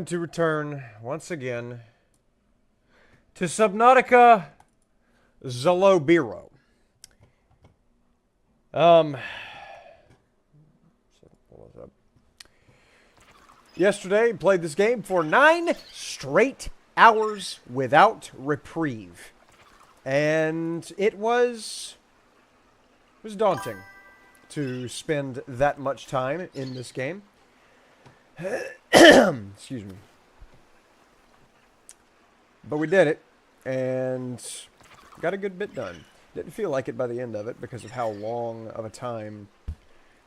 time to return once again to Subnautica Below Zero. Yesterday, played this game for 9 straight hours without reprieve. And it was daunting to spend that much time in this game. Excuse me. But we did it, and got a good bit done. Didn't feel like it by the end of it because of how long of a time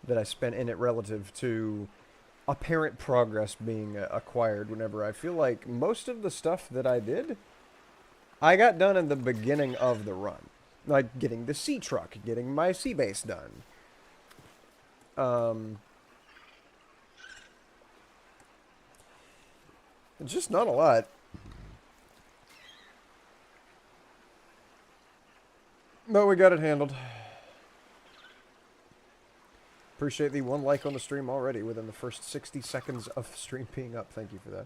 that I spent in it relative to apparent progress being acquired whenever I feel like most of the stuff that I did, I got done in the beginning of the run. Like getting the sea truck, getting my sea base done. Just not a lot. But we got it handled. Appreciate the 1 like on the stream already within the first 60 seconds of the stream being up. Thank you for that.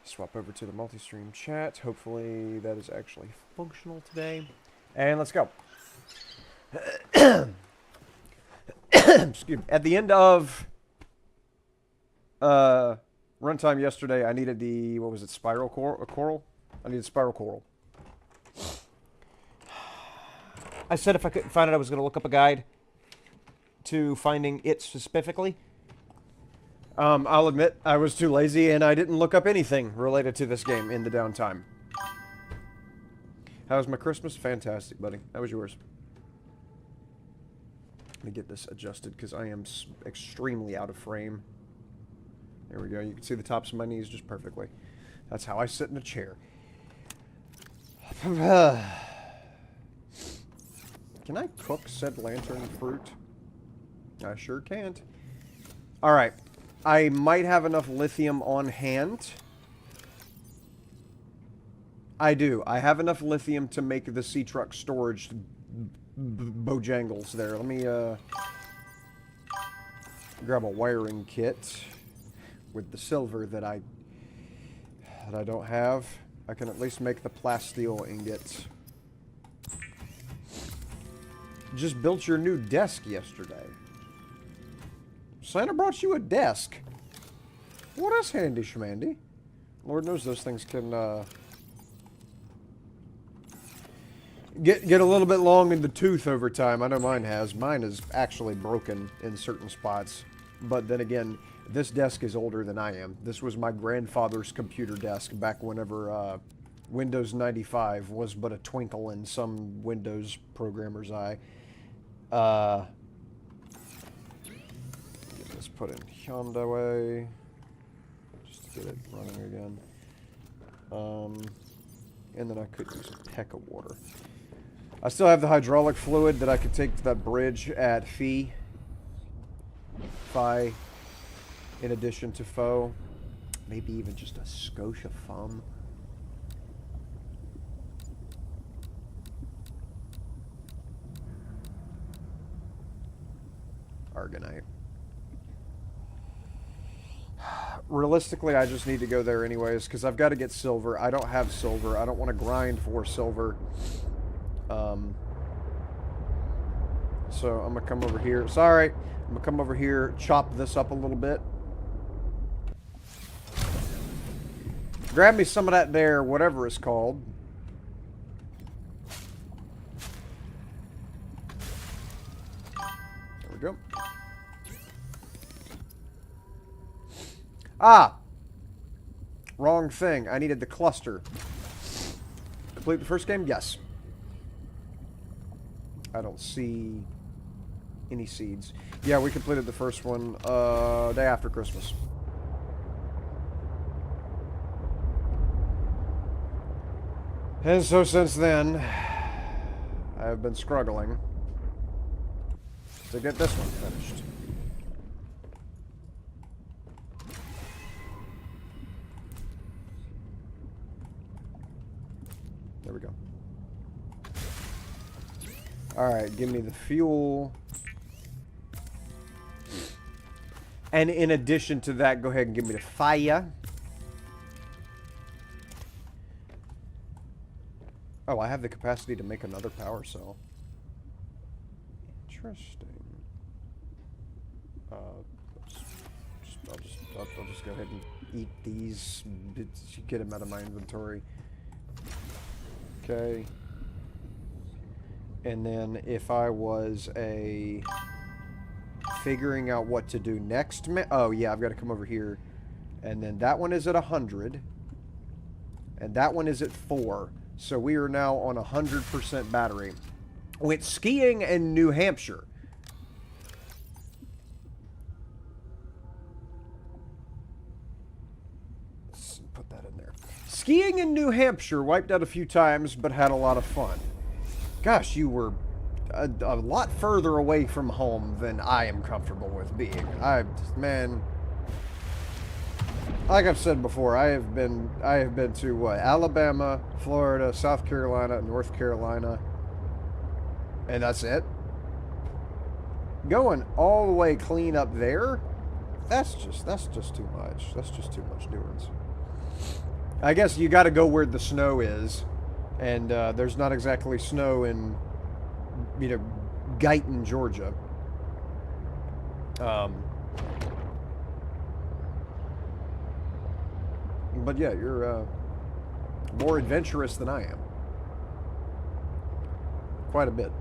Swap over to the multi-stream chat. Hopefully that is actually functional today. And let's go. Excuse me. At the end of runtime yesterday, I needed the, what was it, spiral coral? I needed spiral coral. I said if I couldn't find it, I was going to look up a guide to finding it specifically. I'll admit, I was too lazy and I didn't look up anything related to this game in the downtime. How was my Christmas? Fantastic, buddy. How was yours? Let me get this adjusted because I am extremely out of frame. There we go. You can see the tops of my knees just perfectly. That's how I sit in a chair. Can I cook said lantern fruit? I sure can't. Alright. I might have enough lithium on hand. I do. I have enough lithium to make the sea truck storage bojangles there. Let me grab a wiring kit with the silver that I don't have. I can at least make the plasteel ingot. Just built your new desk yesterday. Santa brought you a desk. What is handy schmandy? Lord knows those things can get a little bit long in the tooth over time. I know mine has. Mine is actually broken in certain spots. But then again, this desk is older than I am. This was my grandfather's computer desk back whenever Windows 95 was but a twinkle in some Windows programmer's eye. Get this put in Hyundai way. Just to get it running again. And then I could use a peck of water. I still have the hydraulic fluid that I could take to that bridge at Phi, in addition to Foe. Maybe even just a Scotia Fum. Argonite. Realistically, I just need to go there anyways, because I've got to get silver. I don't have silver. I don't want to grind for silver. So I'm going to come over here. Sorry. I'm going to come over here, chop this up a little bit. Grab me some of that there, whatever it's called. There we go. Ah! Wrong thing. I needed the cluster. Complete the first game? Yes. I don't see any seeds. Yeah, we completed the first one day after Christmas. And so since then, I have been struggling to get this one finished. There we go. Alright, give me the fuel. And in addition to that, go ahead and give me the fire. Oh, I have the capacity to make another power cell. Interesting. I'll just go ahead and eat these bits, get them out of my inventory. Okay. And then if I was figuring out what to do next, oh yeah, I've got to come over here. And then that one is at 100. And that one is at 4. So we are now on 100% battery. Went skiing in New Hampshire. Let's put that in there. Skiing in New Hampshire, wiped out a few times, but had a lot of fun. Gosh, you were a lot further away from home than I am comfortable with being. Man, like I've said before, I have been to what? Alabama, Florida, South Carolina, North Carolina, and that's it. Going all the way clean up there, that's just too much. That's just too much doings. I guess you got to go where the snow is, and there's not exactly snow in, you know, Guyton, Georgia. But yeah, you're more adventurous than I am. Quite a bit.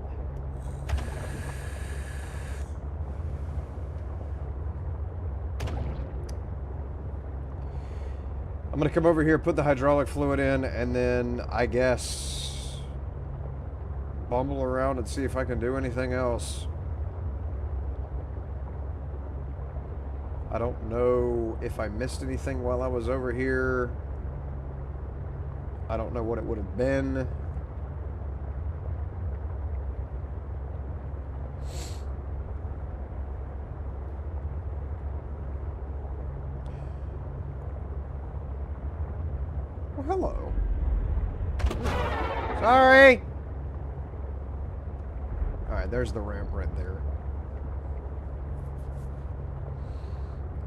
I'm going to come over here, put the hydraulic fluid in, and then I guess bumble around and see if I can do anything else. I don't know if I missed anything while I was over here. I don't know what it would have been. Well, hello. Sorry. Alright, there's the ramp right there.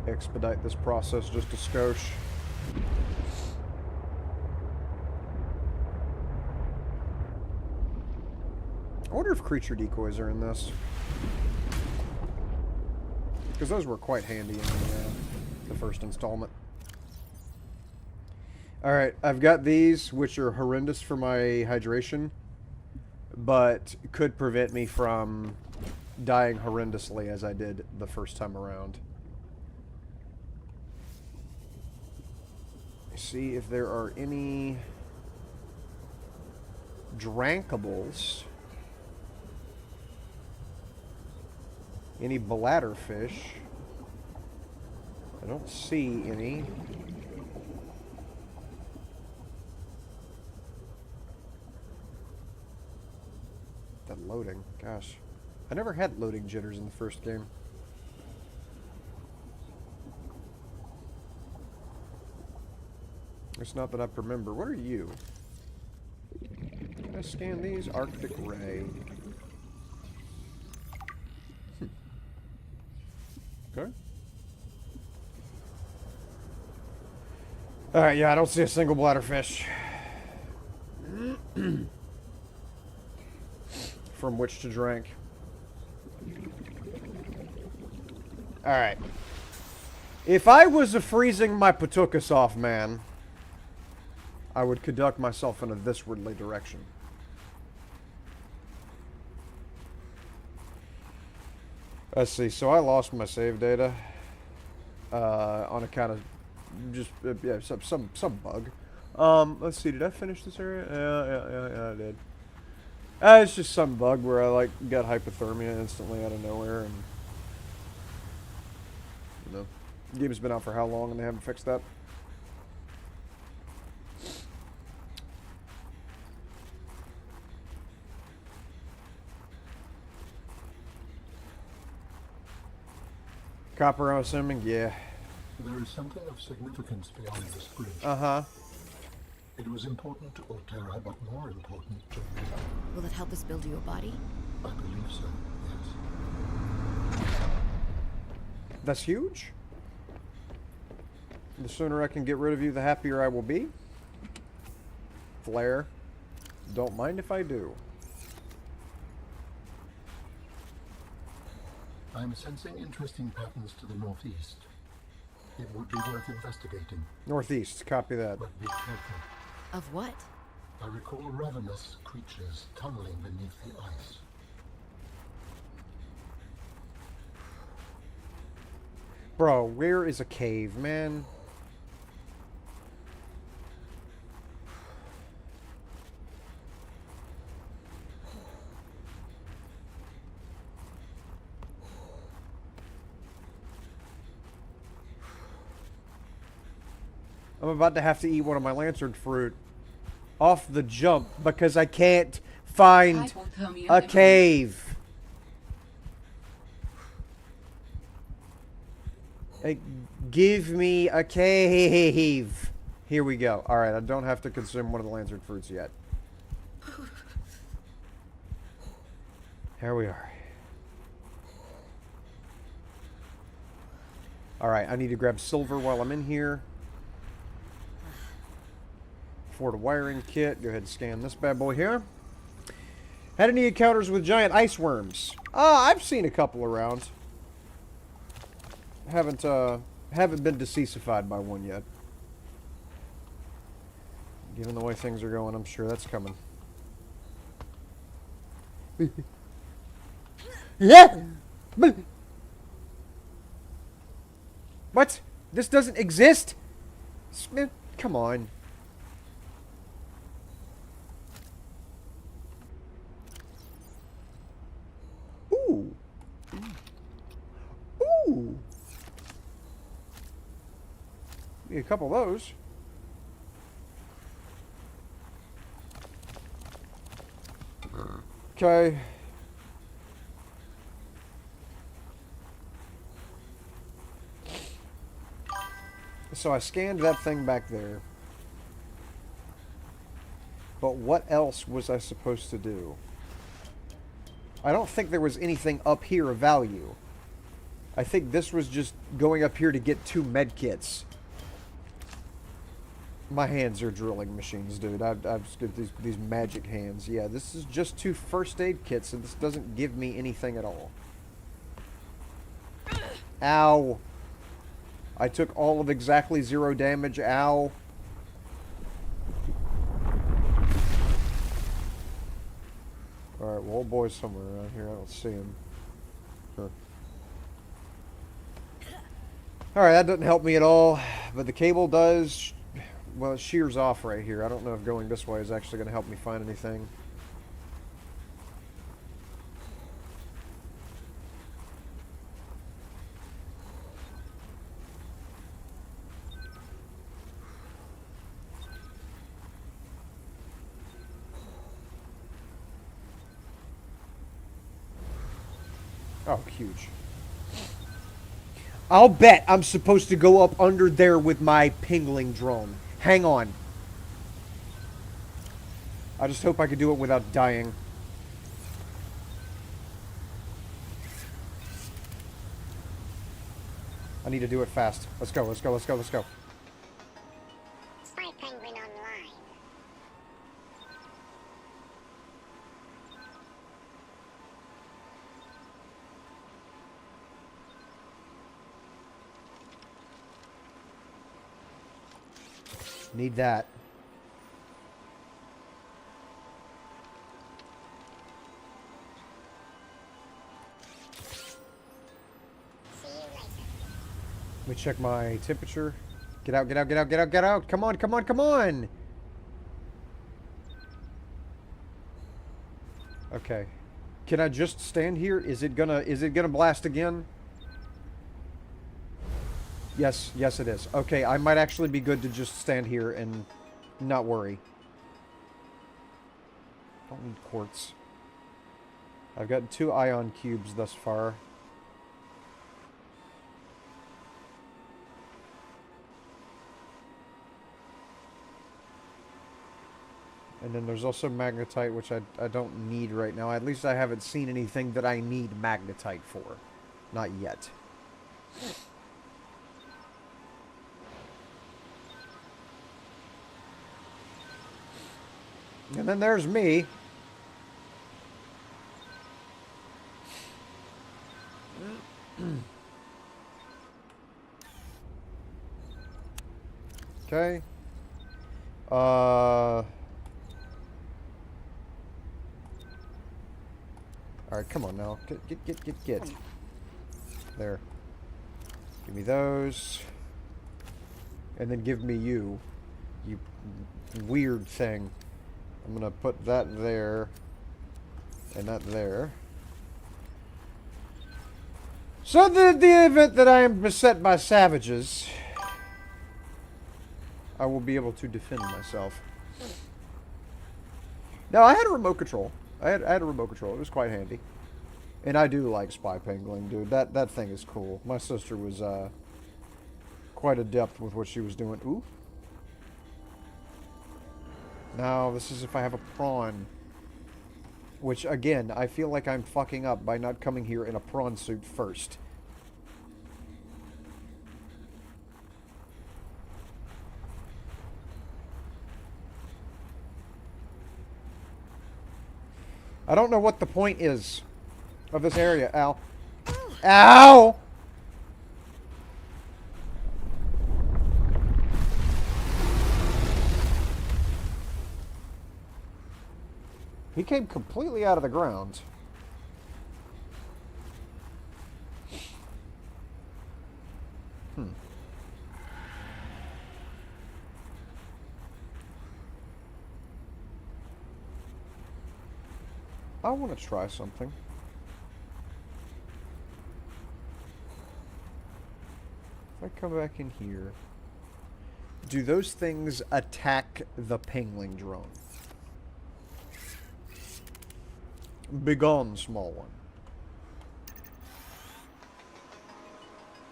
Expedite this process just a skosh. I wonder if creature decoys are in this. Because those were quite handy in the first installment. Alright, I've got these, which are horrendous for my hydration, but could prevent me from dying horrendously as I did the first time around. See if there are any drankables, any bladderfish. I don't see any. That loading, gosh. I never had loading jitters in the first game. It's not that I remember. What are you? Can I scan these? Arctic Ray. Okay. Alright, yeah, I don't see a single bladderfish. From which to drink. Alright. If I was freezing my Patukas off, man, I would conduct myself in a thiswardly direction. Let's see, so I lost my save data on account of just yeah, some bug. Let's see, did I finish this area? Yeah, I did. It's just some bug where I like got hypothermia instantly out of nowhere, and you know, the game's been out for how long and they haven't fixed that? Copper, I'm assuming? Yeah. There is something of significance beyond this bridge. Uh-huh. It was important to Alterra, but more important to me. Will it help us build you a body? I believe so, yes. That's huge. The sooner I can get rid of you, the happier I will be. Flare. Don't mind if I do. I'm sensing interesting patterns to the northeast. It would be worth investigating, Northeast, copy that. but be careful. Of what? I recall ravenous creatures tunneling beneath the ice. Bro, where is a cave, man? I'm about to have to eat one of my lantern fruit off the jump because I can't find a cave. Give me a cave. Here we go. Alright, I don't have to consume one of the lantern fruits yet. Here we are. Alright, I need to grab silver while I'm in here. For the wiring kit, go ahead and scan this bad boy here. Had any encounters with giant ice worms? I've seen a couple around. Haven't been deceasified by one yet. Given the way things are going, I'm sure that's coming. Yeah! What? This doesn't exist? Smith, come on. Ooh. Ooh. Need a couple of those. Okay. So I scanned that thing back there. But what else was I supposed to do? I don't think there was anything up here of value. I think this was just going up here to get 2 med kits. My hands are drilling machines, dude. I've just got these magic hands. Yeah, this is just 2 first aid kits, and this doesn't give me anything at all. Ow. I took all of exactly 0 damage. Ow. Alright, well, old boy's somewhere around here. I don't see him. Sure. Alright, that doesn't help me at all. But the cable does. Well, it shears off right here. I don't know if going this way is actually going to help me find anything. Oh, huge. I'll bet I'm supposed to go up under there with my pingling drone. Hang on. I just hope I can do it without dying. I need to do it fast. Let's go, let's go, let's go, let's go. Spy Penguin online. Need that. See you later. Let me check my temperature. Get out, get out, get out, get out, get out. Come on, come on, come on. Okay. Can I just stand here? Is it gonna blast again? Yes, yes it is. Okay, I might actually be good to just stand here and not worry. Don't need quartz. I've got 2 ion cubes thus far. And then there's also magnetite, which I don't need right now. At least I haven't seen anything that I need magnetite for. Not yet. And then there's me. Okay. Alright, come on now. Get. There. Give me those. And then give me you. You weird thing. I'm gonna put that there. And that there. So the event that I am beset by savages, I will be able to defend myself. Now, I had a remote control. I had a remote control. It was quite handy. And I do like spy pangling, dude. That thing is cool. My sister was quite adept with what she was doing. Ooh. Now, this is if I have a prawn. Which, again, I feel like I'm fucking up by not coming here in a prawn suit first. I don't know what the point is of this area. Ow. Ow! He came completely out of the ground. I want to try something. If I come back in here, do those things attack the pingling drone? Begone, small one.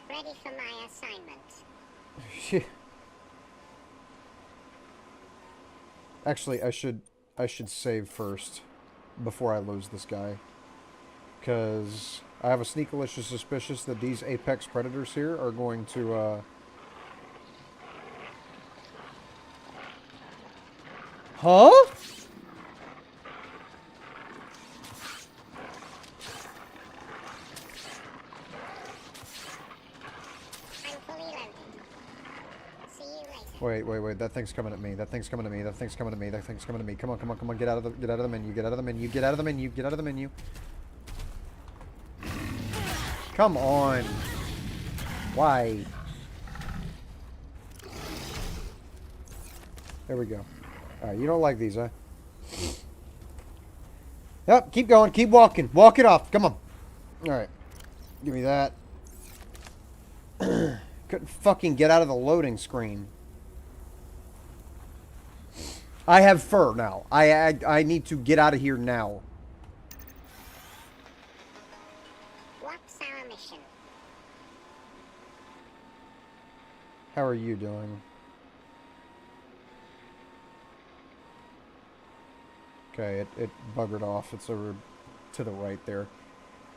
Ready for my assignment. Actually, I should save first before I lose this guy, because I have a sneakalicious suspicious that these apex predators here are going to Huh? I'm fully loaded. See you later. Wait. That thing's coming at me. That thing's coming at me. That thing's coming at me. That thing's coming at me. Come on. Get out of the menu. Get out of the menu. Get out of the menu. Get out of the menu. Come on. Why? There we go. Alright, you don't like these, huh? Yep, keep going. Keep walking. Walk it off. Come on. Alright. Give me that. Couldn't fucking get out of the loading screen. I have fur now. I need to get out of here now. What's our mission? How are you doing? Okay, it buggered off. It's over to the right there.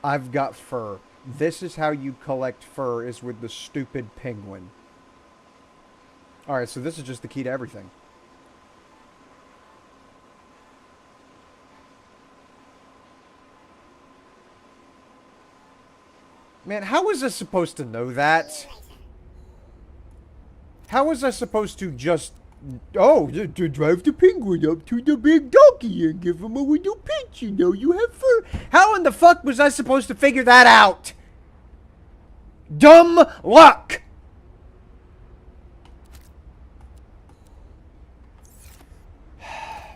I've got fur. This is how you collect fur, is with the stupid penguin. Alright, so this is just the key to everything. Man, how was I supposed to know that? How was I supposed to just... Oh, to drive the penguin up to the big donkey and give him a little pinch, you know, you have fur. How in the fuck was I supposed to figure that out? Dumb luck!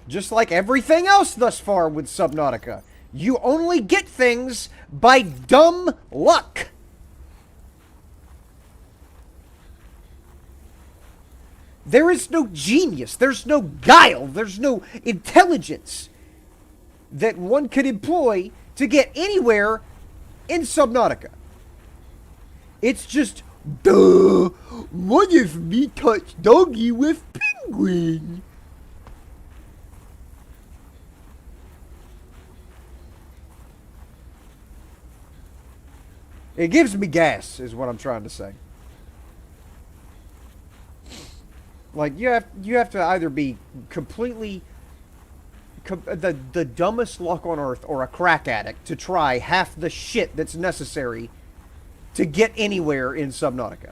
Just like everything else thus far with Subnautica. You only get things by dumb luck. There is no genius, there's no guile, there's no intelligence that one could employ to get anywhere in Subnautica. It's just, duh, what if me touch doggy with penguin? It gives me gas, is what I'm trying to say. Like, you have to either be completely the dumbest luck on earth, or a crack addict, to try half the shit that's necessary to get anywhere in Subnautica.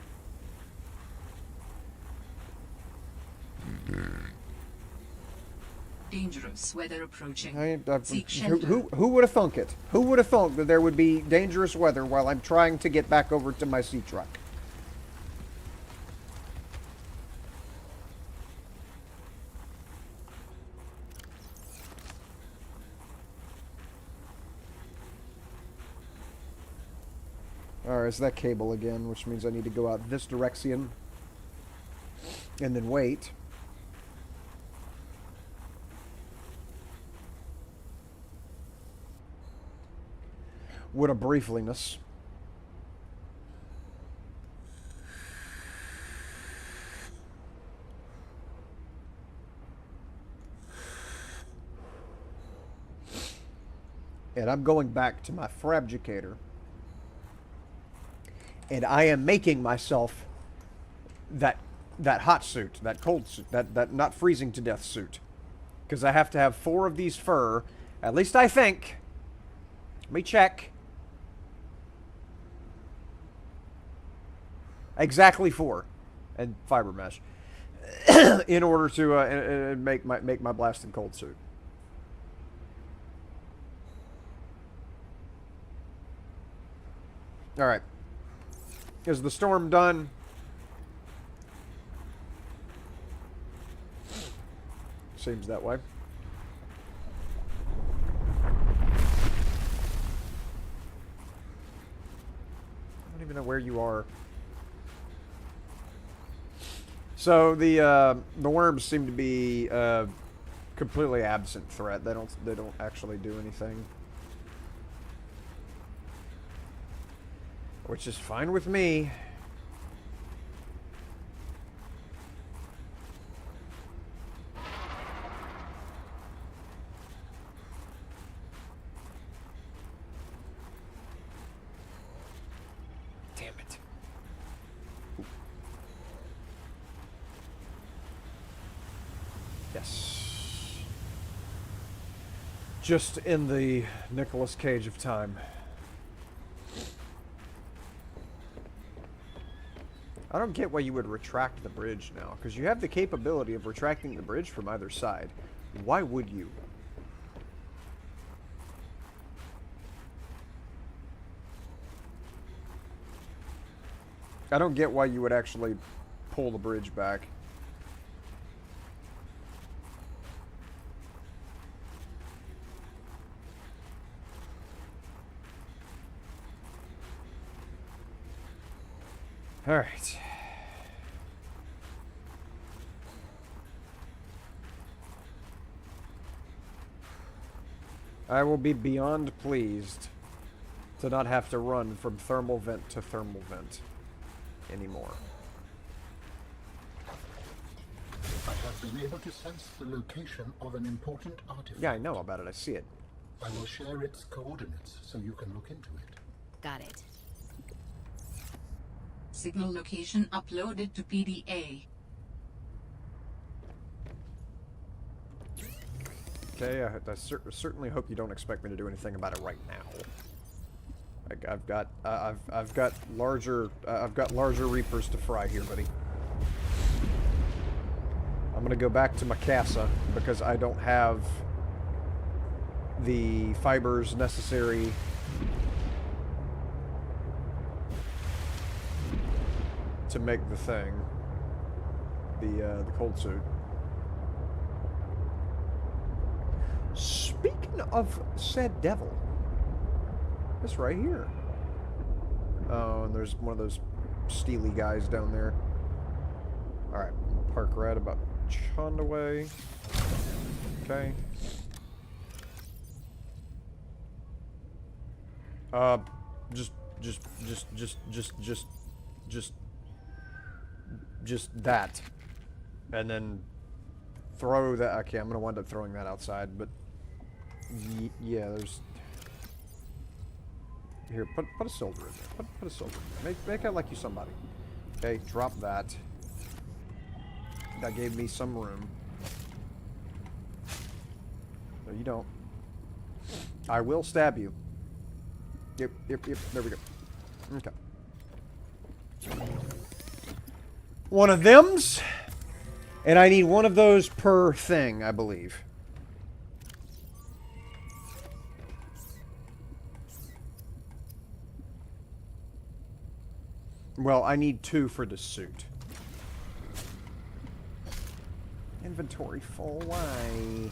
Dangerous weather approaching. Seek Who shelter. would have thunk it? Who would have thunk that there would be dangerous weather while I'm trying to get back over to my sea truck? Alright, it's that cable again, which means I need to go out this direction and then wait. What a briefliness. And I'm going back to my fabricator. And I am making myself that hot suit, that cold suit, that not freezing to death suit. Because I have to have 4 of these fur, at least I think. Let me check. Exactly 4, and fiber mesh, in order to make my blasted cold suit. All right. Is the storm done? Seems that way. I don't even know where you are. So the worms seem to be completely absent threat. They don't actually do anything, which is fine with me. Damn it. Yes. Just in the Nicolas Cage of time. I don't get why you would retract the bridge now, because you have the capability of retracting the bridge from either side. Why would you? I don't get why you would actually pull the bridge back. All right. I will be beyond pleased to not have to run from thermal vent to thermal vent anymore. I have been able to sense the location of an important artifact. Yeah, I know about it. I see it. I will share its coordinates so you can look into it. Got it. Signal location uploaded to PDA. Okay, I certainly hope you don't expect me to do anything about it right now. I've got larger reapers to fry here, buddy. I'm gonna go back to my casa because I don't have the fibers necessary to make the thing, the cold suit. Speaking of said devil, this right here. Oh, and there's one of those steely guys down there. All right, park right about Chonda way. Okay. Just that, and then throw that. Okay, I'm gonna wind up throwing that outside, but yeah, there's. Here, put a silver in there. Put a silver in there. Make out like you somebody. Okay, drop that. That gave me some room. No, you don't. I will stab you. Yep. There we go. Okay. One of them's. And I need one of those per thing, I believe. Well, I need 2 for the suit. Inventory full. Why?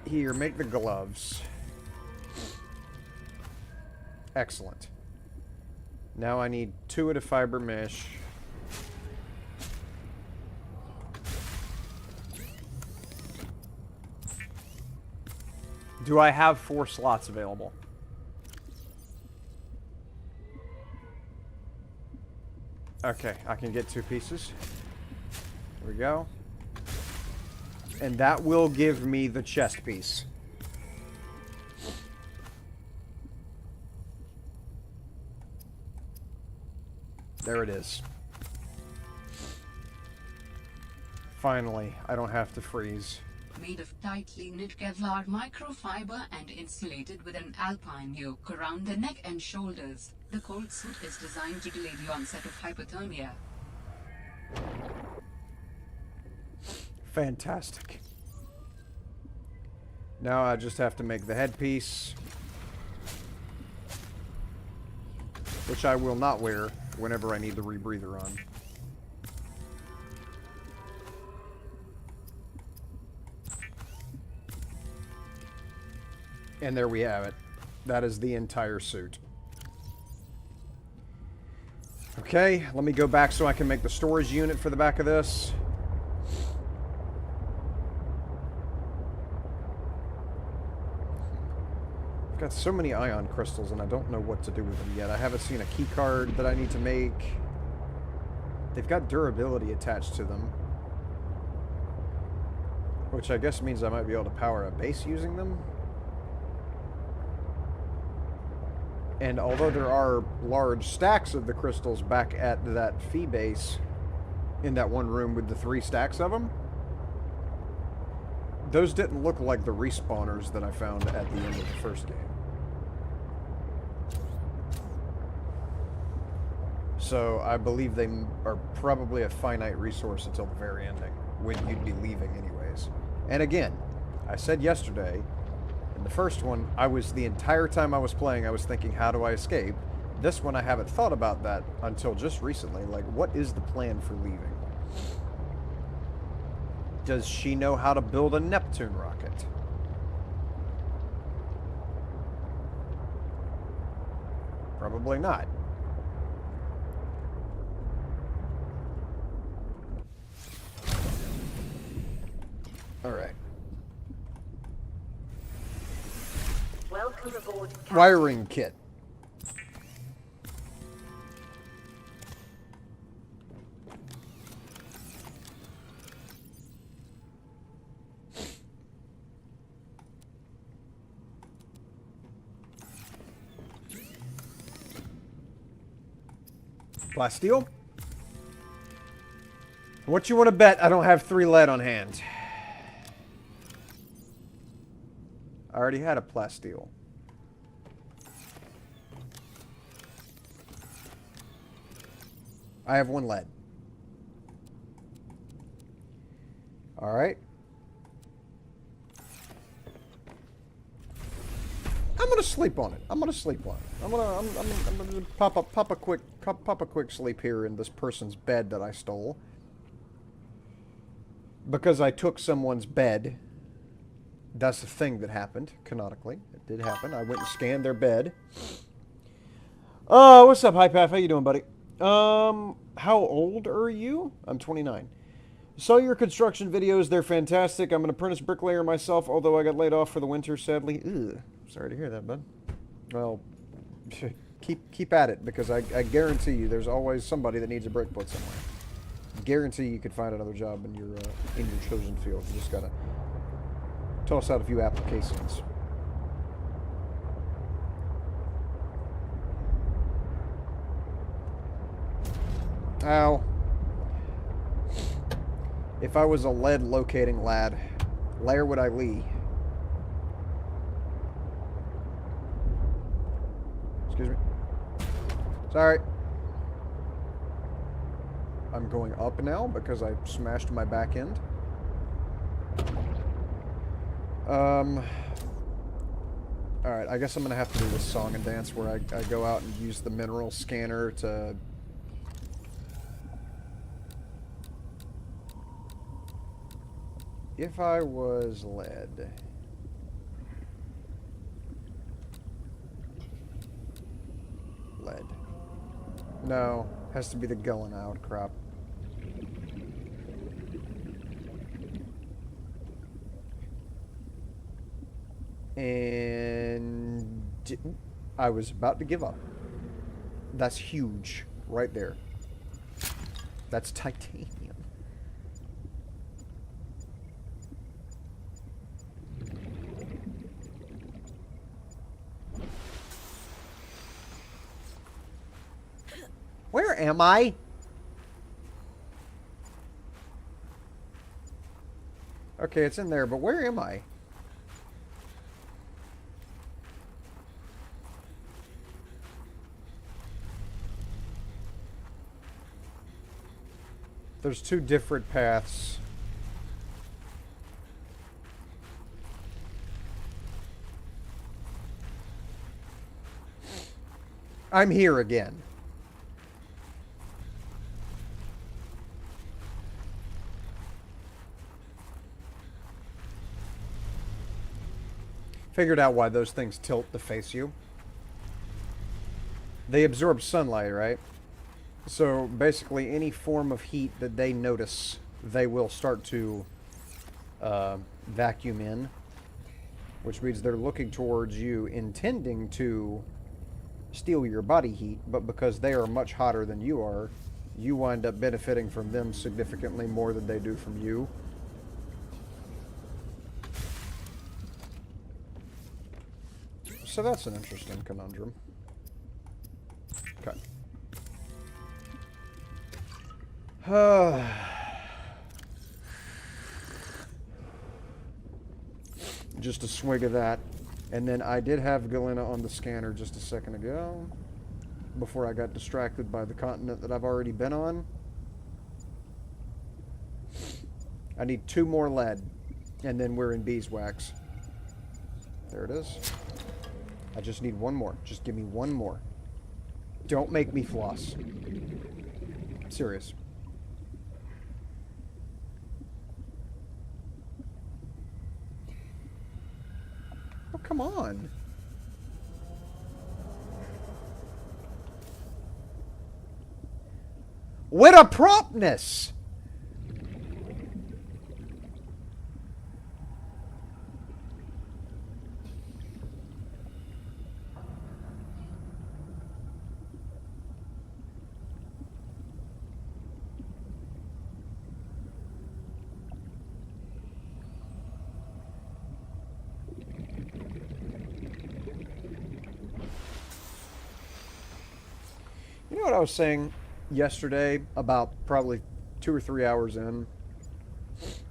Here, make the gloves. Excellent. Now I need 2 of the fiber mesh. Do I have 4 slots available? Okay, I can get 2 pieces. There we go. And that will give me the chest piece. There it is. Finally, I don't have to freeze. Made of tightly knit Kevlar microfiber and insulated with an alpine yoke around the neck and shoulders, the cold suit is designed to delay the onset of hypothermia. Fantastic. Now I just have to make the headpiece, which I will not wear whenever I need the rebreather on. And there we have it. That is the entire suit. Okay, let me go back so I can make the storage unit for the back of this. I've got so many ion crystals and I don't know what to do with them yet. I haven't seen a key card that I need to make. They've got durability attached to them, which I guess means I might be able to power a base using them. And although there are large stacks of the crystals back at that fee base in that one room with the 3 stacks of them, those didn't look like the respawners that I found at the end of the first game. So I believe they are probably a finite resource until the very ending, when you'd be leaving anyways. And again, I said yesterday, in the first one, the entire time I was playing, I was thinking, how do I escape? This one, I haven't thought about that until just recently. Like, what is the plan for leaving? Does she know how to build a Neptune rocket? Probably not. Alright. Welcome aboard, Captain. Wiring kit. Plasteel? What you want to bet I don't have 3 lead on hand? I already had a plasteel. I have 1 lead. Alright. I'm gonna sleep on it. I'm gonna pop a quick sleep here in this person's bed that I stole. Because I took someone's bed. That's the thing that happened, canonically. It did happen. I went and scanned their bed. Oh, what's up, Hypath? How you doing, buddy? How old are you? I'm 29. Saw your construction videos. They're fantastic. I'm an apprentice bricklayer myself, although I got laid off for the winter, sadly. Ugh. Sorry to hear that, bud. Well, keep at it, because I guarantee you there's always somebody that needs a brick put somewhere. Guarantee you could find another job in your chosen field. You just gotta toss out a few applications. Ow. If I was a lead locating lad, where would I lee? Excuse me. Sorry. I'm going up now because I smashed my back end. Alright, I guess I'm going to have to do this song and dance where I go out and use the mineral scanner to... If I was lead... Lead. No, has to be the going out crap. And I was about to give up. That's huge right there. That's titanium. Where am I? Okay, it's in there, but where am I? There's two different paths. I'm here again. Figured out why those things tilt to face you. They absorb sunlight, right? So basically any form of heat that they notice, they will start to vacuum in. Which means they're looking towards you, intending to steal your body heat, but because they are much hotter than you are, you wind up benefiting from them significantly more than they do from you. So that's an interesting conundrum. Okay. Just a swig of that. And then I did have Galena on the scanner just a second ago, before I got distracted by the continent that I've already been on. I need 2 more lead, and then we're in beeswax. There it is. I just need 1 more. Just give me 1 more. Don't make me floss. I'm serious. Oh, come on. What a promptness! You know what I was saying yesterday, about probably 2 or 3 hours in?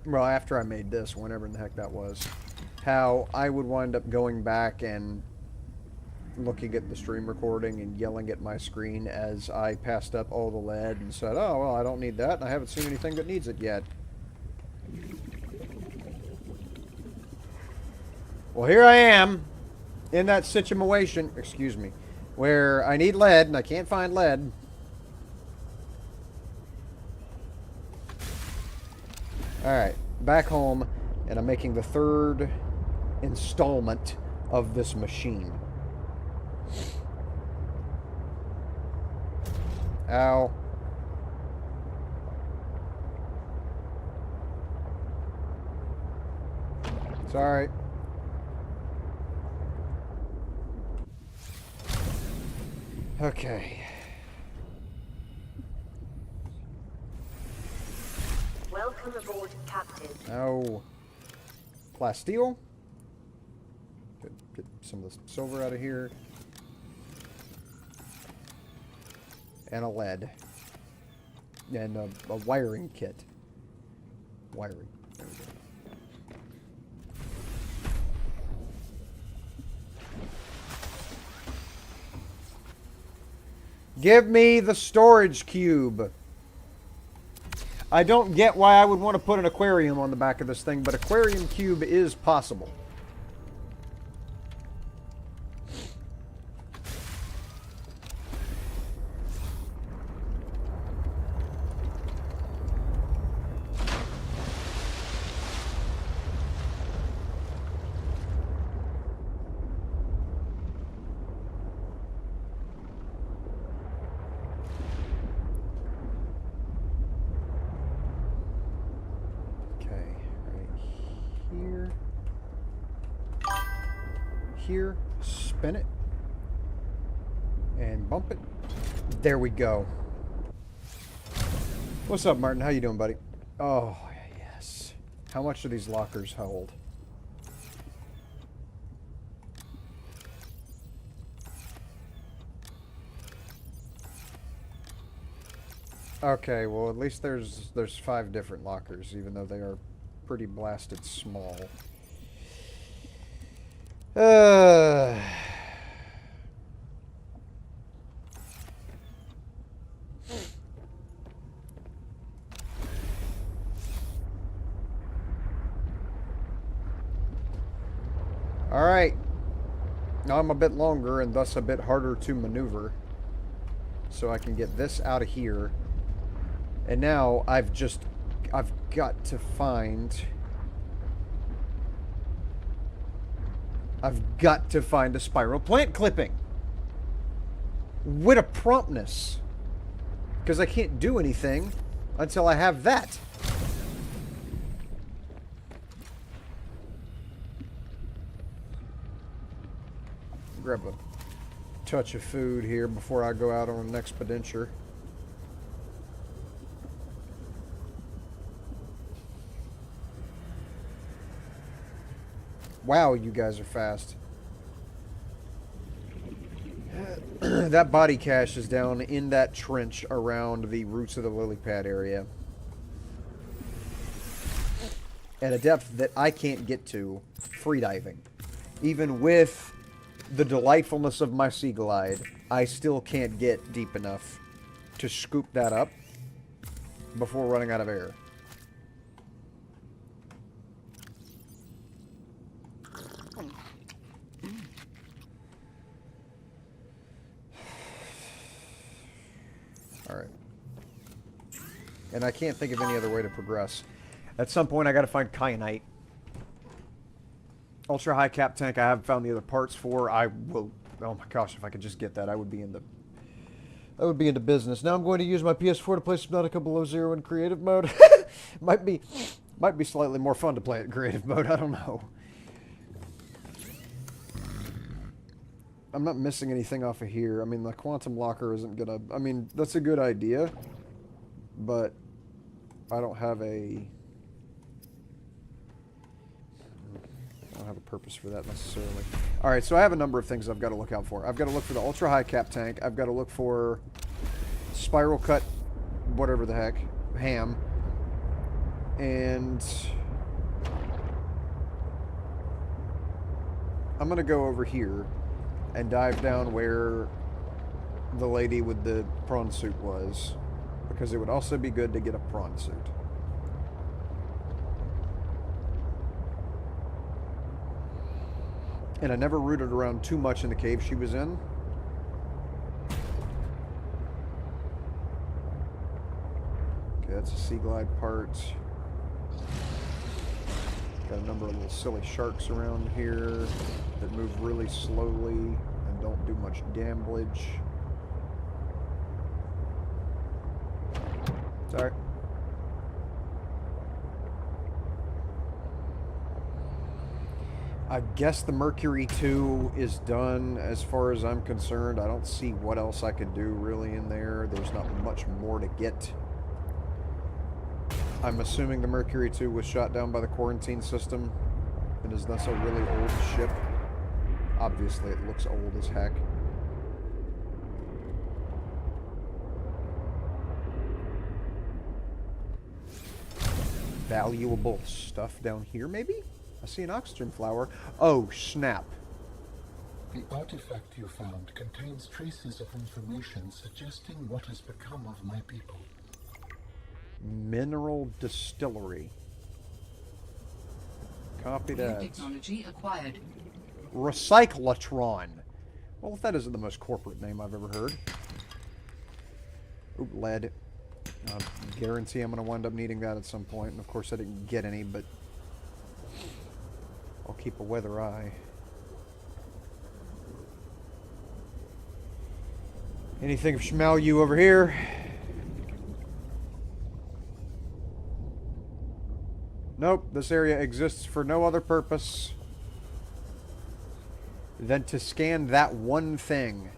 Well, after I made this, whenever in the heck that was. How I would wind up going back and looking at the stream recording and yelling at my screen as I passed up all the lead and said, oh, well, I don't need that, and I haven't seen anything that needs it yet. Well, here I am, in that situation, excuse me, where I need lead and I can't find lead. Alright, back home, and I'm making the 3rd installment of this machine. Ow. Sorry. Okay. Welcome aboard, Captain. Oh. Plasteel. Get some of the silver out of here. And a lead. And a wiring kit. Wiring. There we go. Give me the storage cube. I don't get why I would want to put an aquarium on the back of this thing, but aquarium cube is possible. Here, spin it, and bump it. There we go. What's up, Martin? How you doing, buddy? Oh, yes. How much do these lockers hold? Okay, well, at least there's 5 different lockers, even though they are pretty blasted small. Alright. Now I'm a bit longer and thus a bit harder to maneuver. So I can get this out of here. And now I've got to find... I've got to find a spiral plant clipping. With a promptness. Because I can't do anything until I have that. Grab a touch of food here before I go out on an expediture. Wow, you guys are fast. That body cache is down in that trench around the roots of the lily pad area. At a depth that I can't get to freediving. Even with the delightfulness of my sea glide, I still can't get deep enough to scoop that up before running out of air. Alright. And I can't think of any other way to progress. At some point I gotta find kyanite. Ultra high cap tank I haven't found the other parts for. I will... Oh my gosh, if I could just get that, I would be into business. Now I'm going to use my PS4 to play Subnautica Below Zero in creative mode. might be slightly more fun to play it in creative mode, I don't know. I'm not missing anything off of here. I mean, the quantum locker isn't gonna... I mean, that's a good idea, but I don't have a purpose for that necessarily. Alright, so I have a number of things I've got to look out for. I've got to look for the ultra high cap tank. I've got to look for spiral cut, whatever the heck, ham. And I'm going to go over here and dive down where the lady with the prawn suit was, because it would also be good to get a prawn suit. And I never rooted around too much in the cave she was in. Okay, that's a sea glide part. Got a number of little silly sharks around here that move really slowly and don't do much damage. Sorry. I guess the Mercury 2 is done as far as I'm concerned. I don't see what else I could do really in there. There's not much more to get. I'm assuming the Mercury 2 was shot down by the quarantine system and is thus a really old ship. Obviously, it looks old as heck. valuable stuff down here, maybe? I see an oxygen flower. Oh, snap. The artifact you found contains traces of information suggesting what has become of my people. Mineral distillery. Copy that. Technology acquired. Recyclotron. Well, if that isn't the most corporate name I've ever heard. Ooh, lead. I guarantee I'm going to wind up needing that at some point. And of course I didn't get any, but I'll keep a weather eye. Anything of schmalue over here? Nope, this area exists for no other purpose than to scan that one thing.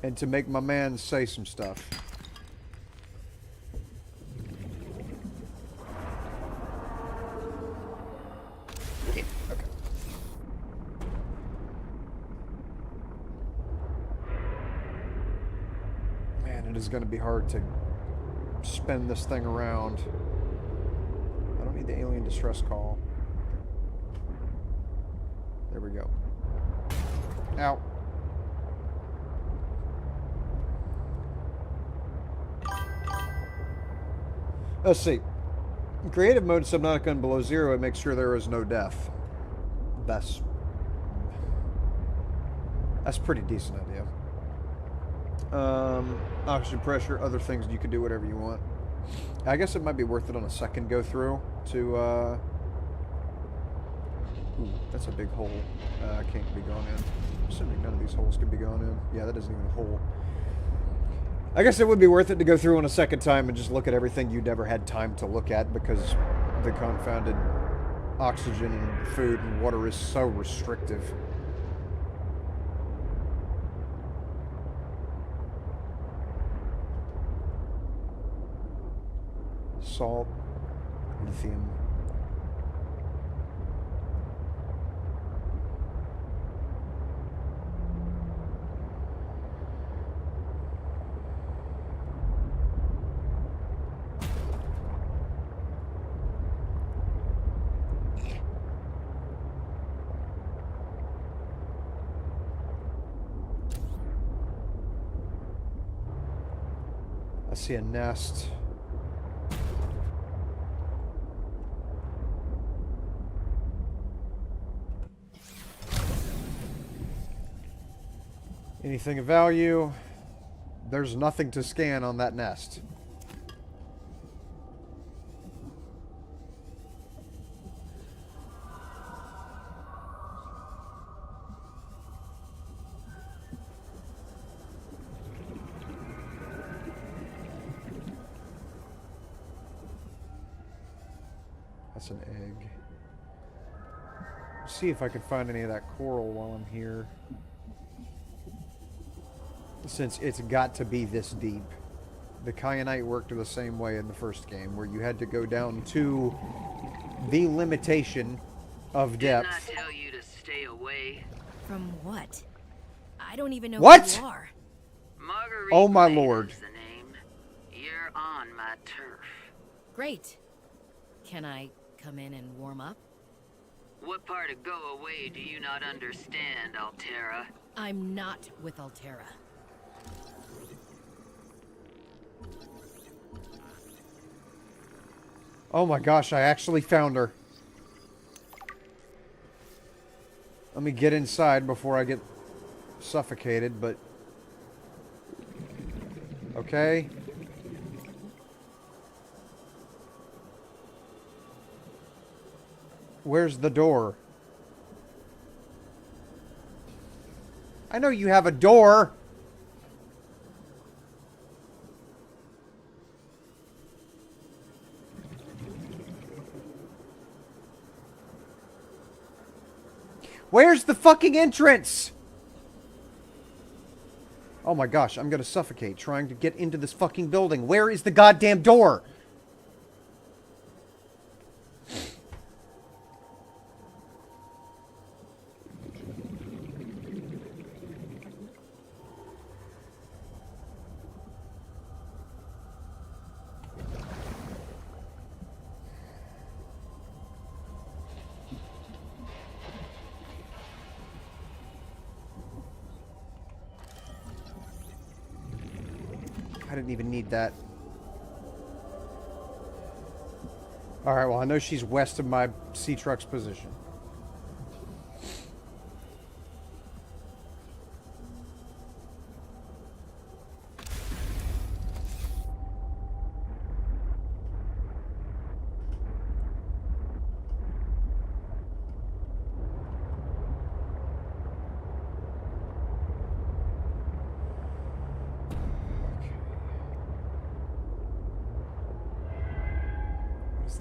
And to make my man say some stuff. Yeah, okay. Man, it is going to be hard to spin this thing around. I don't need the alien distress call. There we go. Ow. Let's see. In creative mode, Subnautica and Below Zero, it makes sure there is no death. That's a pretty decent idea. Oxygen pressure, other things, you can do whatever you want. I guess it might be worth it on a second go through to, ooh, that's a big hole. Can't be gone in. Assuming none of these holes can be gone in. Yeah, that isn't even a hole. I guess it would be worth it to go through on a second time and just look at everything you never had time to look at because the confounded oxygen and food and water is so restrictive. Salt, lithium. I see a nest. Anything of value? There's nothing to scan on that nest. That's an egg. Let's see if I can find any of that coral while I'm here. Since it's got to be this deep. The kyanite worked the same way in the first game, where you had to go down to the limitation of depth. Didn't I tell you to stay away? From what? I don't even know What? who you are. Marguerite Oh my Reyn lord. is the name. You're on my turf. Great. Can I come in and warm up? What part of go away do you not understand, Altera? I'm not with Altera. Oh my gosh, I actually found her. Let me get inside before I get suffocated, but... Okay. Where's the door? I know you have a door! Where's the fucking entrance? Oh my gosh, I'm gonna suffocate trying to get into this fucking building. Where is the goddamn door? I didn't even need that. Alright, well, I know she's west of my sea truck's position.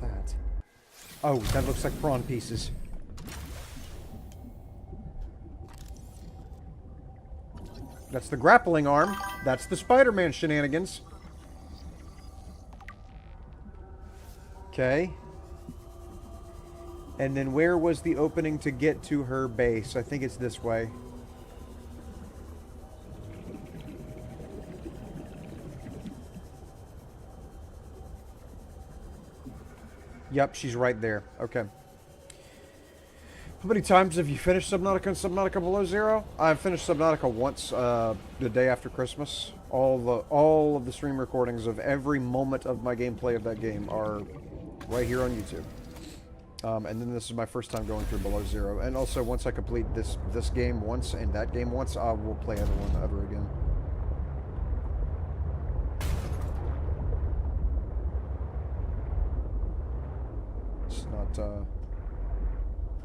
That? Oh, that looks like prawn pieces. That's the grappling arm. That's the Spider-Man shenanigans. Okay. And then where was the opening to get to her base? I think it's this way. Yep, she's right there. Okay. How many times have you finished Subnautica and Subnautica Below Zero? I've finished Subnautica once, the day after Christmas. All of the stream recordings of every moment of my gameplay of that game are right here on YouTube. And then this is my first time going through Below Zero. And also, once I complete this game once and that game once, I will play everyone ever again.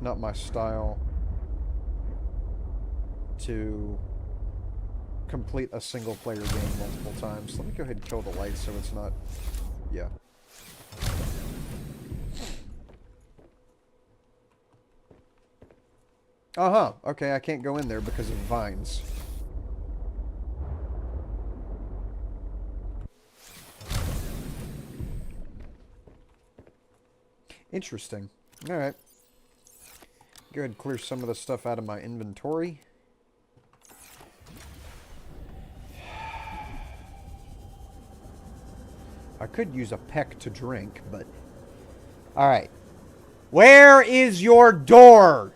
Not my style to complete a single player game multiple times. Let me go ahead and kill the light so it's not... Yeah. Uh-huh. Okay, I can't go in there because of vines. Interesting. Alright. Go ahead and clear some of the stuff out of my inventory. I could use a peck to drink, but... Alright. Where is your door?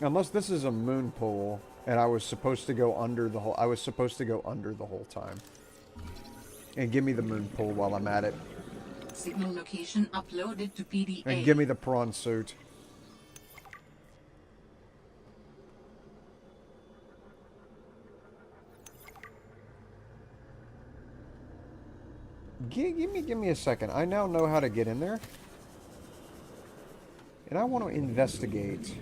Unless this is a moon pool, and I was supposed to go under the whole... I was supposed to go under the whole time. And give me the moon pool while I'm at it. Signal location uploaded to PDA. And give me the prawn suit. Give me a second. I now know how to get in there. And I want to investigate.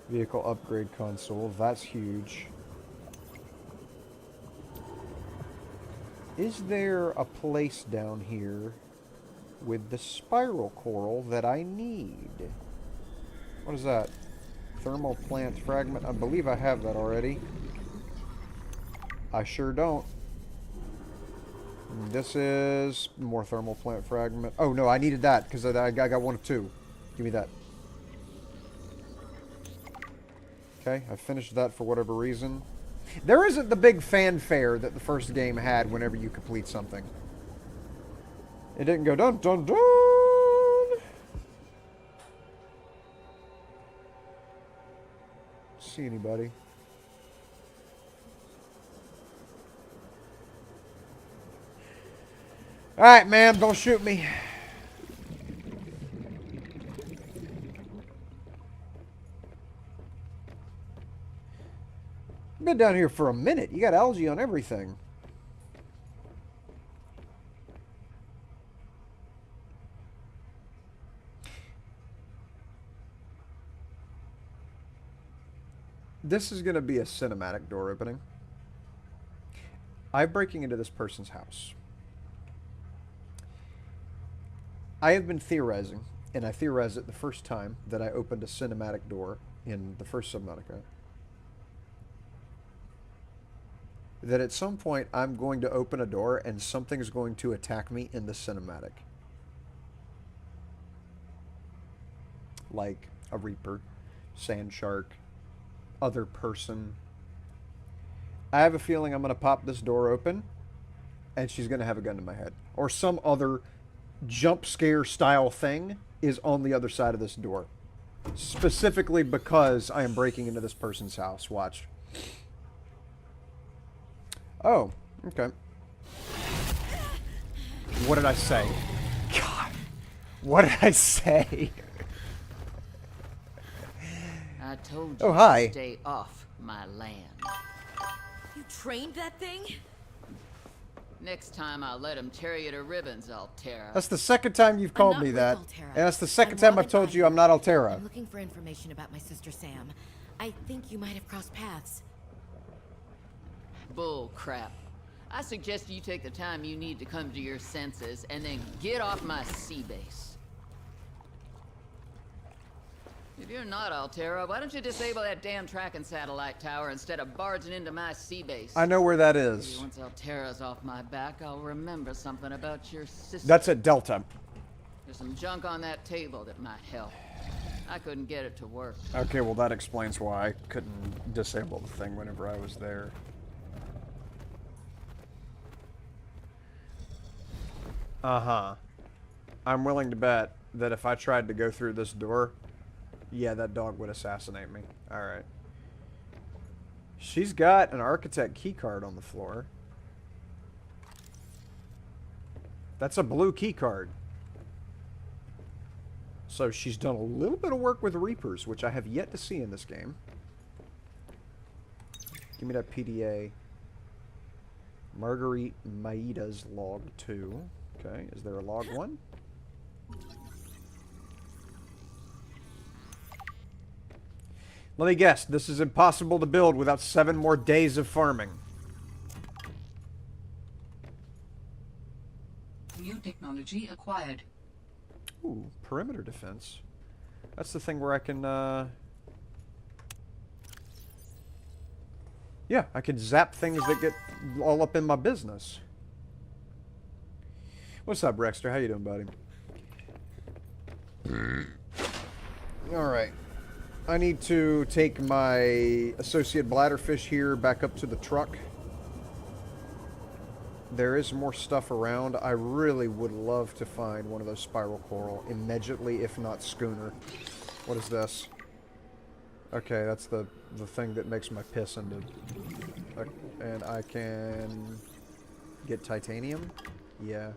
Vehicle upgrade console. That's huge. Is there a place down here with the spiral coral that I need? What is that? Thermal plant fragment. I believe I have that already. I sure don't. This is more thermal plant fragment. Oh, no, I needed that because I got one of two. Give me that. Okay, I finished that for whatever reason. There isn't the big fanfare that the first game had whenever you complete something. It didn't go dun dun dun. See anybody? Alright, ma'am, don't shoot me. Been down here for a minute. You got algae on everything. This is going to be a cinematic door opening. I'm breaking into this person's house. I have been theorizing, and I theorized it the first time that I opened a cinematic door in the first Subnautica, that at some point I'm going to open a door and something's going to attack me in the cinematic. Like a Reaper, Sand Shark, other person. I have a feeling I'm going to pop this door open and she's going to have a gun to my head. Or some other jump scare style thing is on the other side of this door. Specifically because I am breaking into this person's house. Watch. Oh, okay. What did I say? God. What did I say? I told Oh, you hi. to stay off my land. You trained that thing? Next time I'll let him tear you to ribbons, Altera. That's the second time you've called not me with that. Altera. And that's the second I'm time I've wanted told by you I'm not I'm Altera. looking for information about my sister Sam. I think you might have crossed paths. Bull crap. I suggest you take the time you need to come to your senses and then get off my sea base. If you're not Altera, why don't you disable that damn tracking satellite tower instead of barging into my sea base? I know where that Maybe is. once Altera's off my back, I'll remember something about your sister. That's at Delta. There's some junk on that table that might help. I couldn't get it to work. Okay, well that explains why I couldn't disable the thing whenever I was there. Uh-huh. I'm willing to bet that if I tried to go through this door, yeah, that dog would assassinate me. Alright. She's got an architect keycard on the floor. That's a blue keycard. So she's done a little bit of work with Reapers, which I have yet to see in this game. Give me that PDA. Marguerite Maida's log 2. Okay, is there a log 1? Let me guess, this is impossible to build without 7 more days of farming. New technology acquired. Ooh, perimeter defense. That's the thing where I can, yeah, I can zap things that get all up in my business. What's up, Rexter? How you doing, buddy? Alright. I need to take my associate bladderfish here back up to the truck. There is more stuff around. I really would love to find one of those spiral coral immediately, if not schooner. What is this? Okay, that's the thing that makes my piss into... and I can... get titanium? Yeah.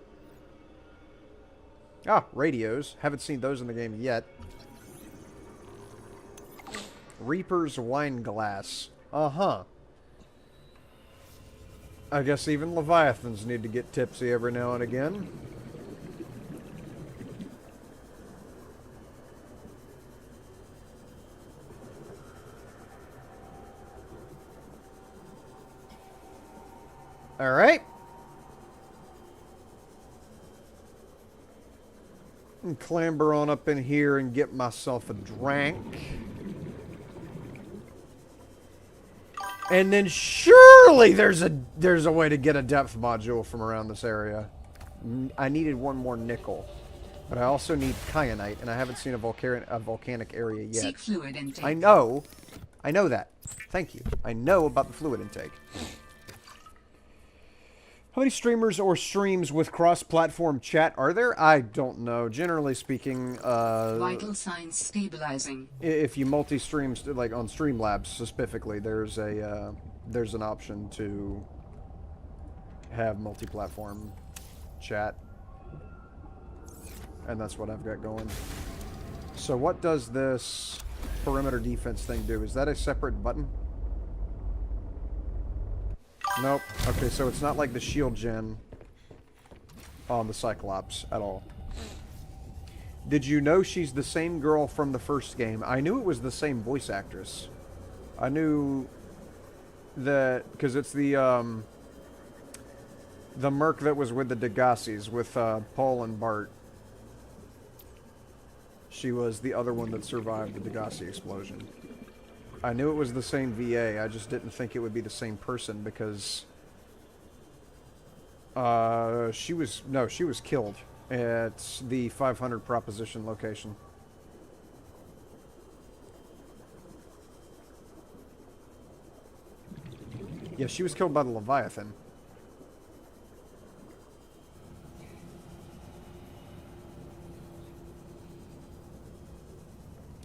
Ah, radios. Haven't seen those in the game yet. Reaper's wine glass. Uh-huh. I guess even Leviathans need to get tipsy every now and again. Alright. And clamber on up in here and get myself a drink. And then surely there's a way to get a depth module from around this area. I needed one more nickel. But I also need kyanite, and I haven't seen a volcanic area yet. Seek fluid intake. I know that. Thank you. I know about the fluid intake. How many streamers or streams with cross-platform chat are there? I don't know. Generally speaking, Vital signs stabilizing. if you multi-stream, like on Streamlabs specifically, there's an option to have multi-platform chat, and that's what I've got going. So what does this perimeter defense thing do? Is that a separate button? Nope. Okay, so it's not like the shield gen on the Cyclops at all. Did you know she's the same girl from the first game? I knew it was the same voice actress. I knew that because it's the merc that was with the Degassis with Paul and Bart. She was the other one that survived the Degassi explosion. I knew it was the same VA, I just didn't think it would be the same person because she was killed at the 500 Proposition location. Yeah, she was killed by the Leviathan.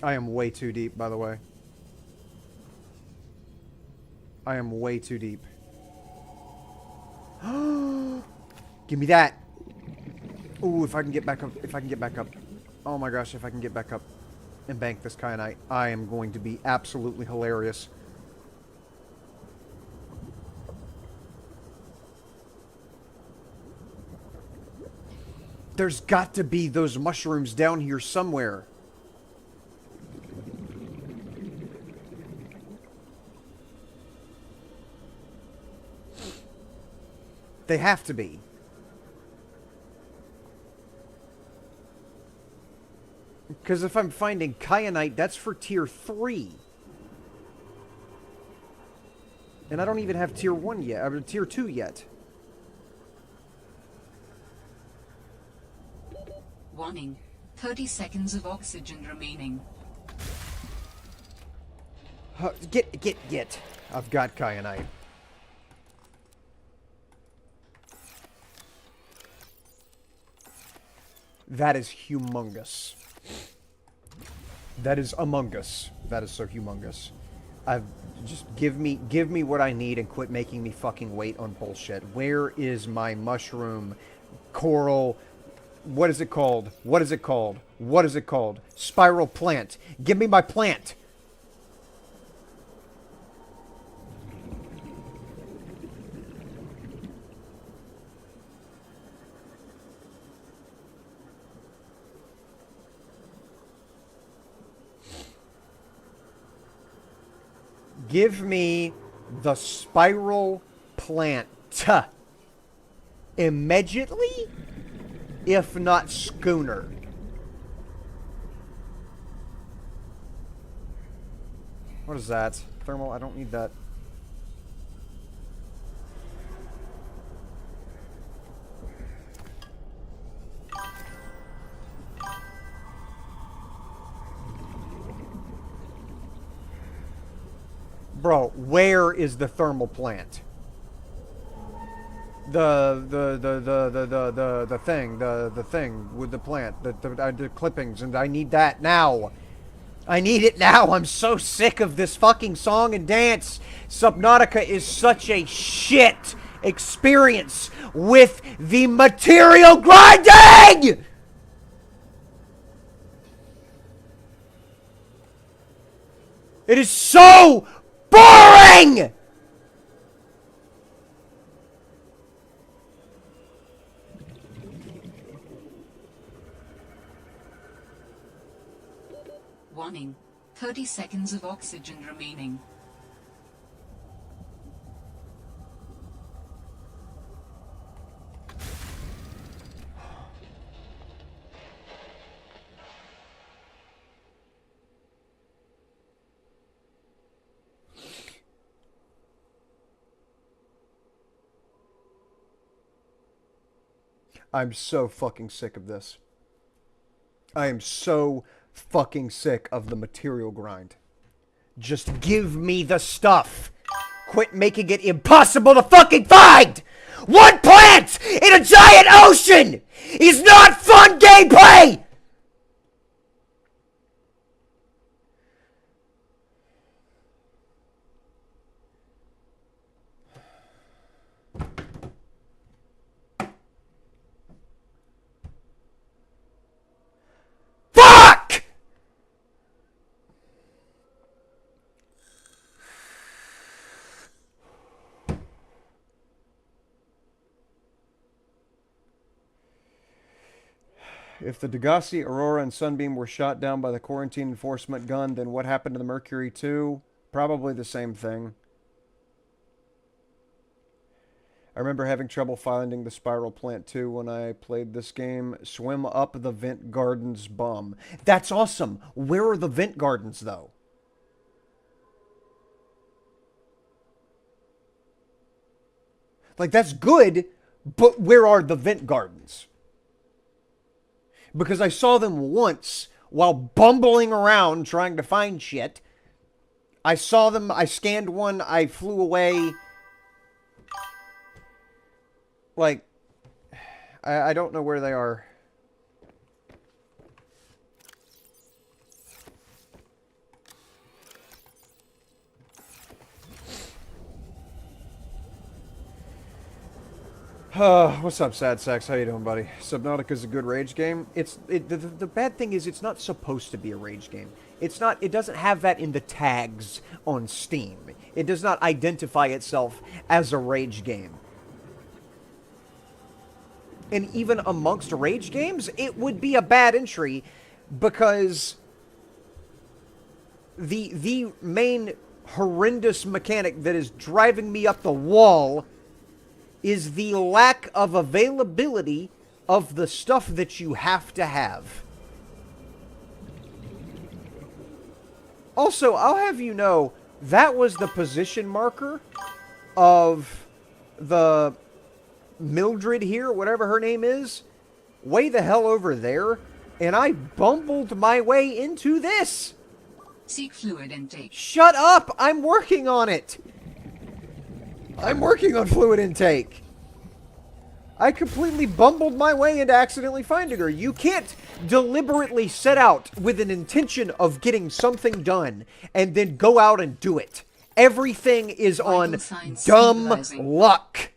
I am way too deep, by the way. I am way too deep. Give me that. Ooh, if I can get back up. If I can get back up. Oh my gosh, if I can get back up and bank this kyanite, I am going to be absolutely hilarious. There's got to be those mushrooms down here somewhere. They have to be. Because if I'm finding kyanite, that's for tier 3. And I don't even have tier 1 yet, or tier 2 yet. Warning. 30 seconds of oxygen remaining. Get. I've got kyanite. That is humongous. That is among us. That is so humongous. Just give me what I need and quit making me fucking wait on bullshit. Where is my mushroom, coral? What is it called? What is it called? What is it called? Spiral plant. Give me my plant. Give me the spiral plant. Immediately? If not schooner. What is that? Thermal? I don't need that. Bro, where is the thermal plant? The thing with the plant, the clippings, and I need that now. I need it now. I'm so sick of this fucking song and dance. Subnautica is such a shit experience with the material grinding! It is so boring! Warning. 30 seconds of oxygen remaining. I'm so fucking sick of this. I am so fucking sick of the material grind. Just give me the stuff. Quit making it impossible to fucking find! One plant in a giant ocean is not fun gameplay! Fuck! If the Degassi, Aurora, and Sunbeam were shot down by the quarantine enforcement gun, then what happened to the Mercury 2? Probably the same thing. I remember having trouble finding the spiral plant too when I played this game. Swim up the vent gardens bum. That's awesome. Where are the vent gardens though? Like that's good, but where are the vent gardens? Because I saw them once while bumbling around trying to find shit. I saw them, I scanned one, I flew away. Like, I don't know where they are. What's up, Sad Sax? How you doing, buddy? Subnautica's a good rage game. The bad thing is it's not supposed to be a rage game. It's not. It doesn't have that in the tags on Steam. It does not identify itself as a rage game. And even amongst rage games, it would be a bad entry because the main horrendous mechanic that is driving me up the wall is the lack of availability of the stuff that you have to have. Also, I'll have you know, that was the position marker of the Mildred here, whatever her name is, way the hell over there, and I bumbled my way into this. Seek fluid intake. Shut up! I'm working on it! I'm working on fluid intake. I completely bumbled my way into accidentally finding her. You can't deliberately set out with an intention of getting something done and then go out and do it. Everything is on dumb luck.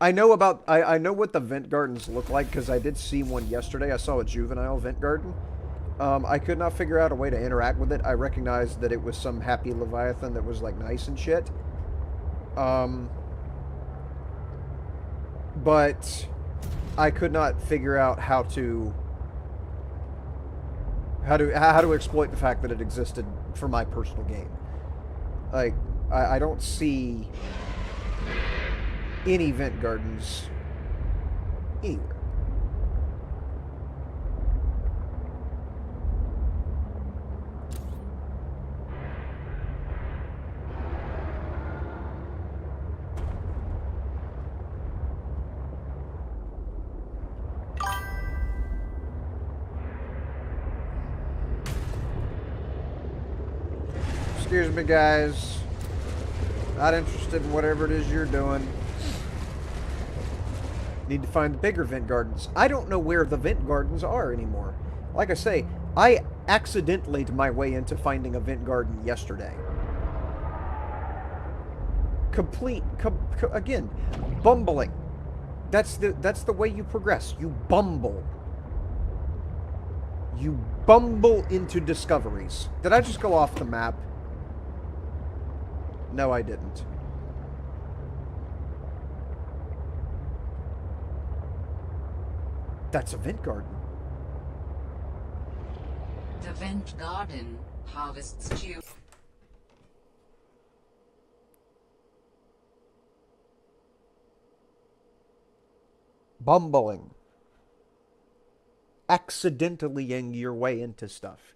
I know about, I know what the vent gardens look like because I did see one yesterday. I saw a juvenile vent garden. I could not figure out a way to interact with it. I recognized that it was some happy Leviathan that was, like, nice and shit. But I could not figure out how to exploit the fact that it existed for my personal game. Like, I don't see any vent gardens anywhere. Excuse me, guys. Not interested in whatever it is you're doing. Need to find the bigger vent gardens. I don't know where the vent gardens are anymore. Like I say, I accidentally made my way into finding a vent garden yesterday. Again, bumbling. That's the way you progress. You bumble. You bumble into discoveries. Did I just go off the map? No, I didn't. That's a vent garden. The vent garden harvests stew. Bumbling. Accidentally-ing your way into stuff.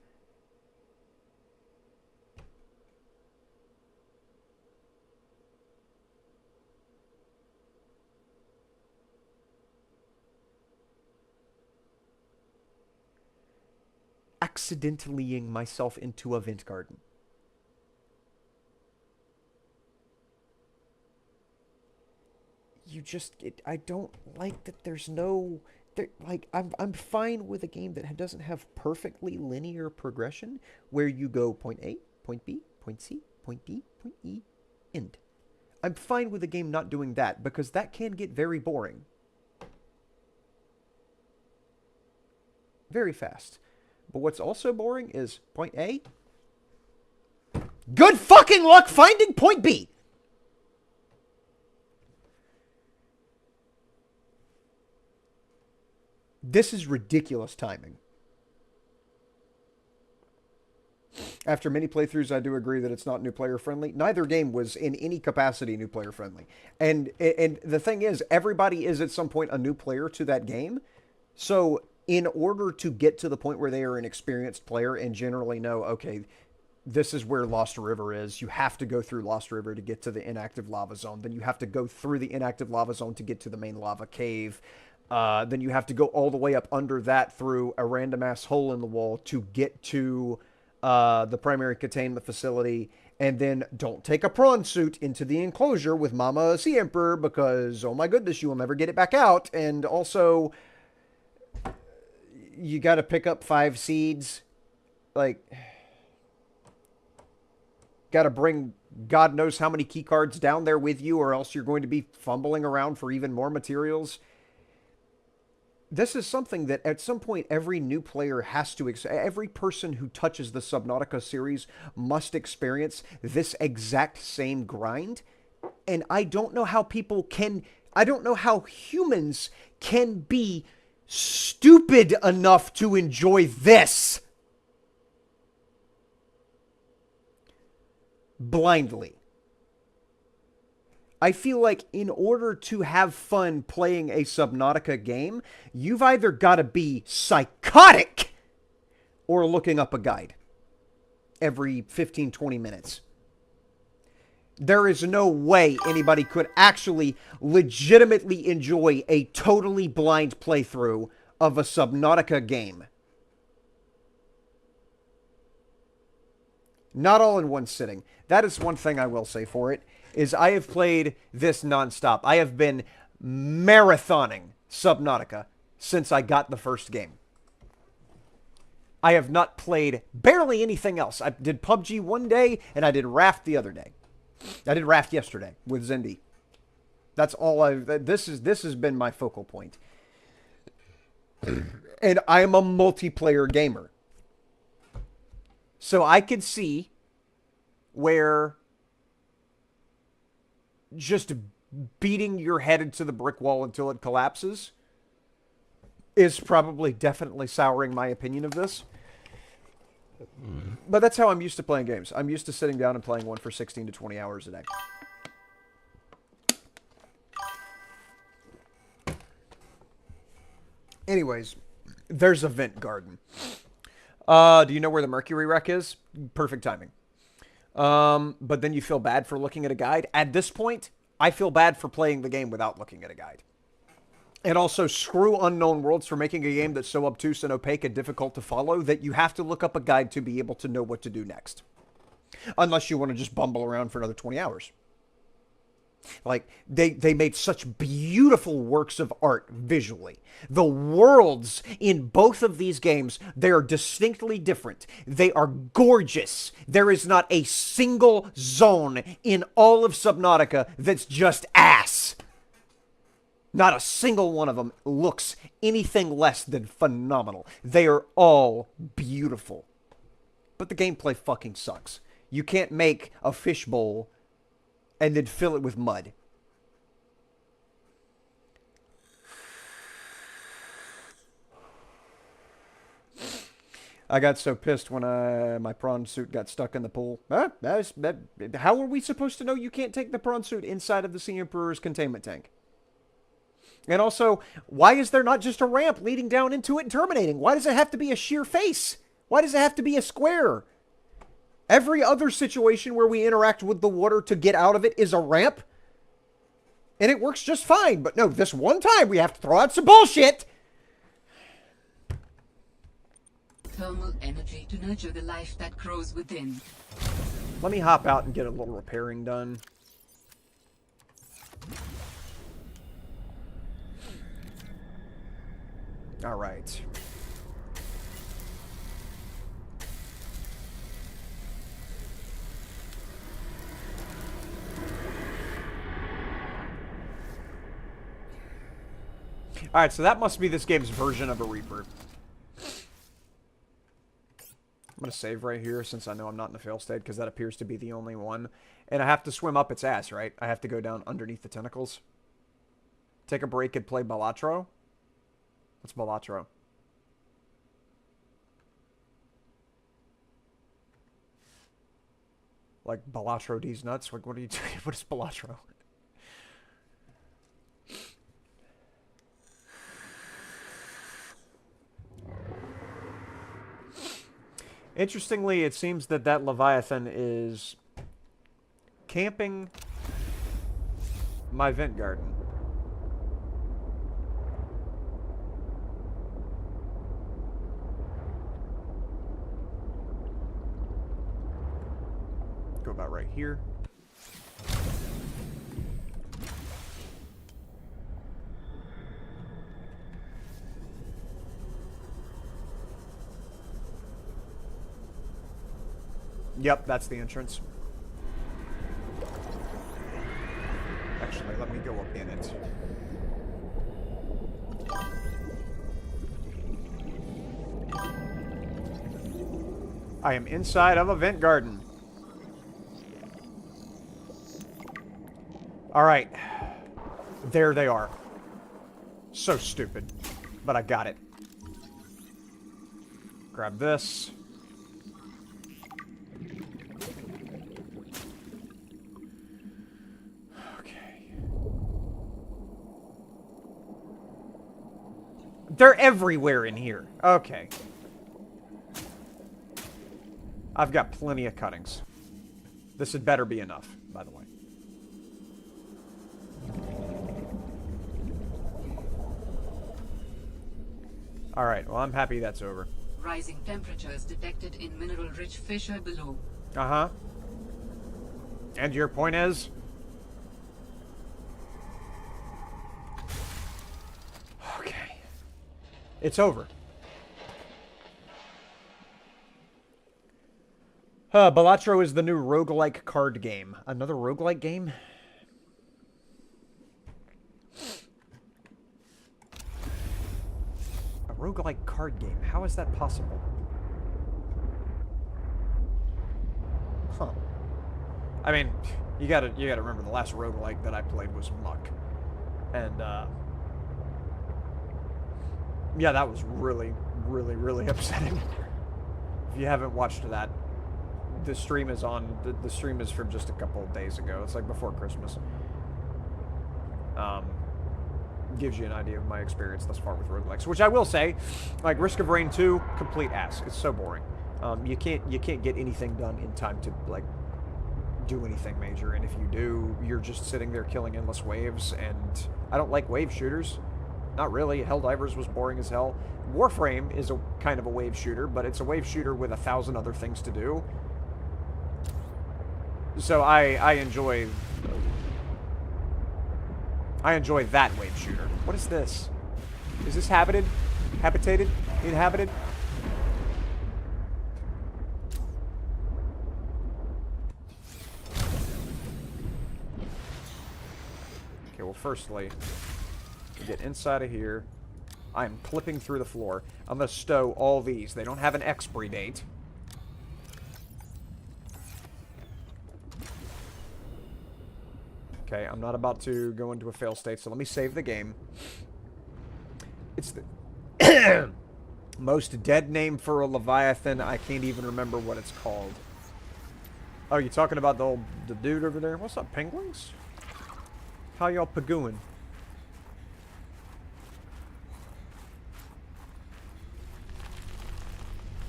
Accidentally-ing myself into a vent garden. I don't like that there's no... Like, I'm fine with a game that doesn't have perfectly linear progression, where you go point A, point B, point C, point D, point E, end. I'm fine with a game not doing that, because that can get very boring. Very fast. But what's also boring is point A. Good fucking luck finding point B! This is ridiculous timing. After many playthroughs, I do agree that it's not new player friendly. Neither game was in any capacity new player friendly. And the thing is, everybody is at some point a new player to that game. So in order to get to the point where they are an experienced player and generally know, okay, this is where Lost River is, you have to go through Lost River to get to the inactive lava zone. Then you have to go through the inactive lava zone to get to the main lava cave. Then you have to go all the way up under that through a random-ass hole in the wall to get to the primary containment facility. And then don't take a prawn suit into the enclosure with Mama Sea Emperor because, oh my goodness, you will never get it back out. And also, you got to pick up 5 seeds. Like, got to bring God knows how many key cards down there with you, or else you're going to be fumbling around for even more materials. This is something that at some point every new player has to, every person who touches the Subnautica series must experience this exact same grind. And I don't know how people can, I don't know how humans can be stupid enough to enjoy this blindly. I feel like in order to have fun playing a Subnautica game, you've either got to be psychotic or looking up a guide every 15, 20 minutes. There is no way anybody could actually legitimately enjoy a totally blind playthrough of a Subnautica game. Not all in one sitting. That is one thing I will say for it, is I have played this nonstop. I have been marathoning Subnautica since I got the first game. I have not played barely anything else. I did PUBG one day, and I did Raft the other day. I did Raft yesterday with Zindy. That's all this has been my focal point. And I am a multiplayer gamer. So I could see where just beating your head into the brick wall until it collapses is probably definitely souring my opinion of this. But that's how I'm used to playing games. I'm used to sitting down and playing one for 16 to 20 hours a day. Anyways, there's a vent garden. Do you know where the mercury wreck is? Perfect timing. But then you feel bad for looking at a guide. At this point, I feel bad for playing the game without looking at a guide. And also, screw Unknown Worlds for making a game that's so obtuse and opaque and difficult to follow that you have to look up a guide to be able to know what to do next. Unless you want to just bumble around for another 20 hours. Like, they made such beautiful works of art visually. The worlds in both of these games, they are distinctly different. They are gorgeous. There is not a single zone in all of Subnautica that's just ass. Not a single one of them looks anything less than phenomenal. They are all beautiful. But the gameplay fucking sucks. You can't make a fishbowl and then fill it with mud. I got so pissed when my prawn suit got stuck in the pool. How are we supposed to know you can't take the prawn suit inside of the Sea Emperor's containment tank? And also, why is there not just a ramp leading down into it and terminating? Why does it have to be a sheer face? Why does it have to be a square? Every other situation where we interact with the water to get out of it is a ramp. And it works just fine. But no, this one time we have to throw out some bullshit. Thermal energy to nurture the life that grows within. Let me hop out and get a little repairing done. All right. Alright, so that must be this game's version of a Reaper. I'm going to save right here since I know I'm not in the fail state, because that appears to be the only one. And I have to swim up its ass, right? I have to go down underneath the tentacles. Take a break and play Balatro. What's Balatro? Like Balatro D's nuts? What are you doing? What is Balatro? Interestingly, it seems that Leviathan is camping my vent garden. Go about right here. Yep, that's the entrance. go up in it. I am inside of a vent garden. Alright. There they are. So stupid. But I got it. Grab this. Okay. They're everywhere in here. Okay. I've got plenty of cuttings. This had better be enough, by the way. Alright, well, I'm happy that's over. Rising temperatures detected in mineral-rich fissure below. Uh-huh. And your point is? Okay. It's over. Balatro is the new roguelike card game. Another roguelike game? A roguelike card game? How is that possible? Huh. I mean, you gotta remember the last roguelike that I played was Muck. And, yeah, that was really, really, really upsetting. If you haven't watched that, the stream is on. The stream is from just a couple of days ago. It's like before Christmas. Gives you an idea of my experience thus far with roguelikes, which I will say, like Risk of Rain 2, complete ass. It's so boring. You can't get anything done in time to like do anything major, and if you do, you're just sitting there killing endless waves. And I don't like wave shooters. Not really. Helldivers was boring as hell. Warframe is a kind of a wave shooter, but it's a wave shooter with 1,000 other things to do. So I enjoy that wave shooter. What is this? Is this habited? Habitated? Inhabited? Okay, well, firstly, we get inside of here. I'm clipping through the floor. I'm going to stow all these. They don't have an expiry date. Okay, I'm not about to go into a fail state, so let me save the game. It's the most dead name for a Leviathan. I can't even remember what it's called. Oh, you talking about the dude over there? What's up, penguins? How y'all pagooing?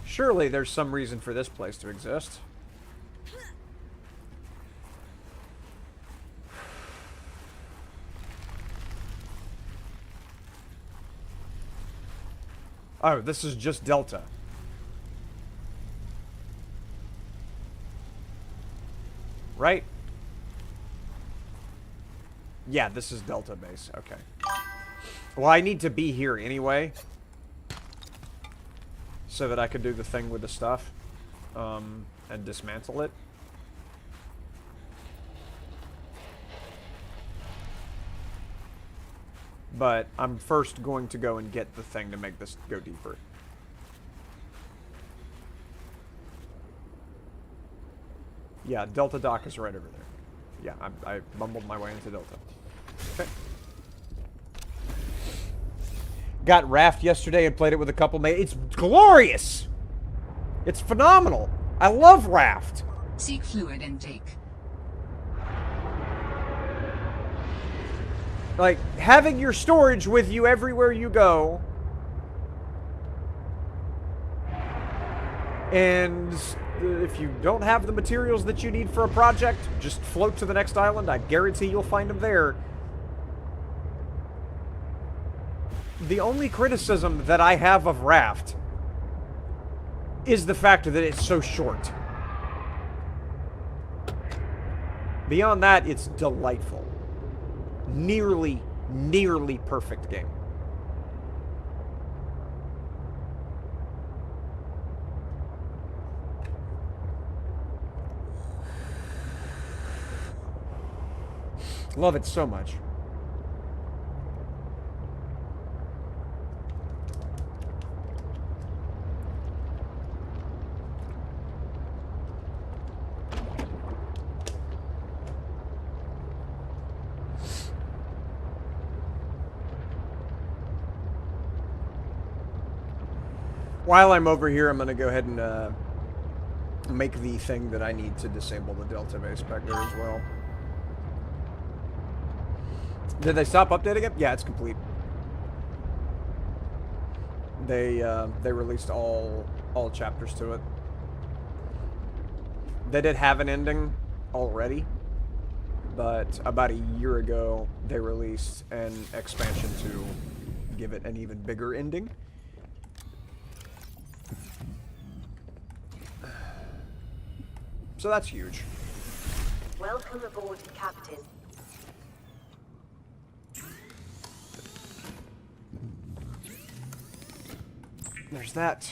Surely there's some reason for this place to exist. Oh, this is just Delta. Right? Yeah, this is Delta base. Okay. Well, I need to be here anyway. So that I could do the thing with the stuff. And dismantle it. But I'm first going to go and get the thing to make this go deeper. Yeah, Delta Dock is right over there. Yeah, I bumbled my way into Delta. Okay. Got Raft yesterday and played it with a couple mates. It's glorious! It's phenomenal! I love Raft! Seek fluid intake. Like, having your storage with you everywhere you go. And if you don't have the materials that you need for a project, just float to the next island. I guarantee you'll find them there. The only criticism that I have of Raft is the fact that it's so short. Beyond that, it's delightful. Nearly perfect game. Love it so much. While I'm over here, I'm going to go ahead and make the thing that I need to disable the Delta base back there as well. Did they stop updating it? Yeah, it's complete. They released all chapters to it. They did have an ending already, but about a year ago, they released an expansion to give it an even bigger ending. So that's huge. Welcome aboard, Captain. There's that.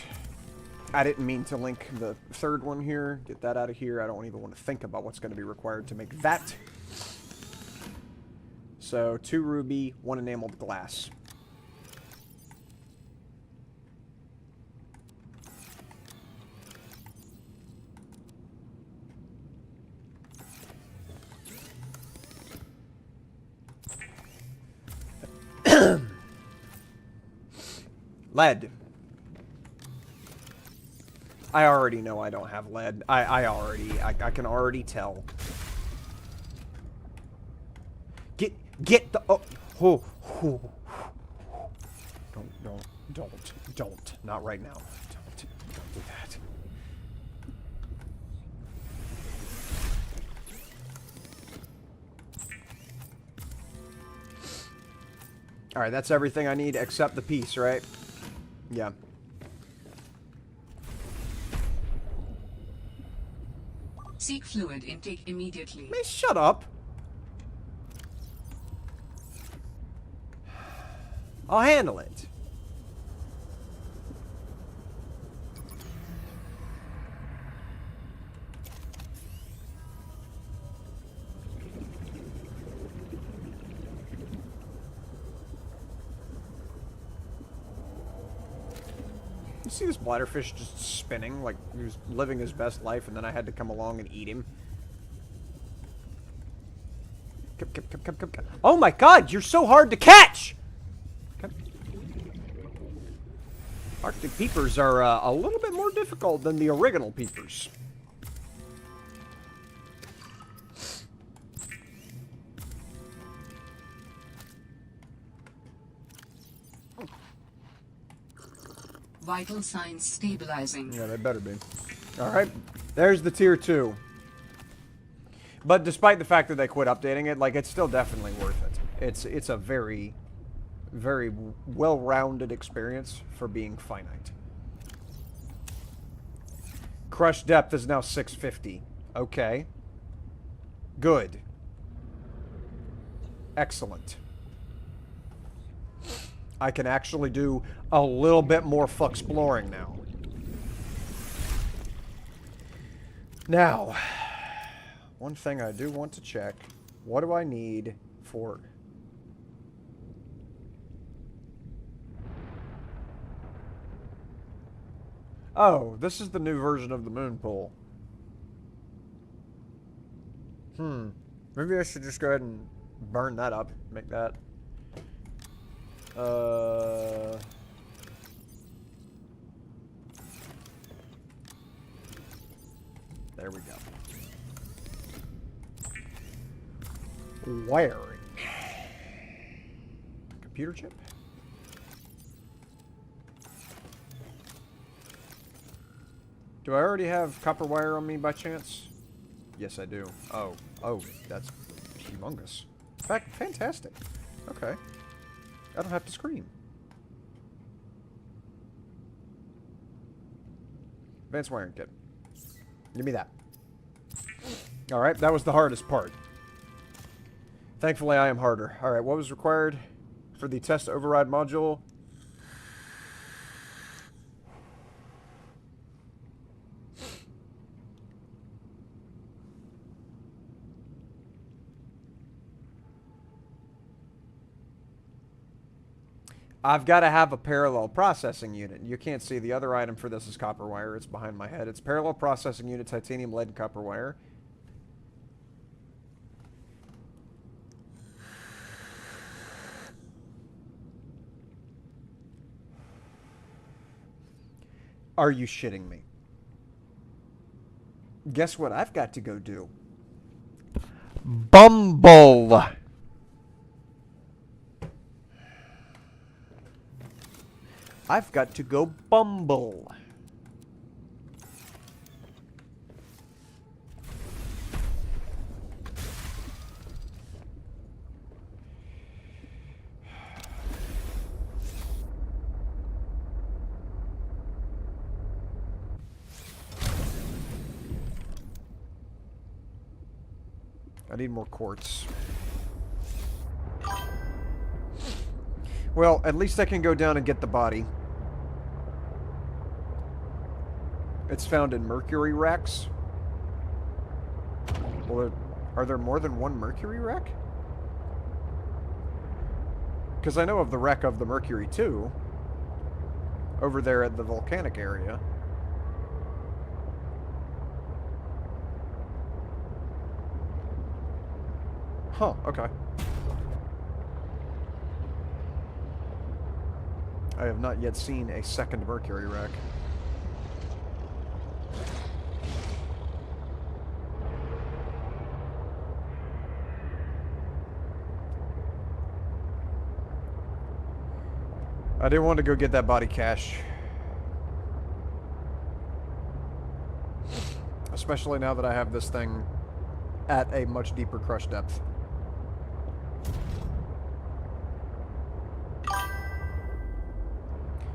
I didn't mean to link the third one here. Get that out of here. I don't even want to think about what's going to be required to make that. So, 2 ruby, 1 enameled glass. Lead. I already know I don't have lead. I can already tell. Get the, oh. Don't. Not right now. Don't do that. Alright, that's everything I need except the piece, right? Yeah. Seek fluid intake immediately. Man, shut up. I'll handle it. You see this bladderfish just spinning like he was living his best life, and then I had to come along and eat him. Come. Oh my god, you're so hard to catch! Come. Arctic peepers are a little bit more difficult than the original peepers. Vital signs stabilizing. Yeah, they better be. Alright, there's the tier 2. But despite the fact that they quit updating it, like, it's still definitely worth it. It's a very, very well-rounded experience for being finite. Crush depth is now 650. Okay. Good. Excellent. I can actually do a little bit more exploring now. Now, one thing I do want to check. What do I need for... Oh, this is the new version of the moon pool. Maybe I should just go ahead and burn that up. Make that... There we go. Wiring. Computer chip? Do I already have copper wire on me by chance? Yes, I do. Oh, that's humongous. Fantastic. Okay. I don't have to scream. Advanced wiring kit. Give me that. Alright, that was the hardest part. Thankfully, I am harder. Alright, what was required for the test override module? I've got to have a parallel processing unit. You can't see the other item for this is copper wire. It's behind my head. It's parallel processing unit, titanium, lead, and copper wire. Are you shitting me? Guess what I've got to go do? Bumble! I've got to go bumble. I need more quartz. Well, at least I can go down and get the body. It's found in mercury racks. Well, are there more than one mercury rack? Because I know of the wreck of the Mercury 2 over there at the volcanic area. Huh, okay. I have not yet seen a second Mercury wreck. I didn't want to go get that body cache. Especially now that I have this thing at a much deeper crush depth.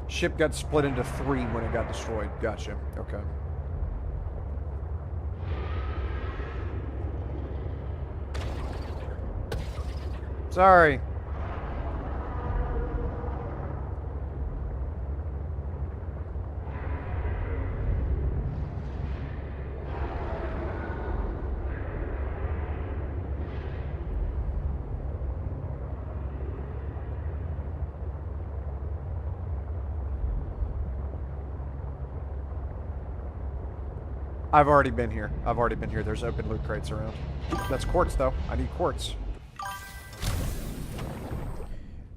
Ship got split into 3 when it got destroyed. Gotcha. Okay. Sorry. I've already been here. I've already been here. There's open loot crates around. That's quartz, though. I need quartz.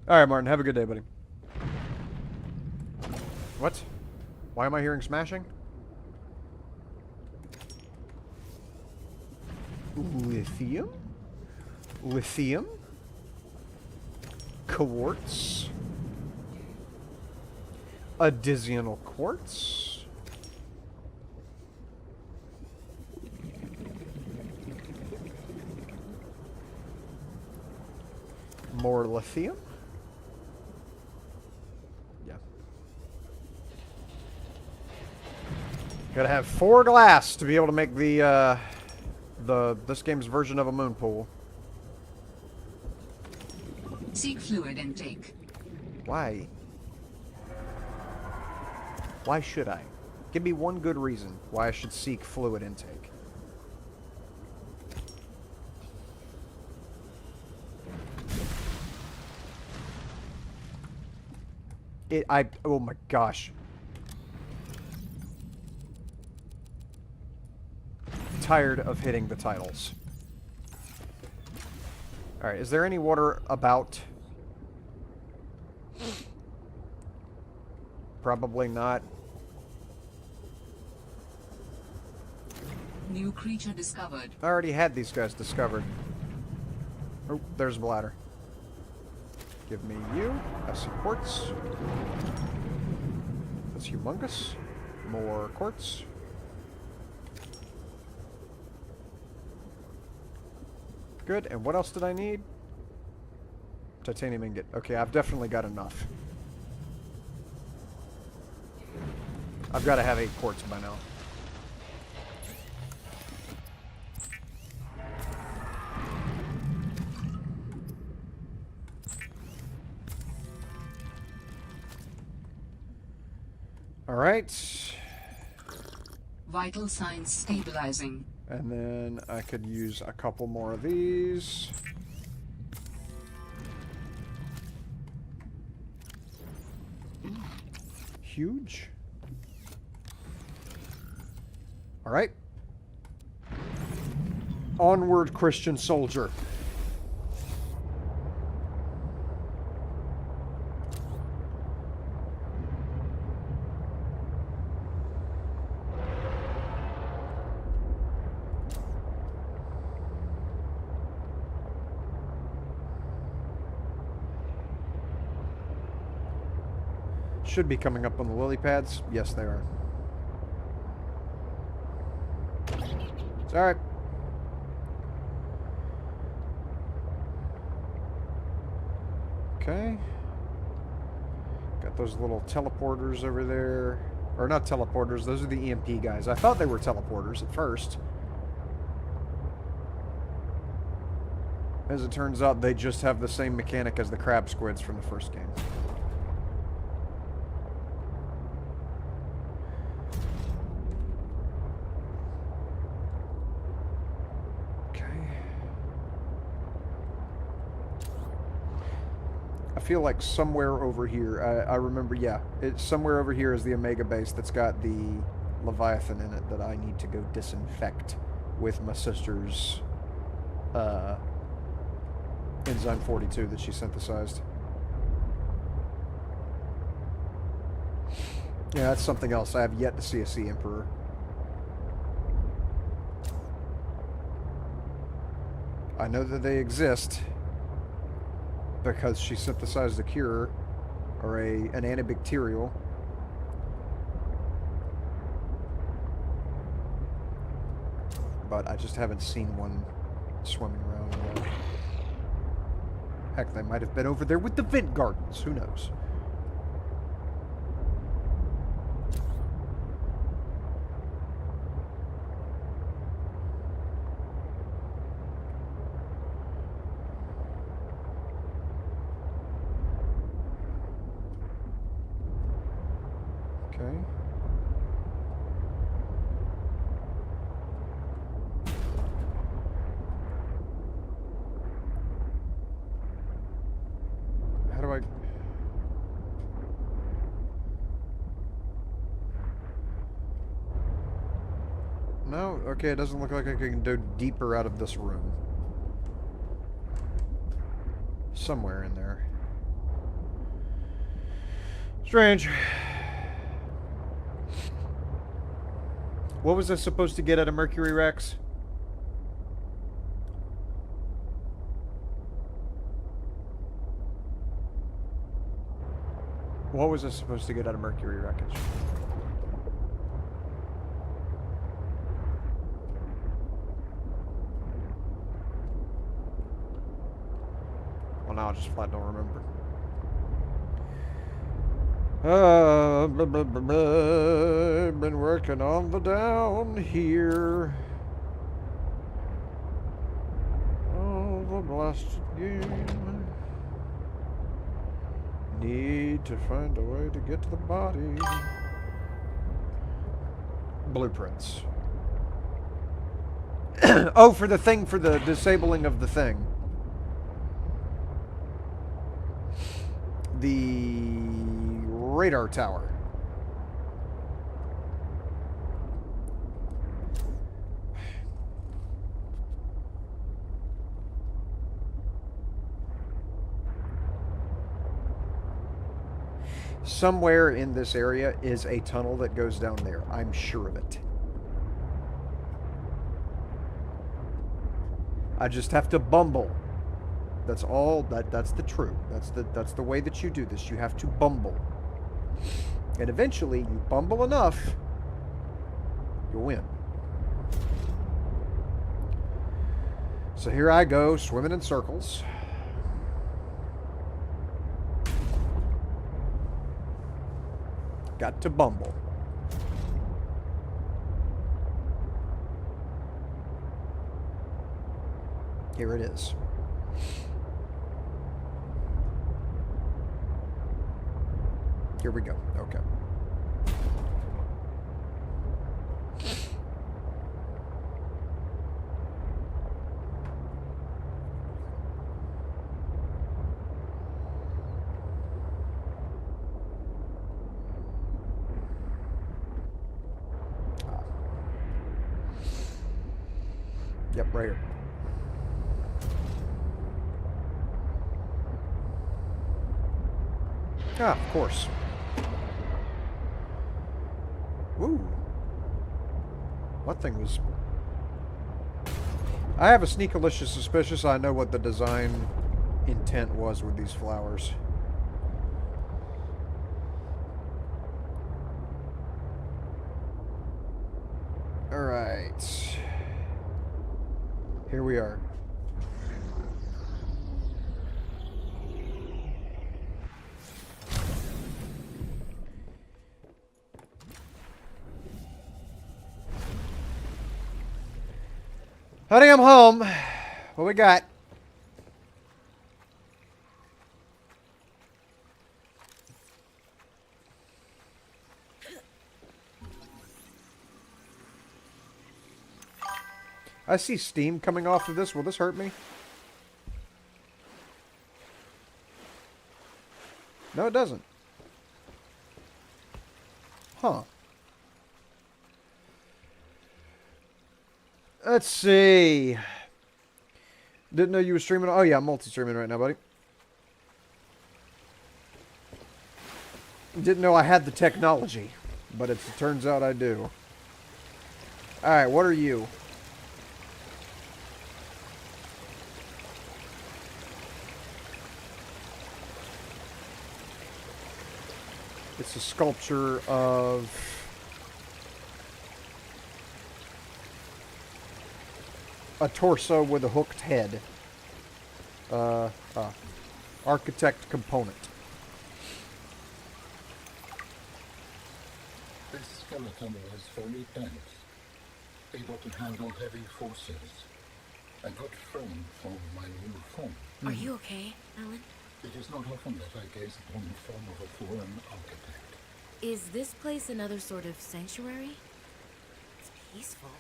Alright, Martin. Have a good day, buddy. What? Why am I hearing smashing? Lithium? Lithium? Quartz? Additional quartz? More lithium? Yeah. Gotta have 4 glass to be able to make the this game's version of a moon pool. Seek fluid intake. Why? Why should I? Give me one good reason why I should seek fluid intake. Oh my gosh. Tired of hitting the titles. Alright, is there any water about? Probably not. New creature discovered. I already had these guys discovered. Oh, there's a bladder. Give me you. I see quartz. That's humongous. More quartz. Good. And what else did I need? Titanium ingot. Okay, I've definitely got enough. I've got to have 8 quartz by now. Alright. Vital signs stabilizing. And then I could use a couple more of these. Huge. Alright. Onward, Christian soldier. should be coming up on the lily pads. Yes, they are. It's alright. Okay. Got those little teleporters over there. Or not teleporters, those are the EMP guys. I thought they were teleporters at first. As it turns out, they just have the same mechanic as the crab squids from the first game. I feel like somewhere over here, I remember, yeah, it's somewhere over here is the Omega base that's got the Leviathan in it that I need to go disinfect with my sister's enzyme 42 that she synthesized. Yeah, that's something else. I have yet to see a Sea Emperor. I know that they exist because she synthesized a cure or an antibacterial. But I just haven't seen one swimming around yet. Heck, they might have been over there with the vent gardens. Who knows? Okay. How do I... No? Okay, it doesn't look like I can go deeper out of this room. Somewhere in there. Strange. What was I supposed to get out of Mercury Rex? What was I supposed to get out of Mercury Wreckage? Well, now I just flat don't remember. Blah, blah, blah, blah. Been working on the down here. Oh, the blasted game. Need to find a way to get to the body. Blueprints. Oh, for the thing, for the disabling of the thing. The radar tower. Somewhere in this area is a tunnel that goes down there. I'm sure of it. I just have to bumble. That's all. That's the truth. That's the way that you do this. You have to bumble. And eventually, you bumble enough, you'll win. So here I go, swimming in circles. Got to bumble. Here it is. Here we go. Okay. Yep, right here. Ah, of course. Ooh. What thing was... I have a sneakalicious suspicious I know what the design intent was with these flowers. Alright. Here we are. Honey, I'm home. What we got? I see steam coming off of this. Will this hurt me? No, it doesn't. Huh. Let's see. Didn't know you were streaming. Oh, yeah, I'm multi-streaming right now, buddy. Didn't know I had the technology, but it turns out I do. Alright, what are you? It's a sculpture of a torso with a hooked head. Architect component. This skeleton is very dense, able to handle heavy forces. A good frame for my new form. Are you okay, Alan? It is not often that I gaze upon the form of a foreign architect. Is this place another sort of sanctuary? It's peaceful.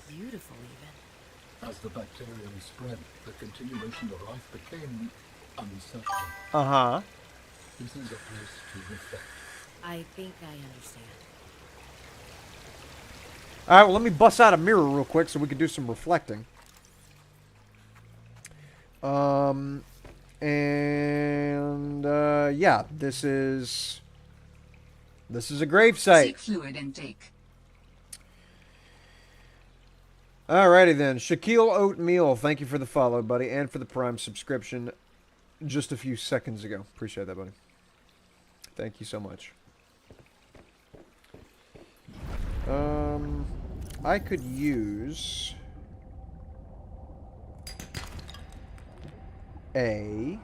Beautiful, even. As the bacterium spread, the continuation of life became uncertain. Uh-huh. This is a place to reflect. I think I understand. Alright, well, let me bust out a mirror real quick so we can do some reflecting. Yeah, this is a grave site. Seek fluid intake. Alrighty then. Shaquille Oatmeal, thank you for the follow, buddy, and for the Prime subscription just a few seconds ago. Appreciate that, buddy. Thank you so much. I could use a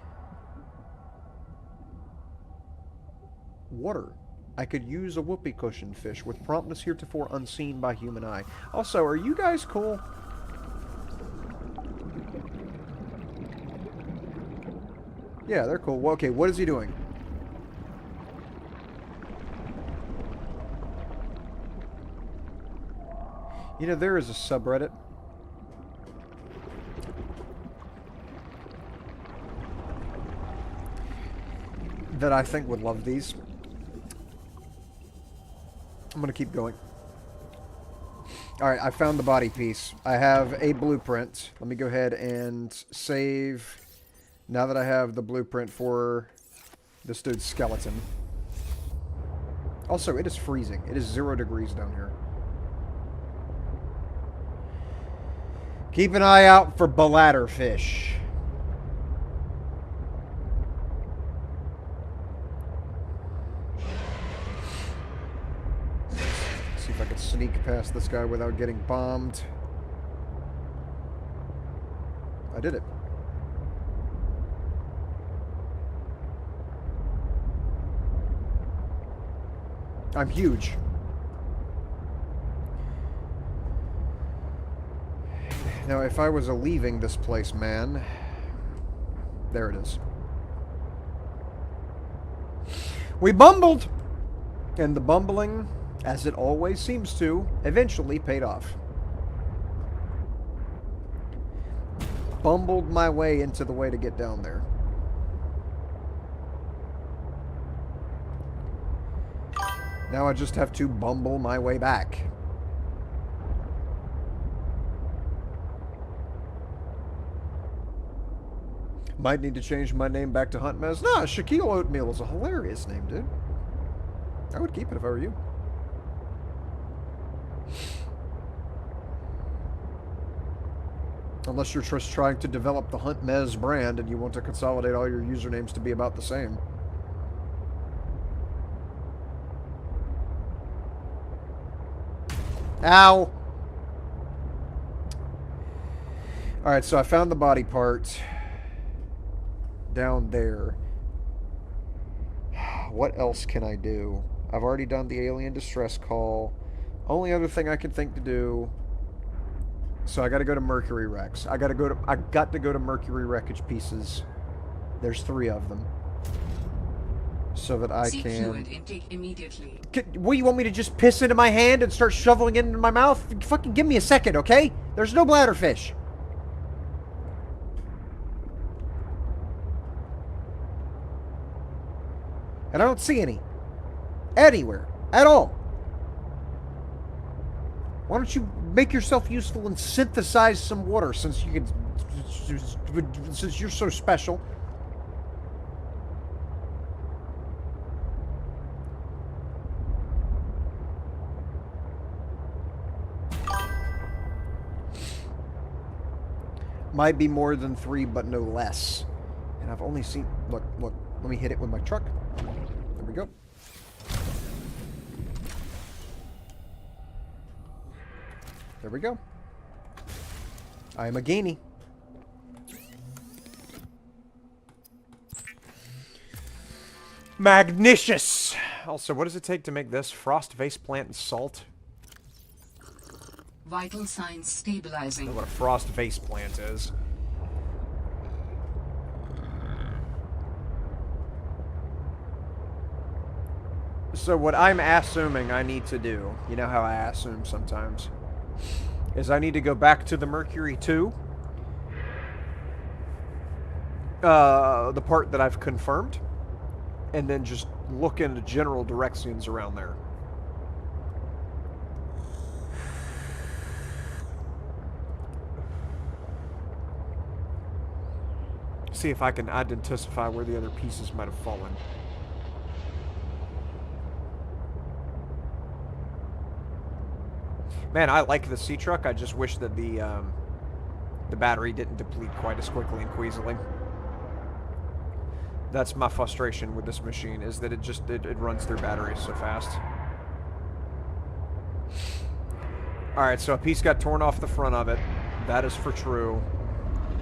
water. I could use a whoopee cushion fish with promptness heretofore unseen by human eye. Also, are you guys cool? Yeah, they're cool. Well, okay, what is he doing? You know, there is a subreddit that I think would love these. I'm gonna keep going. Alright, I found the body piece. I have a blueprint. Let me go ahead and save, now that I have the blueprint for this dude's skeleton. Also, it is freezing. It is 0 degrees down here. Keep an eye out for bladderfish. See if I can sneak past this guy without getting bombed. I did it. I'm huge. Now, if I was leaving this place, man... There it is. We bumbled! And the bumbling, as it always seems to, eventually paid off. Bumbled my way into the way to get down there. Now I just have to bumble my way back. Might need to change my name back to Huntmez. Nah, Shaquille Oatmeal is a hilarious name, dude. I would keep it if I were you. Unless you're just trying to develop the Huntmez brand and you want to consolidate all your usernames to be about the same. Ow! Alright, so I found the body part down there. What else can I do? I've already done the alien distress call. Only other thing I can think to do... So I gotta go to Mercury Wrecks. I got to go to Mercury Wreckage Pieces. There's 3 of them. So that I Seek can... fluid intake immediately. What, you want me to just piss into my hand and start shoveling it into my mouth? Fucking give me a second, okay? There's no bladderfish. And I don't see any. Anywhere. At all. Why don't you make yourself useful and synthesize some water since you can... Since you're so special. Might be more than 3, but no less. And I've only seen... Look, look. Let me hit it with my truck. There we go. There we go. I am a genie. Magnicious! Also, what does it take to make this? Frost, vase plant, and salt? Vital signs I stabilizing. don't know what a frost vase plant is. So what I'm assuming I need to do, you know how I assume sometimes, is I need to go back to the Mercury 2. The part that I've confirmed. And then just look into general directions around there. See if I can identify where the other pieces might have fallen. Man, I like the sea truck. I just wish that the battery didn't deplete quite as quickly and queasily. That's my frustration with this machine, is that it runs through batteries so fast. Alright, so a piece got torn off the front of it. That is for true.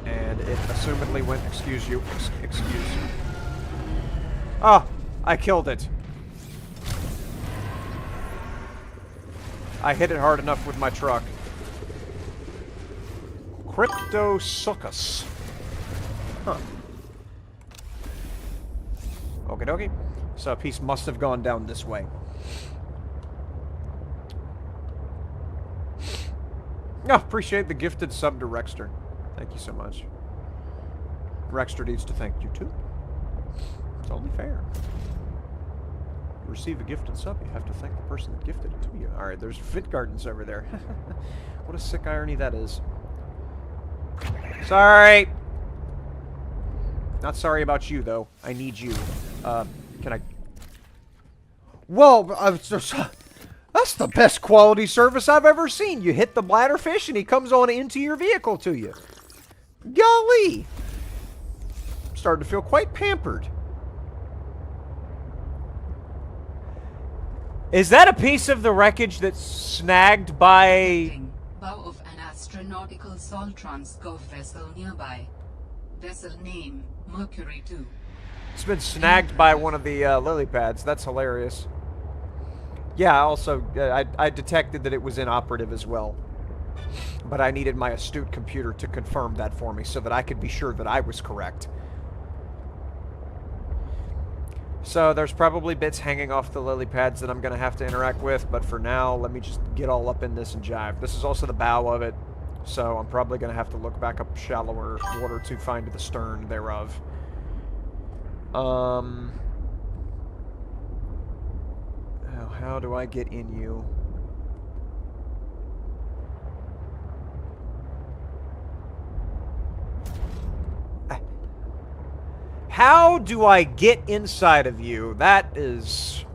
And it assumedly went... Excuse you. Excuse you. Ah! I killed it. I hit it hard enough with my truck. Cryptosuchus. Huh. Okie dokie. So a piece must have gone down this way. Oh, appreciate the gifted sub to Rexter. Thank you so much. Rexter needs to thank you too. It's only fair. You receive a gifted sub, you have to thank the person that gifted it to you. Alright, there's Fit Gardens over there. What a sick irony that is. Sorry! Not sorry about you, though. I need you. Can I... Whoa! That's the best quality service I've ever seen. You hit the bladderfish and he comes on into your vehicle to you. Golly! I'm starting to feel quite pampered. Is that a piece of the wreckage that's snagged by... Bow of an astronautical Soltrons Gov vessel nearby. Vessel name, Mercury 2. It's been snagged by one of the lily pads. That's hilarious. Yeah, also, I detected that it was inoperative as well. But I needed my astute computer to confirm that for me so that I could be sure that I was correct. So there's probably bits hanging off the lily pads that I'm going to have to interact with, but for now, let me just get all up in this and jive. This is also the bow of it, so I'm probably going to have to look back up shallower water to find the stern thereof. How do I get in you? How do I get inside of you? That is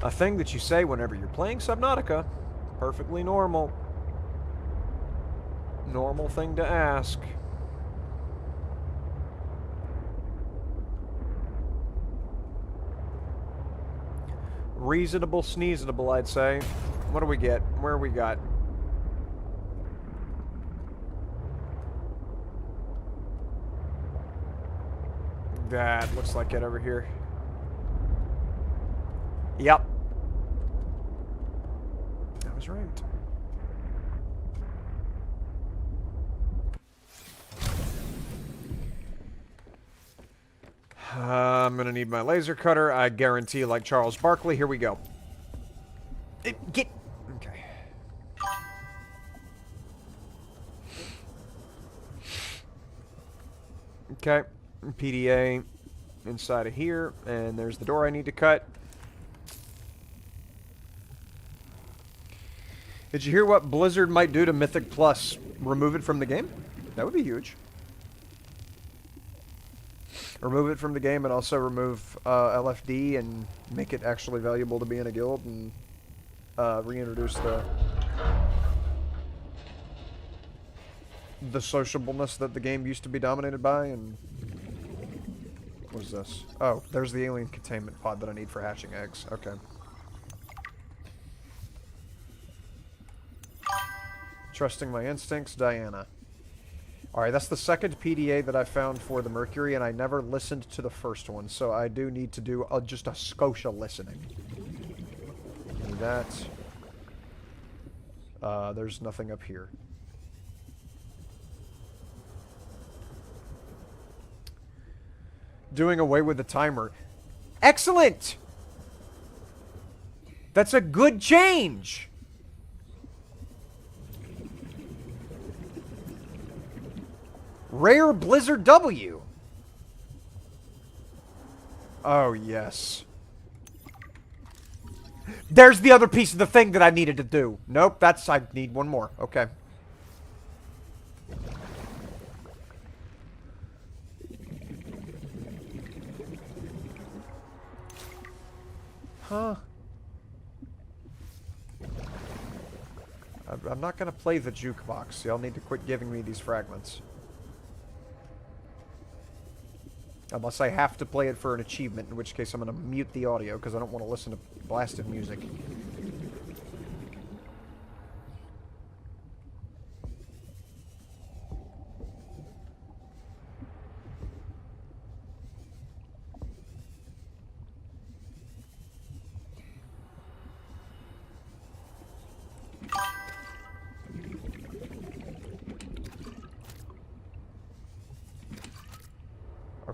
a thing that you say whenever you're playing Subnautica. Perfectly normal. Normal thing to ask. Reasonable, sneezable, I'd say. What do we get? Where we got? That looks like it over here. Yep. I was right. I'm gonna need my laser cutter. I guarantee, like Charles Barkley. Here we go. Get... Okay. Okay. PDA inside of here. And there's the door I need to cut. Did you hear what Blizzard might do to Mythic Plus? Remove it from the game? That would be huge. Remove it from the game and also remove LFD and make it actually valuable to be in a guild and reintroduce the sociableness that the game used to be dominated by. And what is this? Oh, there's the alien containment pod that I need for hatching eggs. Okay. Trusting my instincts, Diana. Alright, that's the second PDA that I found for the Mercury, and I never listened to the first one, so I do need to do just a Scotia listening. Do that. There's nothing up here. Doing away with the timer. Excellent! That's a good change! Rare Blizzard W. Oh, yes. There's the other piece of the thing that I needed to do. Nope, I need one more. Okay. Huh. I'm not gonna play the jukebox. Y'all need to quit giving me these fragments. Unless I have to play it for an achievement, in which case I'm going to mute the audio, because I don't want to listen to blasted music.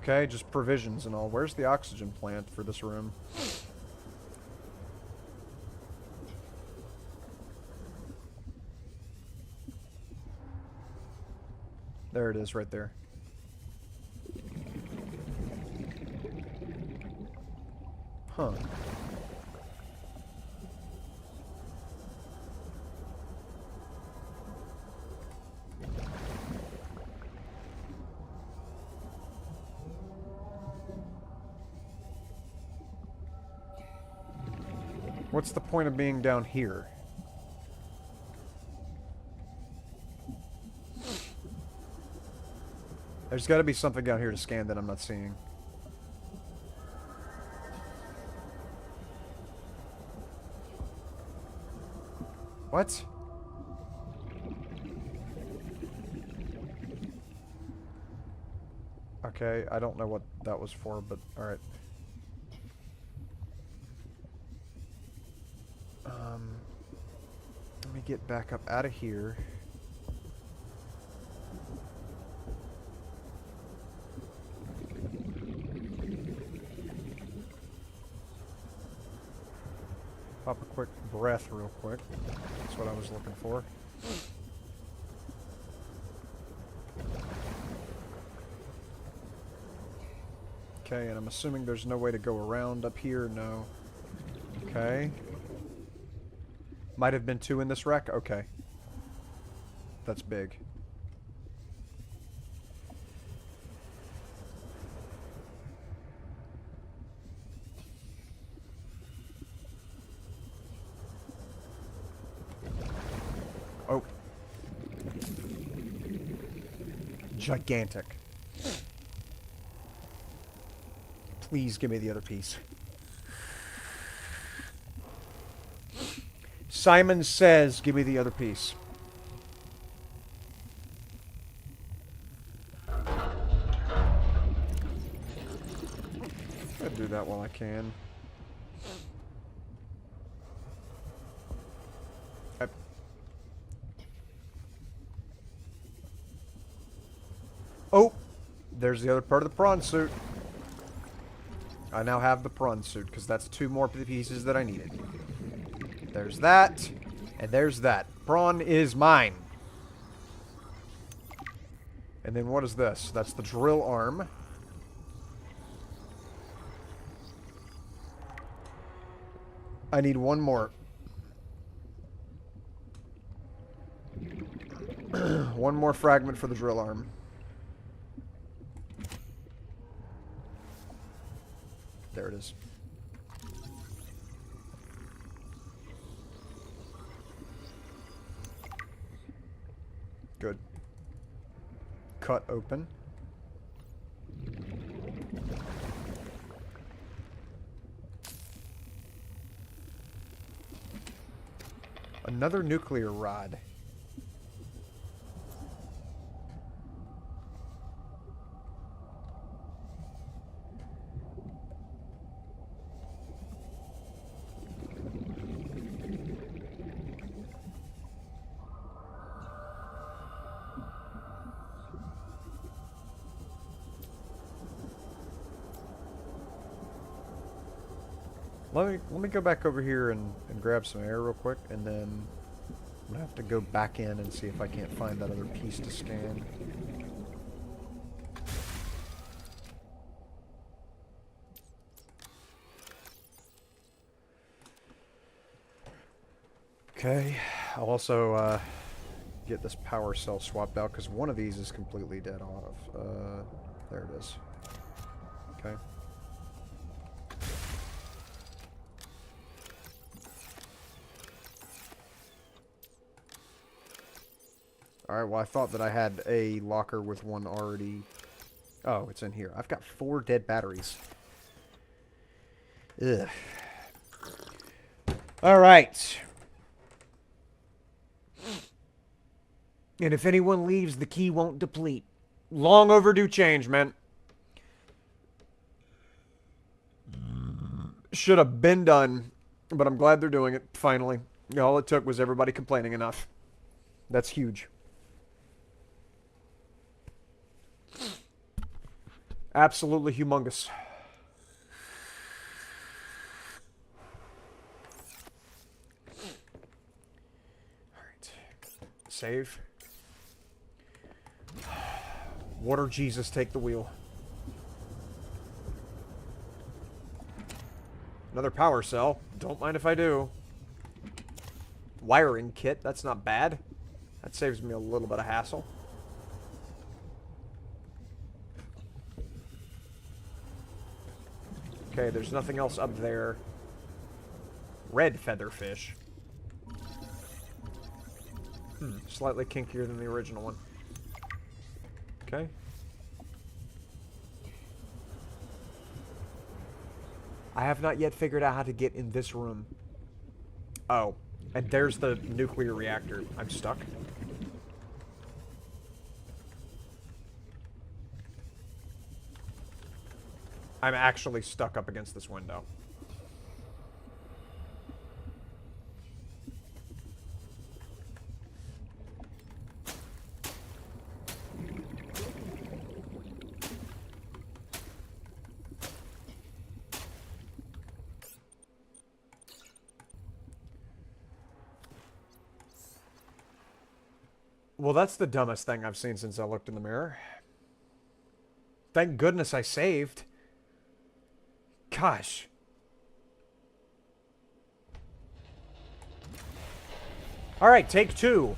Okay, just provisions and all. Where's the oxygen plant for this room? There it is, right there. Huh. What's the point of being down here? There's got to be something down here to scan that I'm not seeing. What? Okay, I don't know what that was for, but alright. Let me get back up out of here. Pop a quick breath real quick. That's what I was looking for. Okay, and I'm assuming there's no way to go around up here. No. Okay. Might have been two in this wreck? Okay. That's big. Oh. Gigantic. Please give me the other piece. Simon says, give me the other piece. I'll do that while I can. Oh! There's the other part of the prawn suit. I now have the prawn suit, because that's 2 more pieces that I needed. There's that, and there's that. Prawn is mine. And then what is this? That's the drill arm. I need 1 more. 1 more fragment for the drill arm. There it is. Good. Cut open. Another nuclear rod. Let me go back over here and grab some air real quick, and then I'm gonna have to go back in and see if I can't find that other piece to scan. Okay, I'll also get this power cell swapped out because one of these is completely dead off. There it is. Okay. Alright, well I thought that I had a locker with one already. Oh, it's in here. I've got 4 dead batteries. Ugh. Alright. And if anyone leaves, the key won't deplete. Long overdue change, man. Should have been done, but I'm glad they're doing it, finally. All it took was everybody complaining enough. That's huge. Absolutely humongous. Alright. Save. Water Jesus, take the wheel. Another power cell. Don't mind if I do. Wiring kit. That's not bad. That saves me a little bit of hassle. Okay, there's nothing else up there. Red featherfish. Slightly kinkier than the original one. Okay. I have not yet figured out how to get in this room. Oh, and there's the nuclear reactor. I'm stuck. I'm actually stuck up against this window. Well, that's the dumbest thing I've seen since I looked in the mirror. Thank goodness I saved. Gosh. Alright, take 2.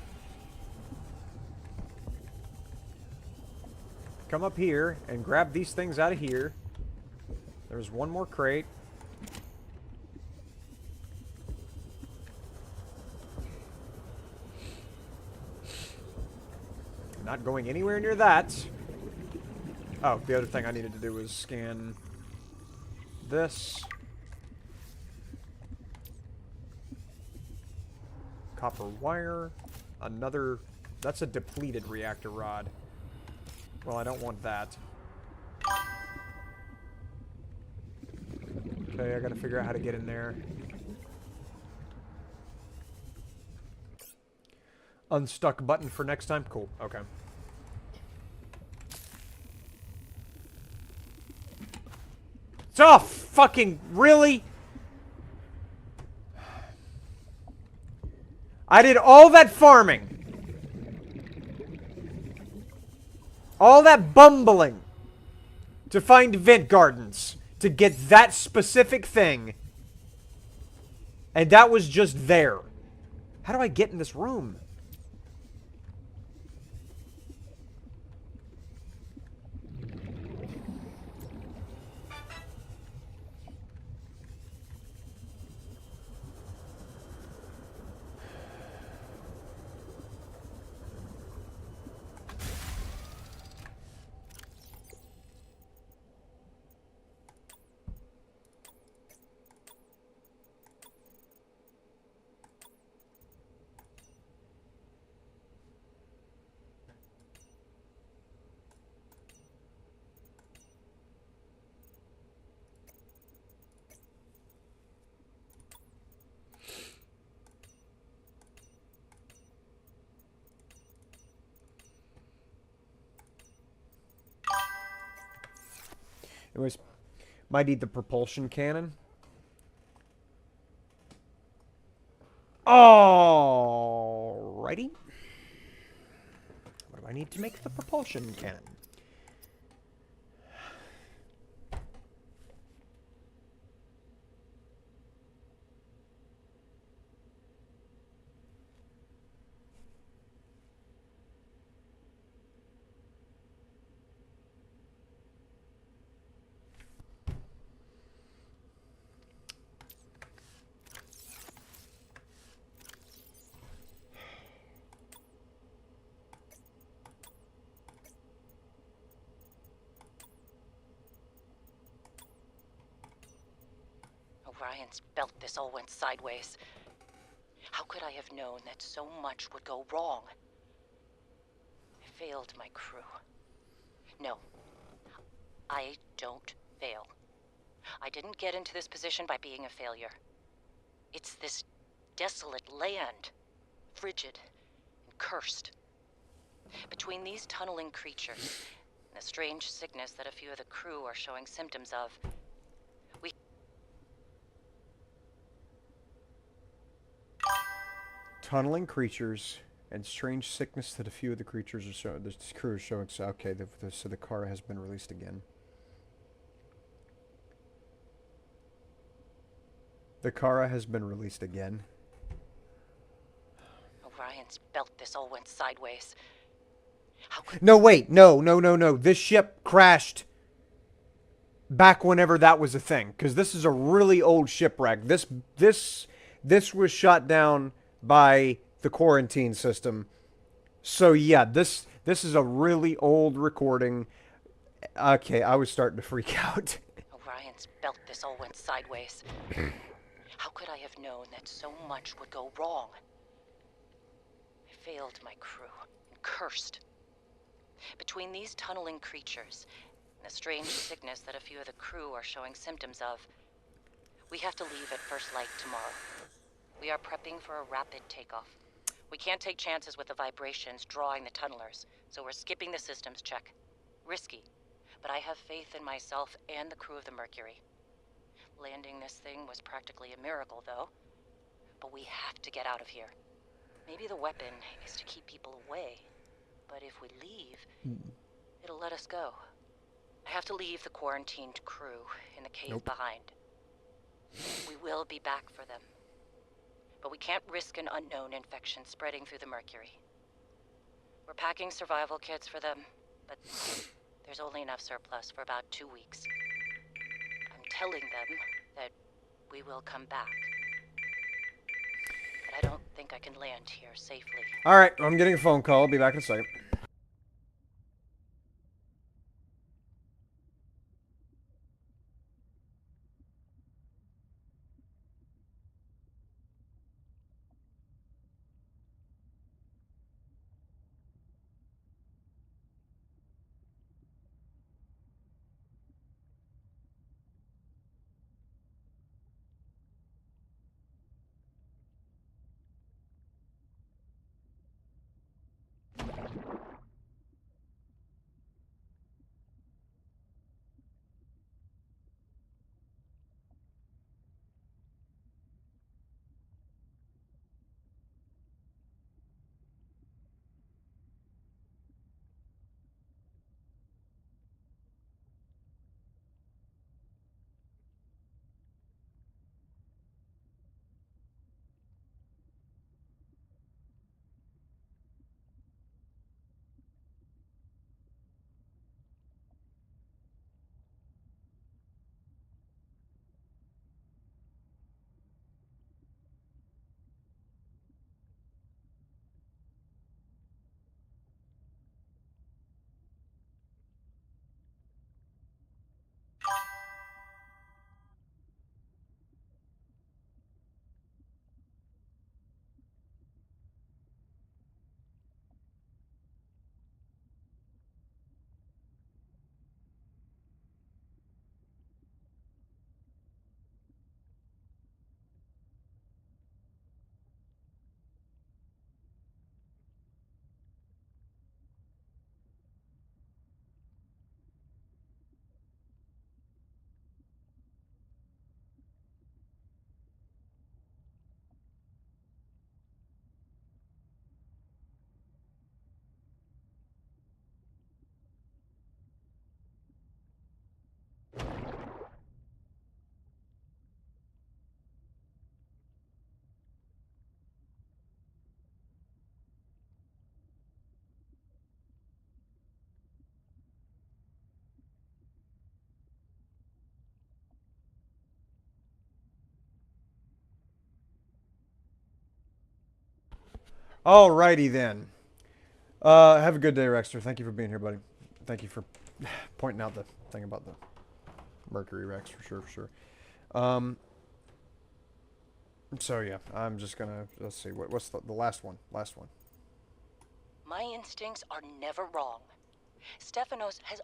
Come up here and grab these things out of here. There's 1 more crate. Not going anywhere near that. Oh, the other thing I needed to do was scan this. Copper wire. Another... That's a depleted reactor rod. Well, I don't want that. Okay, I gotta figure out how to get in there. Unstuck button for next time? Cool, okay. Oh, fucking... Really? I did all that farming. All that bumbling. To find vent gardens. To get that specific thing. And that was just there. How do I get in this room? Anyways, might need the propulsion cannon. Alrighty. What do I need to make the propulsion cannon? Orion's belt, this all went sideways. How could I have known that so much would go wrong? I failed my crew. No, I don't fail. I didn't get into this position by being a failure. It's this desolate land, frigid and cursed. Between these tunneling creatures and a strange sickness that a few of the crew are showing symptoms of, Tunneling creatures and strange sickness that a few of the creatures are showing. The crew is showing. So okay, so the car has been released again. The Kara has been released again. Orion's belt, this all went sideways. No, wait. No. This ship crashed back whenever that was a thing. Because this is a really old shipwreck. This was shot down by the quarantine system. So yeah, this is a really old recording. Okay, I was starting to freak out. Orion's belt, this all went sideways. How could I have known that so much would go wrong? I failed my crew and cursed. Between these tunneling creatures and a strange sickness that a few of the crew are showing symptoms of, we have to leave at first light tomorrow. We are prepping for a rapid takeoff. We can't take chances with the vibrations drawing the tunnelers, so we're skipping the systems check. Risky, but I have faith in myself and the crew of the Mercury. Landing this thing was practically a miracle, though. But we have to get out of here. Maybe the weapon is to keep people away, but if we leave, it'll let us go. I have to leave the quarantined crew in the cave behind. We will be back for them. But we can't risk an unknown infection spreading through the Mercury. We're packing survival kits for them, but there's only enough surplus for about 2 weeks. I'm telling them that we will come back. But I don't think I can land here safely. Alright, I'm getting a phone call. I'll be back in a second. Alrighty then. Have a good day, Rexter. Thank you for being here, buddy. Thank you for pointing out the thing about the Mercury Rex, for sure, for sure. So yeah, I'm just gonna, let's see, what's the last one? Last one. My instincts are never wrong. Stephanos has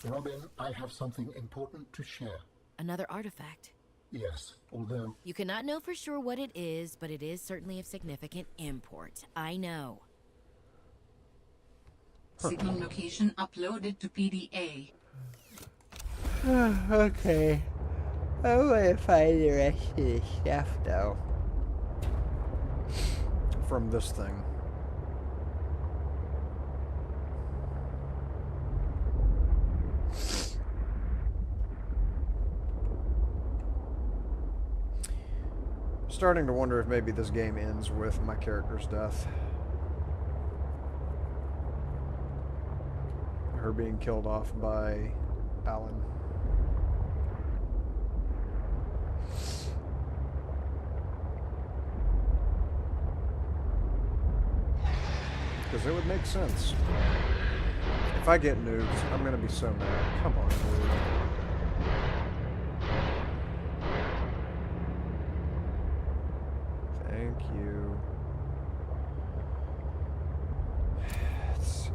Robin, I have something important to share. Another artifact. Yes, although... You cannot know for sure what it is, but it is certainly of significant import. I know. Signal location uploaded to PDA. Okay. I want to find the rest of the stuff, though. From this thing. Starting to wonder if maybe this game ends with my character's death. Her being killed off by Alan. Because it would make sense. If I get nuked, I'm gonna be so mad. Come on, dude. Thank you. Let's see.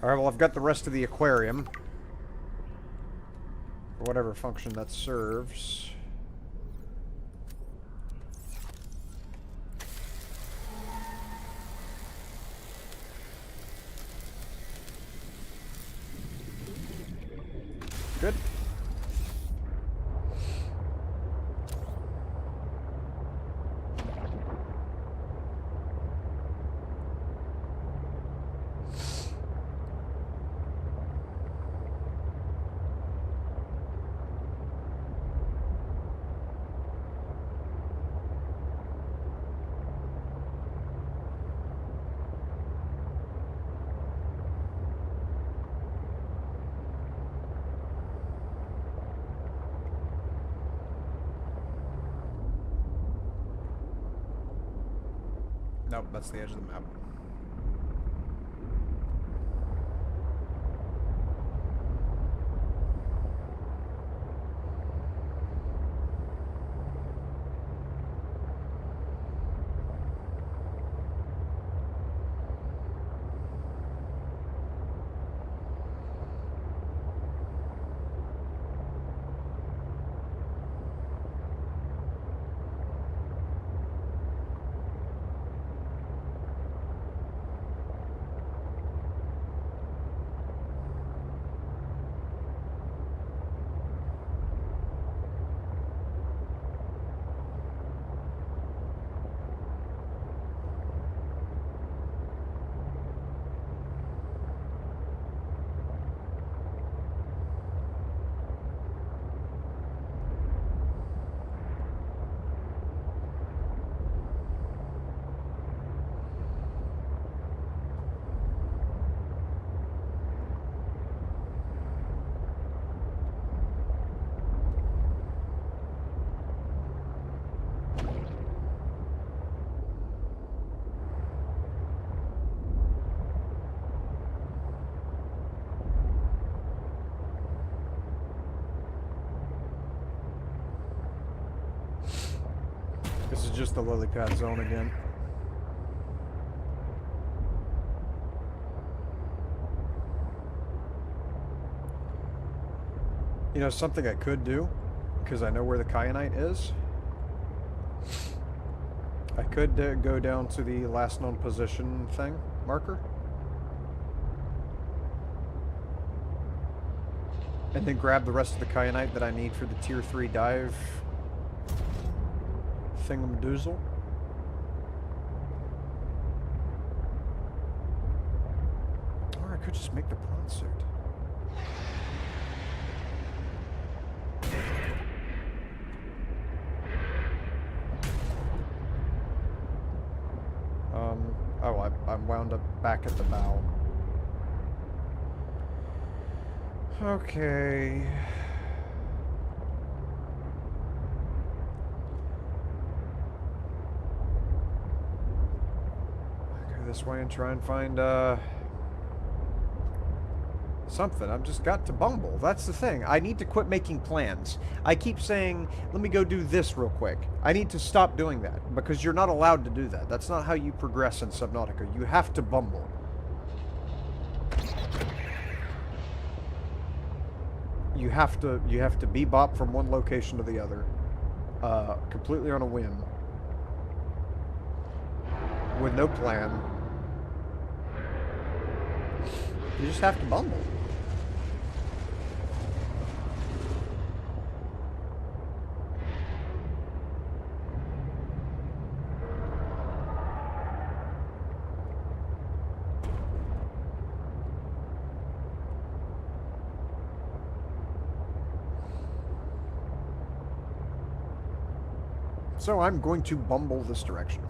Alright, well, I've got the rest of the aquarium. For whatever function that serves. Good. Nope, that's the edge of the map. This is just the lily pad zone again. You know, something I could do, because I know where the kyanite is. I could go down to the last known position thing, marker. And then grab the rest of the kyanite that I need for the tier 3 dive thingamadoozle. Or I could just make the prawn suit. back at the bow. Okay. Go this way and try and find, something. I've just got to bumble. That's the thing. I need to quit making plans. I keep saying, let me go do this real quick. I need to stop doing that, because you're not allowed to do that. That's not how you progress in Subnautica. You have to bumble. You have to bebop from one location to the other, completely on a whim, with no plan. You just have to bumble. So I'm going to bumble this direction.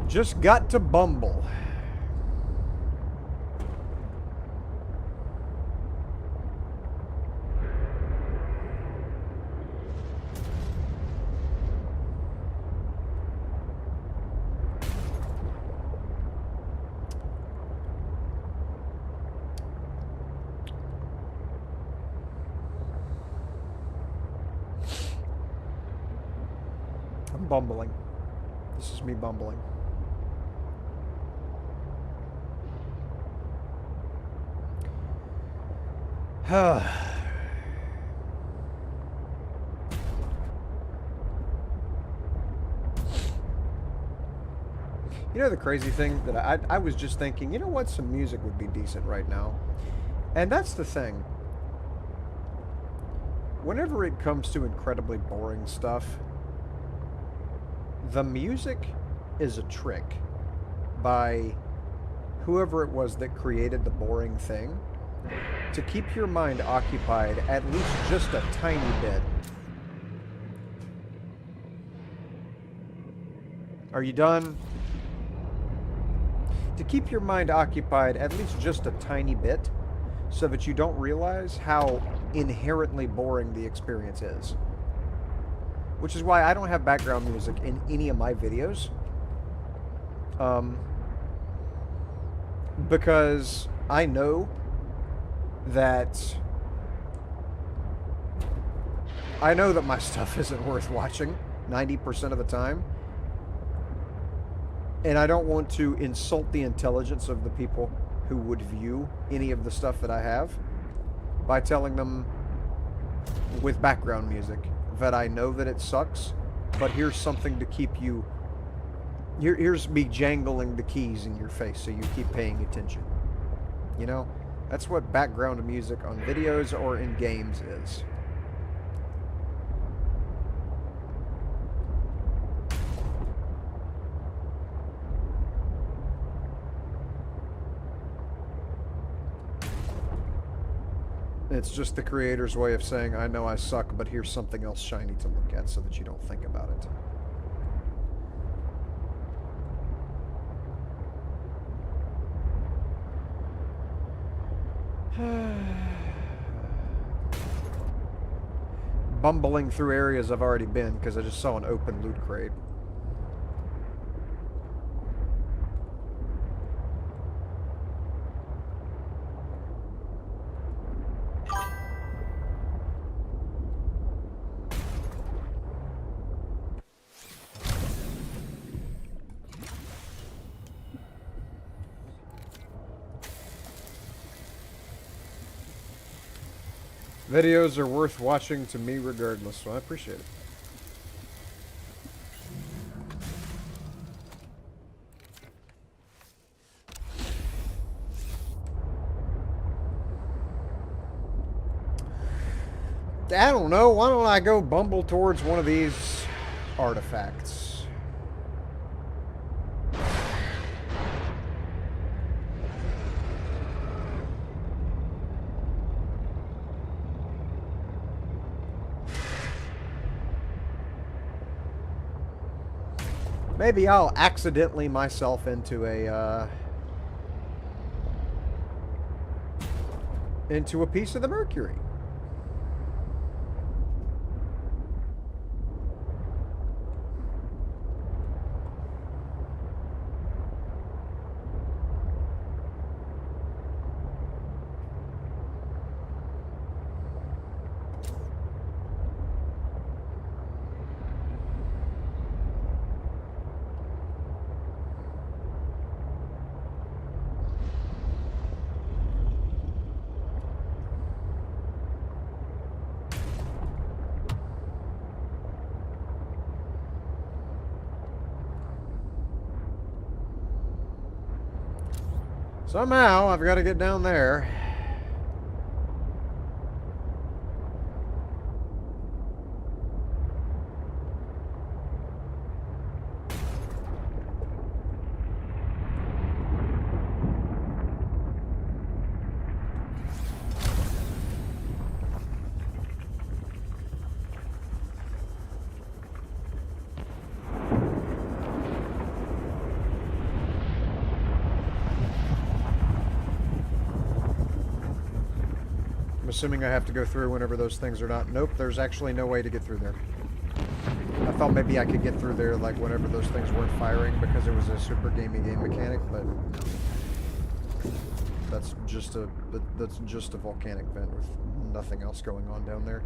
Just got to bumble. I'm bumbling. This is me bumbling. You know the crazy thing that I was just thinking, you know what, some music would be decent right now. And that's the thing. Whenever it comes to incredibly boring stuff, the music is a trick by whoever it was that created the boring thing to keep your mind occupied at least just a tiny bit. Are you done? To keep your mind occupied at least just a tiny bit so that you don't realize how inherently boring the experience is. Which is why I don't have background music in any of my videos. Because I know that my stuff isn't worth watching 90% of the time. And I don't want to insult the intelligence of the people who would view any of the stuff that I have by telling them with background music that I know that it sucks, but here's something to keep you... Here's me jangling the keys in your face so you keep paying attention. You know? That's what background music on videos or in games is. It's just the creator's way of saying, I know I suck, but here's something else shiny to look at so that you don't think about it. Bumbling through areas I've already been because I just saw an open loot crate. Videos are worth watching to me regardless, so I appreciate it. I don't know. Why don't I go bumble towards one of these artifacts? Maybe I'll accidentally myself into a piece of the mercury. Somehow, I've got to get down there. I'm assuming I have to go through whenever those things are not. Nope, there's actually no way to get through there. I thought maybe I could get through there like whenever those things weren't firing because it was a super gamey game mechanic, but that's just a volcanic vent with nothing else going on down there.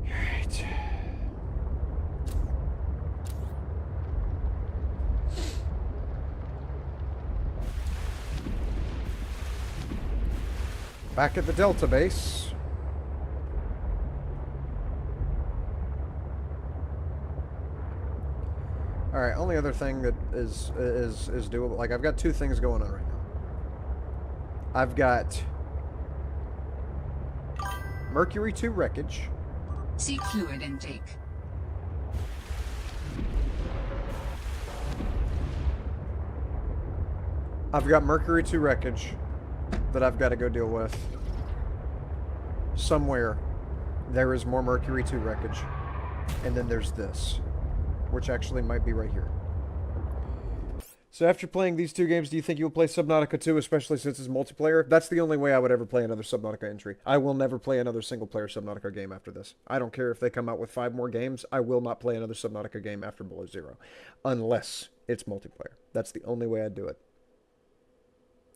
Alright. Back at the Delta base. Alright, only other thing that is doable. Like, I've got two things going on right now. I've got Mercury 2 wreckage. Seek fluid intake. I've got Mercury 2 wreckage that I've got to go deal with. Somewhere there is more Mercury 2 wreckage. And then there's this, which actually might be right here. So after playing these two games, do you think you'll play Subnautica 2, especially since it's multiplayer? That's the only way I would ever play another Subnautica entry. I will never play another single-player Subnautica game after this. I don't care if they come out with 5 more games. I will not play another Subnautica game after Below Zero. Unless it's multiplayer. That's the only way I'd do it.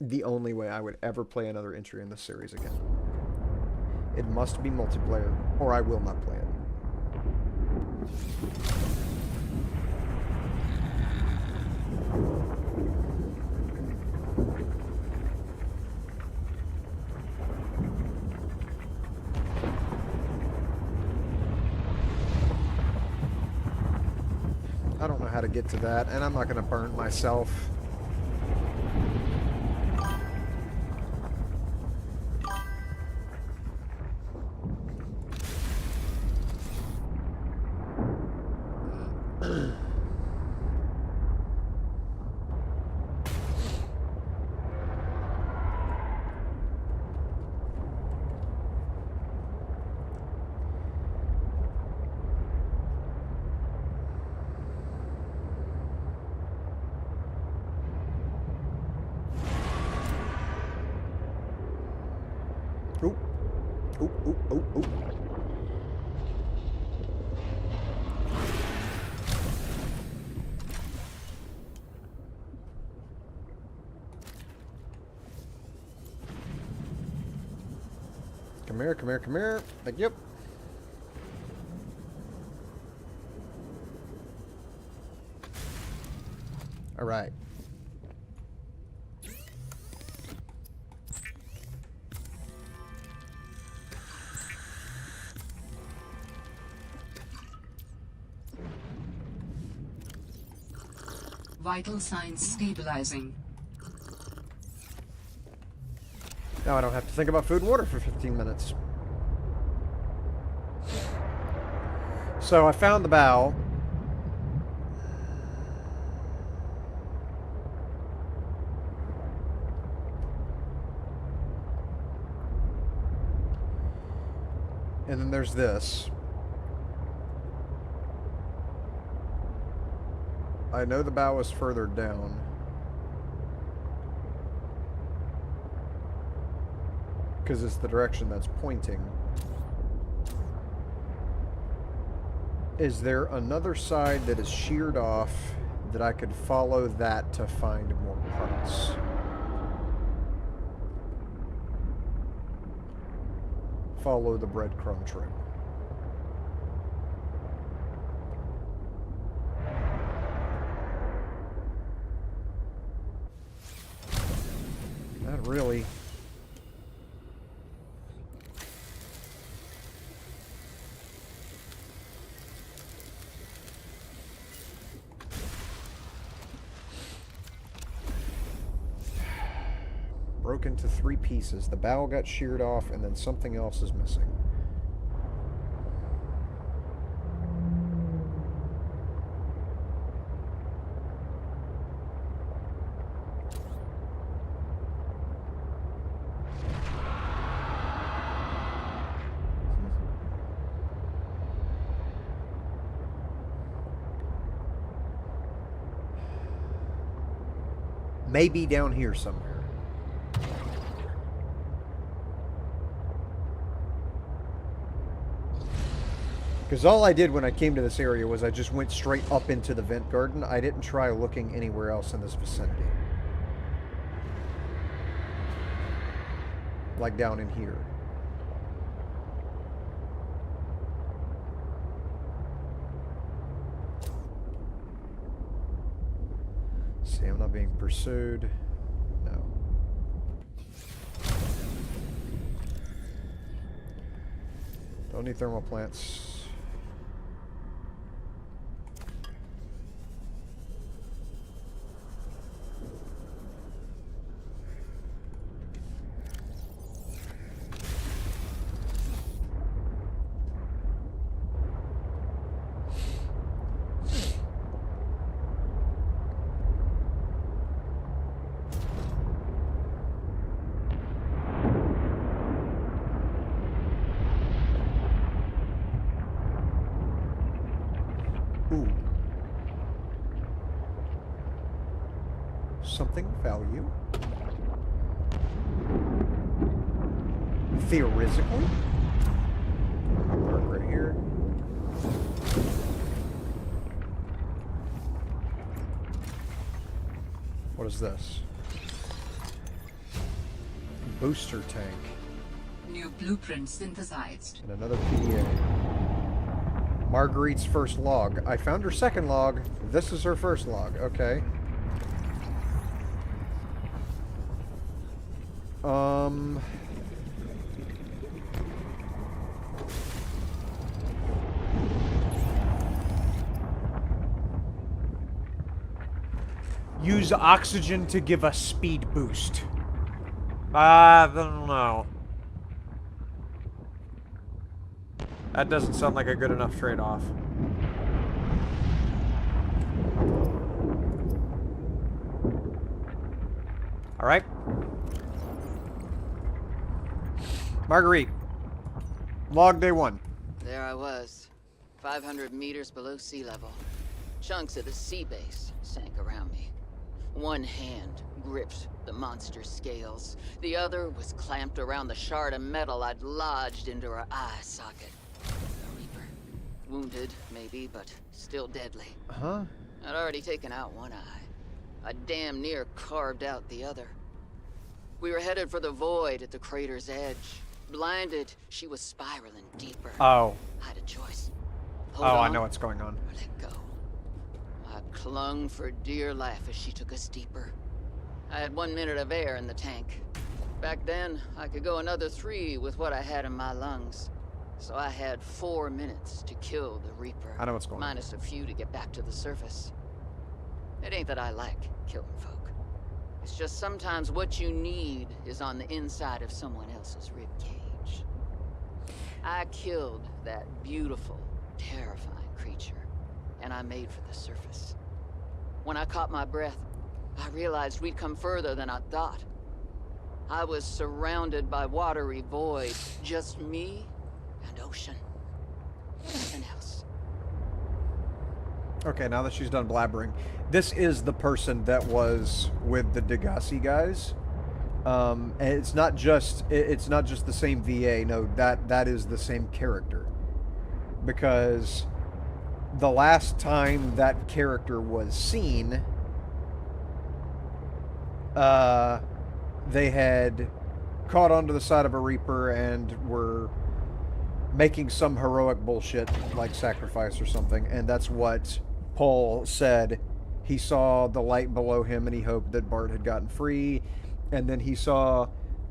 The only way I would ever play another entry in this series again. It must be multiplayer, or I will not play it. I don't know how to get to that, and I'm not going to burn myself. Come here, come here, come here. Thank you. All right. Vital signs stabilizing. Now I don't have to think about food and water for 15 minutes. So I found the bow. And then there's this. I know the bow is further down. Because it's the direction that's pointing. Is there another side that is sheared off that I could follow that to find more parts? Follow the breadcrumb trail. Not really. Broke into 3 pieces. The bow got sheared off, and then something else is missing. Maybe down here somewhere. Because all I did when I came to this area was I just went straight up into the vent garden. I didn't try looking anywhere else in this vicinity. Like down in here. See, I'm not being pursued. No. Don't need thermal plants. Ooh. Something value? Theoretically? Park right here. What is this? Booster tank. New blueprint synthesized. And another PDA. Marguerite's first log. I found her second log. This is her first log. Okay. Use oxygen to give a speed boost. I don't know. That doesn't sound like a good enough trade-off. All right. Marguerite. Log day 1. There I was, 500 meters below sea level. Chunks of the sea base sank around me. One hand gripped the monster's scales. The other was clamped around the shard of metal I'd lodged into her eye socket. A Reaper. Wounded, maybe, but still deadly. Huh? I'd already taken out one eye. I damn near carved out the other. We were headed for the void at the crater's edge. Blinded, she was spiraling deeper. Oh. I had a choice. Oh, I know what's going on. Or let go. I clung for dear life as she took us deeper. I had 1 minute of air in the tank. Back then, I could go another 3 with what I had in my lungs. So I had 4 minutes to kill the Reaper. I know what's going on. Minus a few to get back to the surface. It ain't that I like killing folk. It's just sometimes what you need is on the inside of someone else's rib cage. I killed that beautiful, terrifying creature, and I made for the surface. When I caught my breath, I realized we'd come further than I thought. I was surrounded by watery void, just me and ocean. Nothing else. Okay, now that she's done blabbering, this is the person that was with the Degassi guys. And it's not just the same VA. No, that is the same character. Because the last time that character was seen, they had caught onto the side of a Reaper and were making some heroic bullshit like sacrifice or something, and that's what Paul said. He saw the light below him and he hoped that Bart had gotten free, and then he saw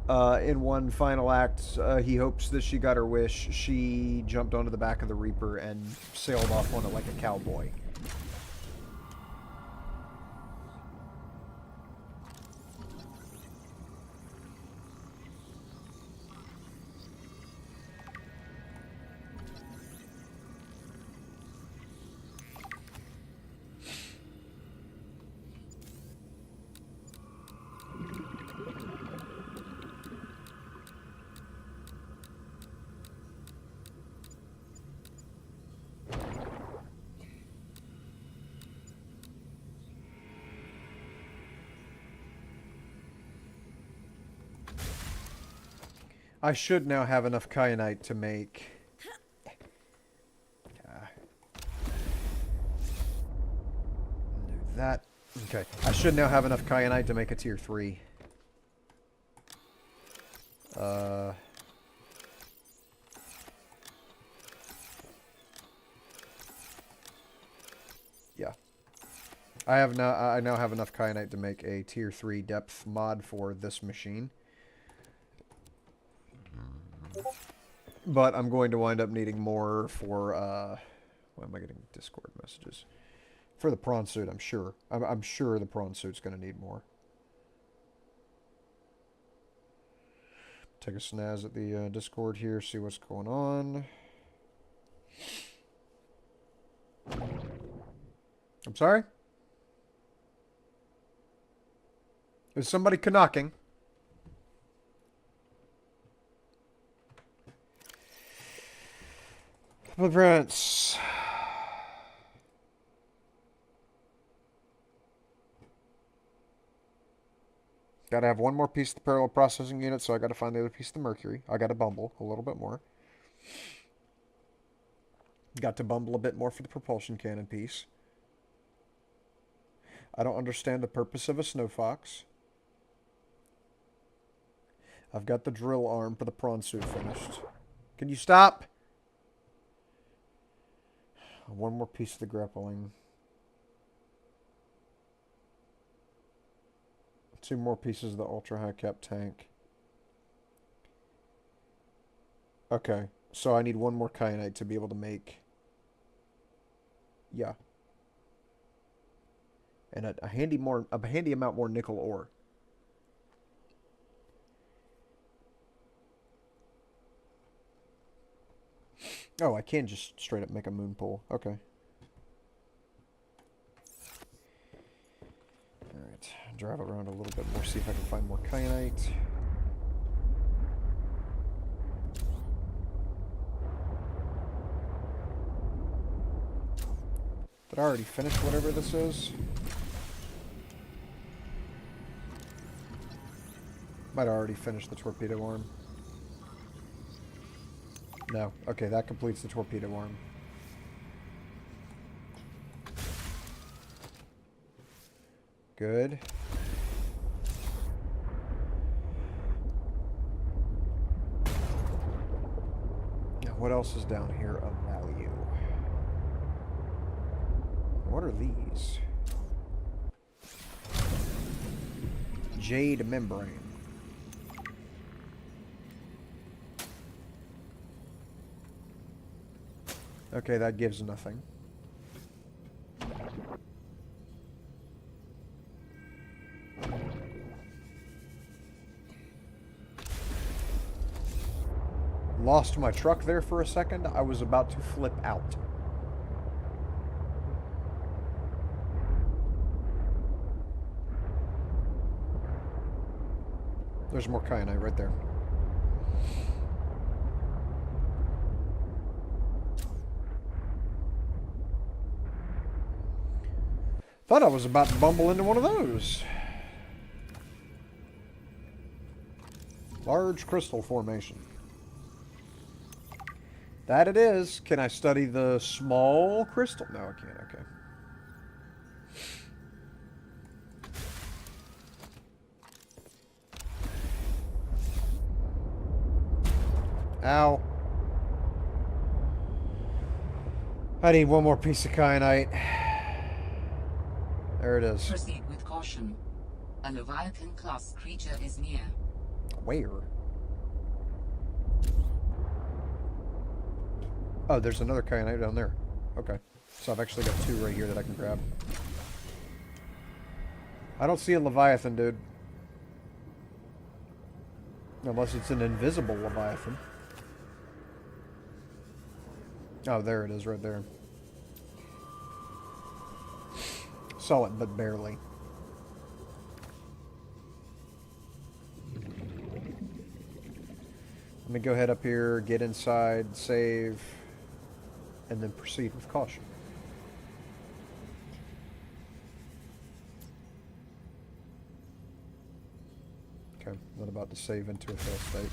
in one final act, he hopes that she got her wish. She jumped onto the back of the Reaper and sailed off on it like a cowboy. I should now have enough kyanite to make... do that. Okay. I should now have enough kyanite to make a tier 3. Yeah. I now have enough kyanite to make a tier 3 depth mod for this machine. But I'm going to wind up needing more for, why am I getting Discord messages? For the prawn suit, I'm sure. I'm sure the prawn suit's going to need more. Take a snaz at the Discord here, see what's going on. I'm sorry? Is somebody knocking? Prince. Gotta have one more piece of the parallel processing unit, so I gotta find the other piece of the mercury. I gotta bumble a little bit more. Got to bumble a bit more for the propulsion cannon piece. I don't understand the purpose of a snow fox. I've got the drill arm for the prawn suit finished. Can you stop? One more piece of the grappling. 2 more pieces of the ultra high cap tank. Okay, so I need 1 more kyanite to be able to make... Yeah. And a handy amount more nickel ore. Oh, I can just straight up make a moon pool. Okay. Alright, drive around a little bit more, see if I can find more kyanite. Did I already finish whatever this is? Might have already finished the torpedo arm. No. Okay, that completes the torpedo arm. Good. Now, what else is down here of value? What are these? Jade membrane. Okay, that gives nothing. lost my truck there for a second. I was about to flip out. There's more kyanite right there. Thought I was about to bumble into one of those. Large crystal formation. That it is. Can I study the small crystal? No, I can't. Okay. Ow. I need one more piece of kyanite. There it is. Proceed with caution. A Leviathan-class creature is near. Where? Oh, there's another kyanite down there. Okay. So I've actually got two right here that I can grab. I don't see a Leviathan, dude. Unless it's an invisible Leviathan. Oh, there it is right there. Saw it, but barely. Let me go head up here, get inside, save, and then proceed with caution. Okay, not about to save into a fail state.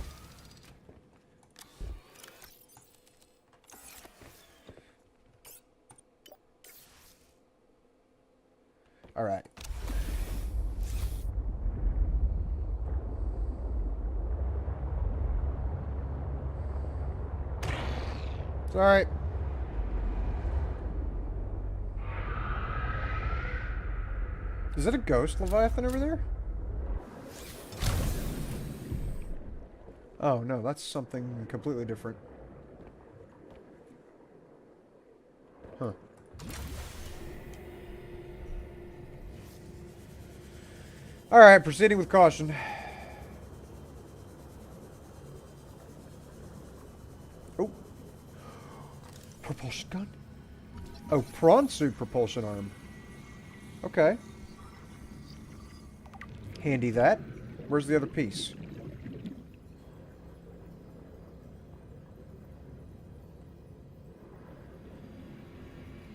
Alright. It's alright. Is it a ghost Leviathan over there? Oh, no, that's something completely different. Huh. Alright, proceeding with caution. Oh. Propulsion gun? Oh, prawn suit propulsion arm. Okay. Handy that. Where's the other piece?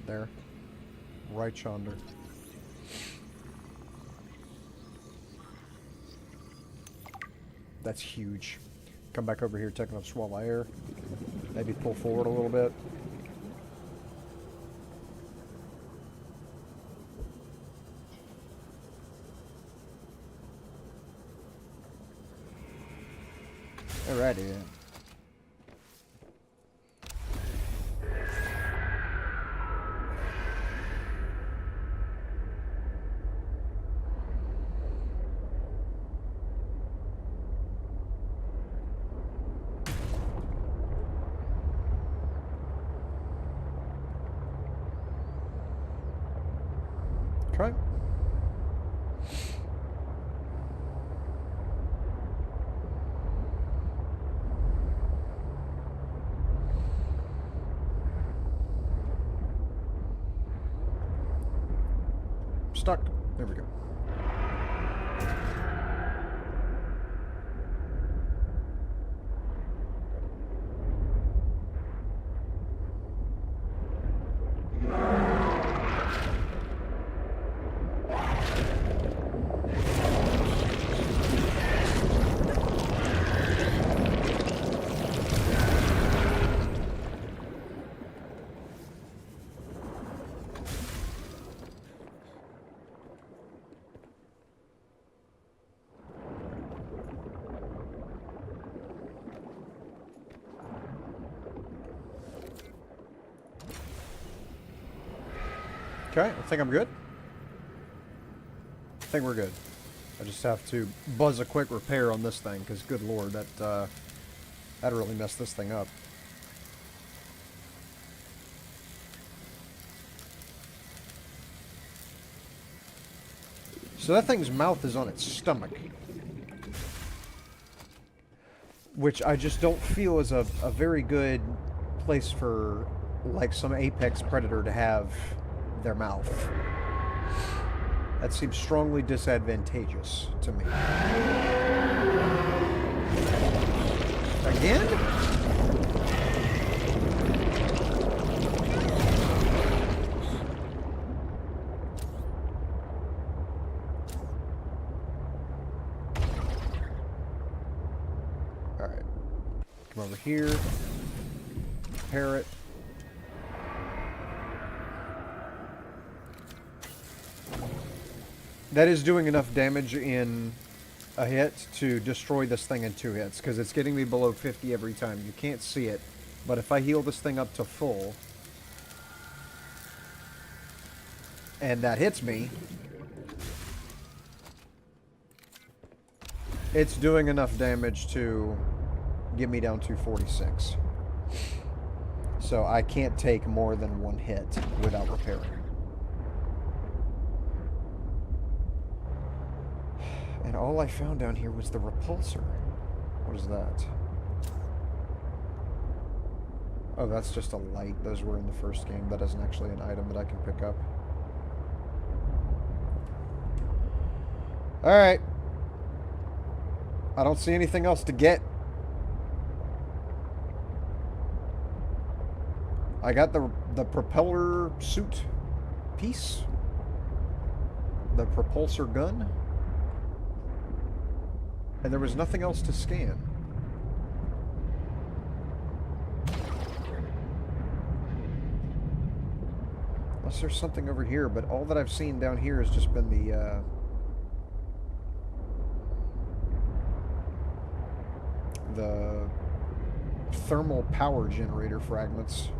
There. Right yonder. That's huge. Come back over here, take another swallow of air. Maybe pull forward a little bit. Alrighty. Okay. Stuck. There we go. Okay, I think I'm good. I think we're good. I just have to buzz a quick repair on this thing, because good lord, that really messed this thing up. So that thing's mouth is on its stomach. which I just don't feel is a very good place for, like, some apex predator to have their mouth. That seems strongly disadvantageous to me. Again? Alright. Come over here. Repair it. That is doing enough damage in a hit to destroy this thing in 2 hits, because it's getting me below 50 every time. You can't see it, but if I heal this thing up to full, and that hits me, it's doing enough damage to get me down to 46. So I can't take more than 1 hit without repairing. And all I found down here was the repulsor. What is that? Oh, that's just a light. Those were in the first game. That isn't actually an item that I can pick up. Alright. I don't see anything else to get. I got the propeller suit piece. The propulsor gun. And there was nothing else to scan. Unless there's something over here, but all that I've seen down here has just been the thermal power generator fragments.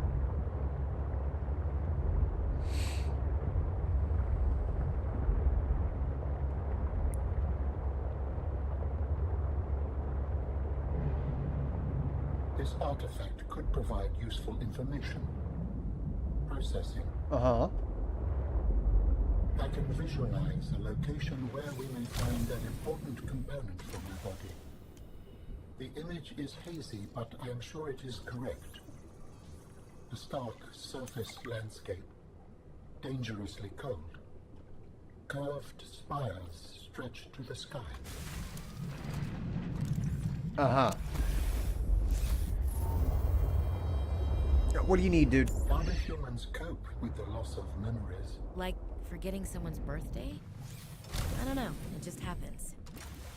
This artifact could provide useful information. Processing. Uh-huh. I can visualize a location where we may find an important component for my body. The image is hazy, but I am sure it is correct. A stark surface landscape, dangerously cold. Curved spires stretch to the sky. Uh-huh. What do you need, dude? How do humans cope with the loss of memories? Like forgetting someone's birthday? I don't know. It just happens.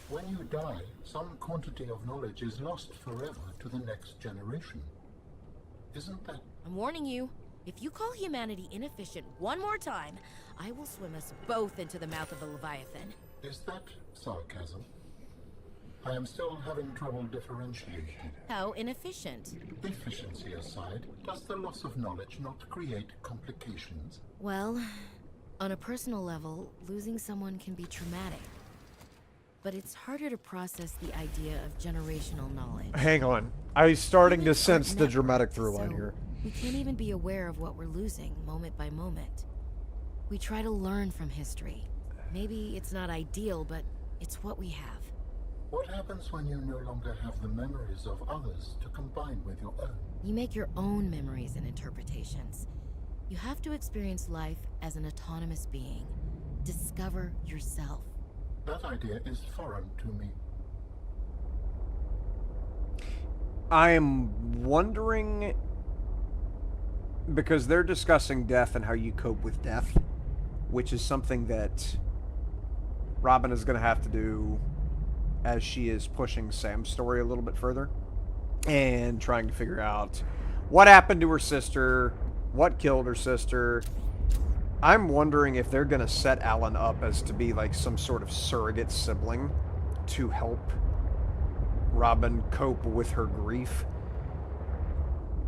When you die, some quantity of knowledge is lost forever to the next generation. Isn't that... I'm warning you. If you call humanity inefficient one more time, I will swim us both into the mouth of the Leviathan. Is that sarcasm? I am still having trouble differentiating. How inefficient? Efficiency aside, does the loss of knowledge not create complications? Well, on a personal level, losing someone can be traumatic. But it's harder to process the idea of generational knowledge. Hang on. I'm starting to sense the Networks, dramatic through line so here. We can't even be aware of what we're losing moment by moment. We try to learn from history. Maybe it's not ideal, but it's what we have. What happens when you no longer have the memories of others to combine with your own? You make your own memories and interpretations. You have to experience life as an autonomous being. Discover yourself. That idea is foreign to me. I am wondering, because they're discussing death and how you cope with death, which is something that Robin is going to have to do as she is pushing Sam's story a little bit further and trying to figure out what happened to her sister, what killed her sister. I'm wondering if they're going to set Alan up as to be like some sort of surrogate sibling to help Robin cope with her grief,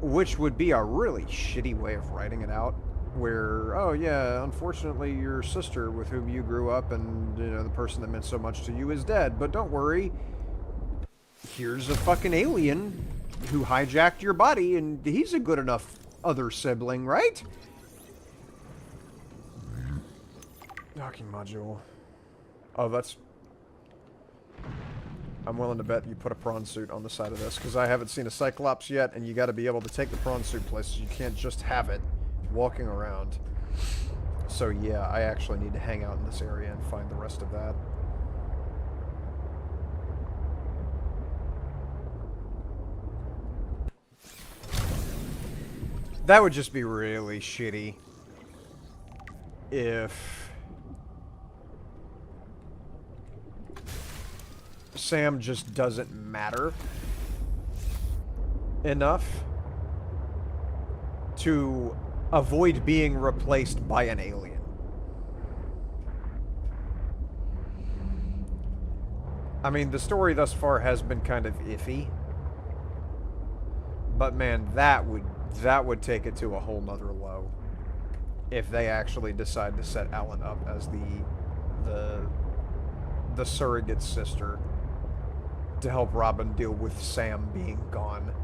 which would be a really shitty way of writing it out, where, oh yeah, unfortunately your sister with whom you grew up and, you know, the person that meant so much to you is dead, but don't worry, here's a fucking alien who hijacked your body and he's a good enough other sibling, right? Docking module. Oh, that's... I'm willing to bet you put a prawn suit on the side of this, because I haven't seen a Cyclops yet, and you got to be able to take the prawn suit places. You can't just have it walking around. So yeah, I actually need to hang out in this area and find the rest of that. That would just be really shitty if Sam just doesn't matter enough to avoid being replaced by an alien. I mean, the story thus far has been kind of iffy, but man, that would take it to a whole nother low if they actually decide to set Ellen up as the surrogate sister to help Robin deal with Sam being gone.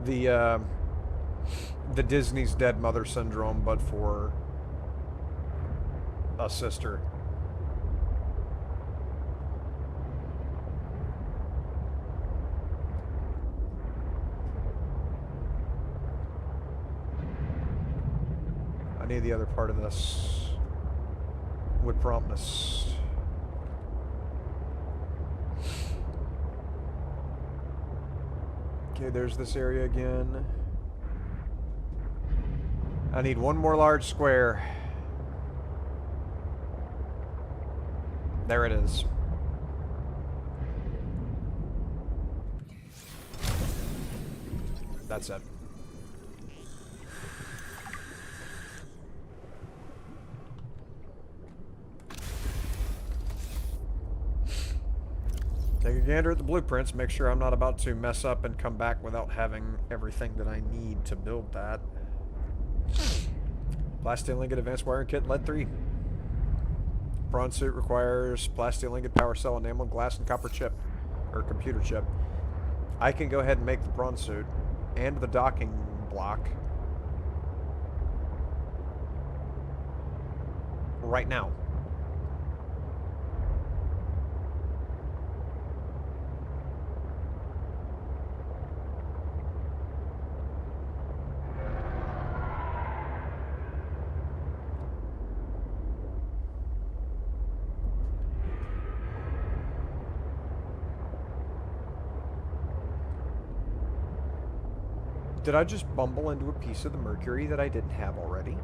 The Disney's dead mother syndrome, but for a sister. I need the other part of this with promptness. Okay, there's this area again. I need one more large square. There it is. That's it. Take a gander at the blueprints, make sure I'm not about to mess up and come back without having everything that I need to build that. Plastic ingot, advanced wiring kit, lead 3. Prawn suit requires plastic ingot, power cell, enamel, glass, and copper chip. Or computer chip. I can go ahead and make the prawn suit and the docking block right now. Did I just bumble into a piece of the Mercury that I didn't have already?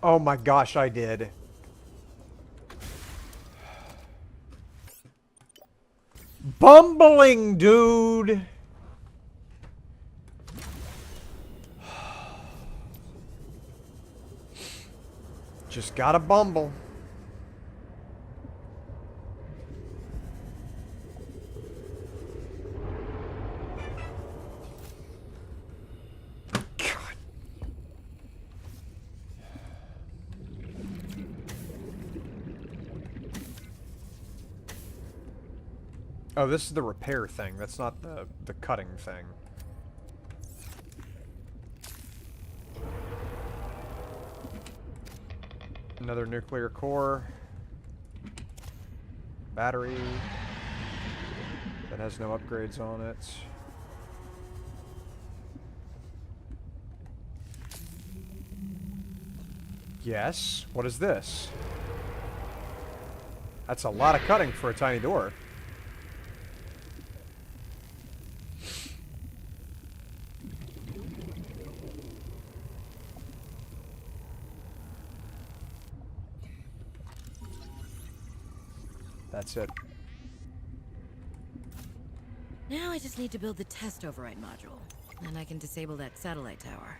Oh my gosh, I did. Bumbling, dude! Just gotta bumble. Oh, this is the repair thing. That's not the cutting thing. Another nuclear core. Battery. That has no upgrades on it. Yes. What is this? That's a lot of cutting for a tiny door. That's it. Now I just need to build the test override module, and I can disable that satellite tower.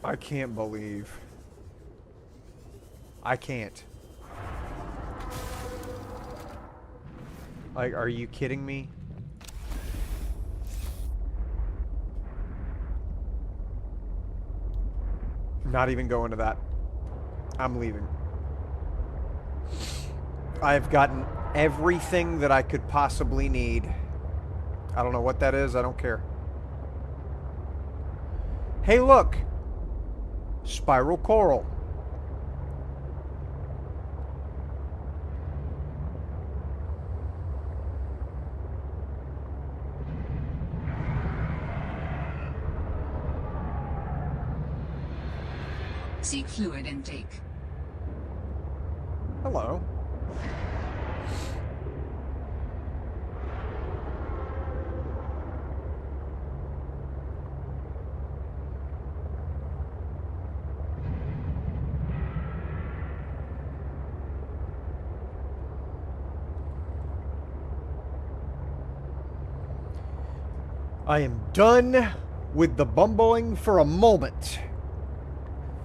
I can't believe. I can't. Like, are you kidding me? Not even going to that. I'm leaving. I've gotten everything that I could possibly need. I don't know what that is. I don't care. Hey, look! Spiral coral. Seek fluid intake. Hello. I am done with the bumbling for a moment.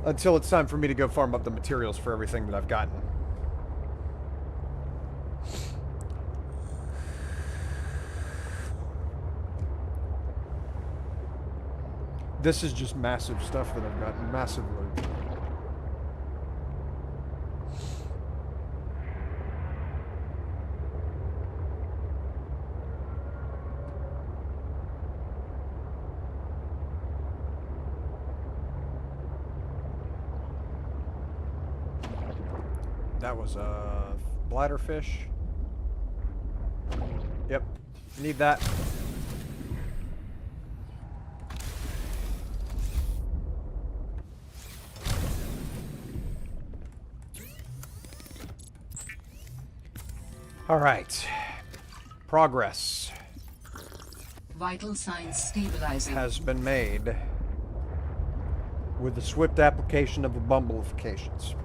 Until it's time for me to go farm up the materials for everything that I've gotten. This is just massive stuff that I've gotten. Massive loot. That was a bladderfish. Yep. Need that. All right. Progress Vital signs stabilizing. has been made with the swift application of the bumblifications.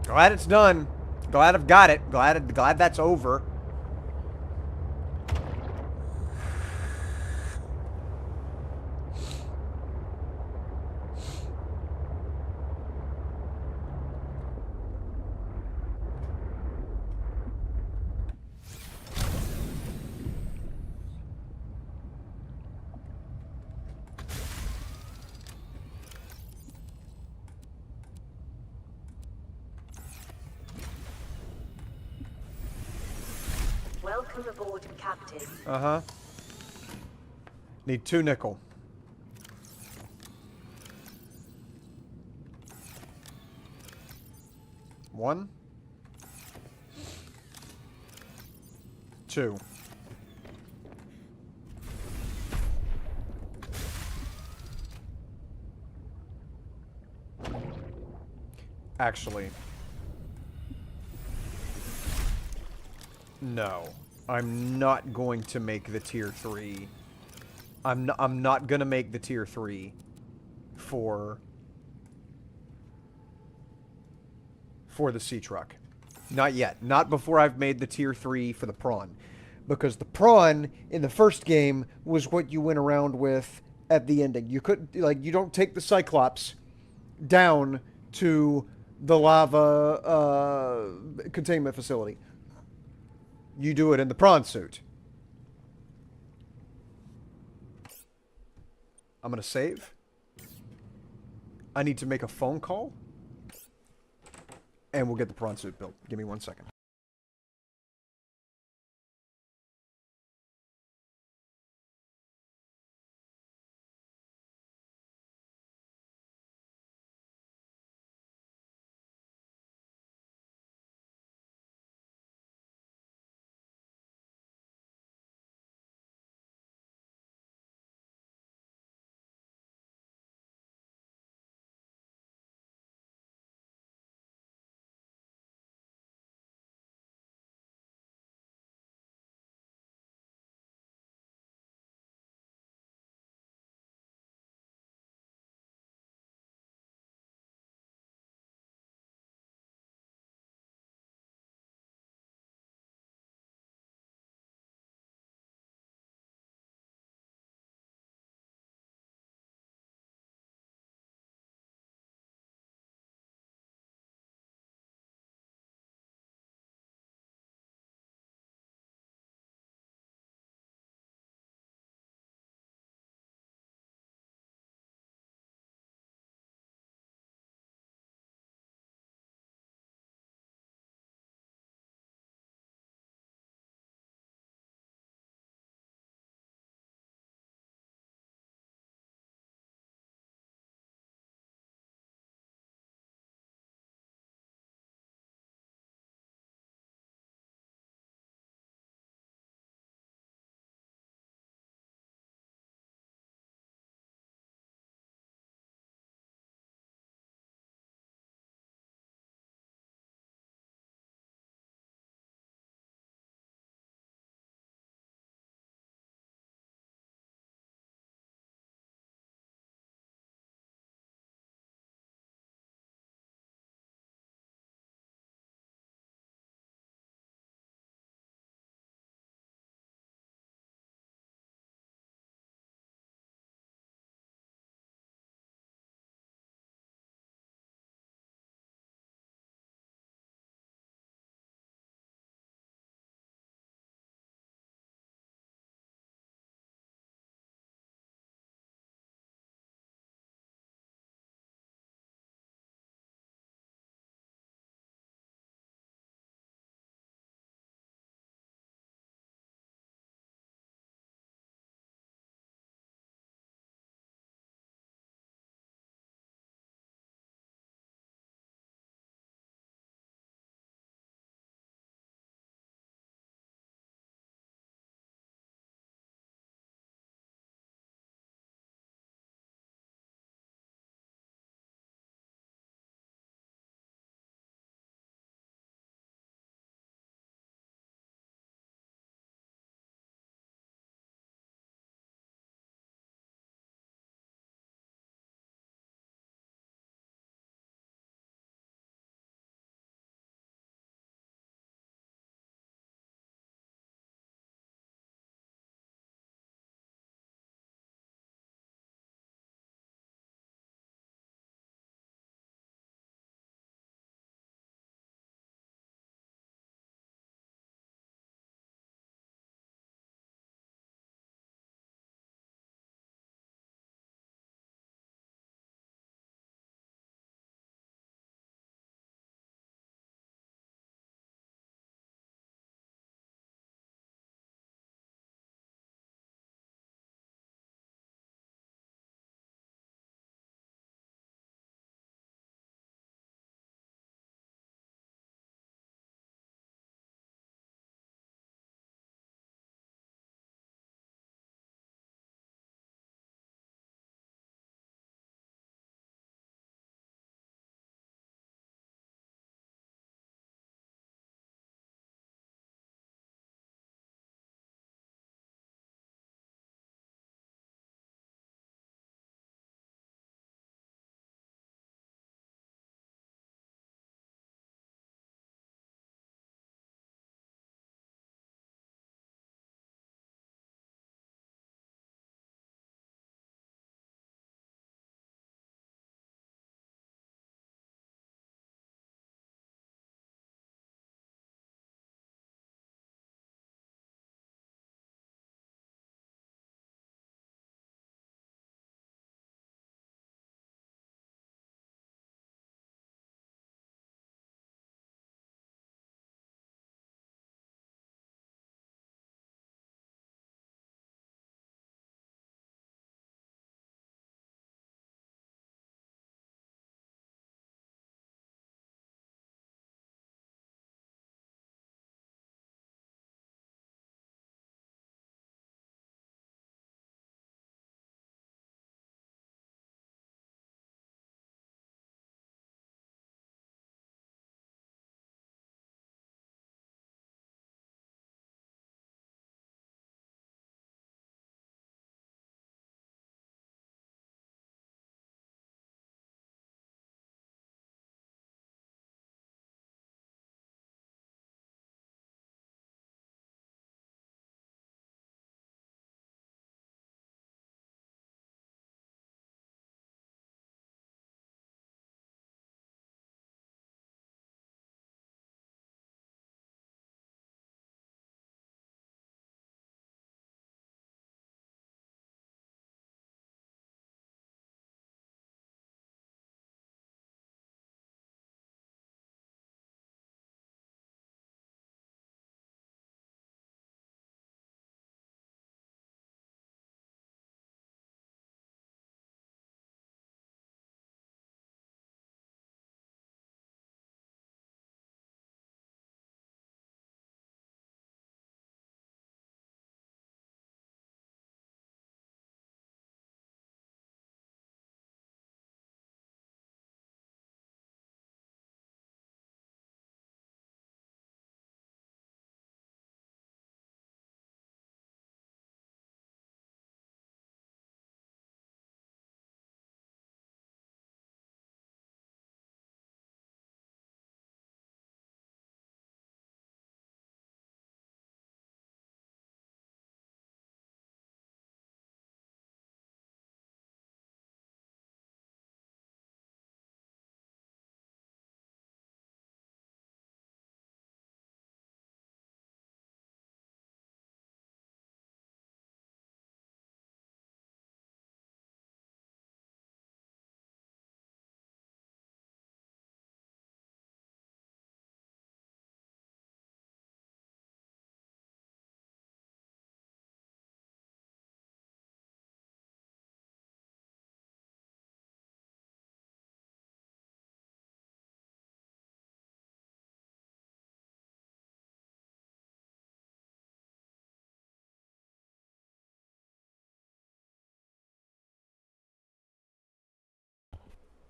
Glad it's done. Glad I've got it. Glad that's over. Welcome aboard, Captain. Uh-huh. Need 2 nickel. One. 2. Actually. No. I'm not going to make the tier 3. I'm not going to make the tier 3 for the sea truck. Not yet. Not before I've made the tier 3 for the prawn. Because the prawn in the first game was what you went around with at the ending. You couldn't, like, you don't take the Cyclops down to the lava containment facility. You do it in the prawn suit. I'm going to save. I need to make a phone call. And we'll get the prawn suit built. Give me 1 second.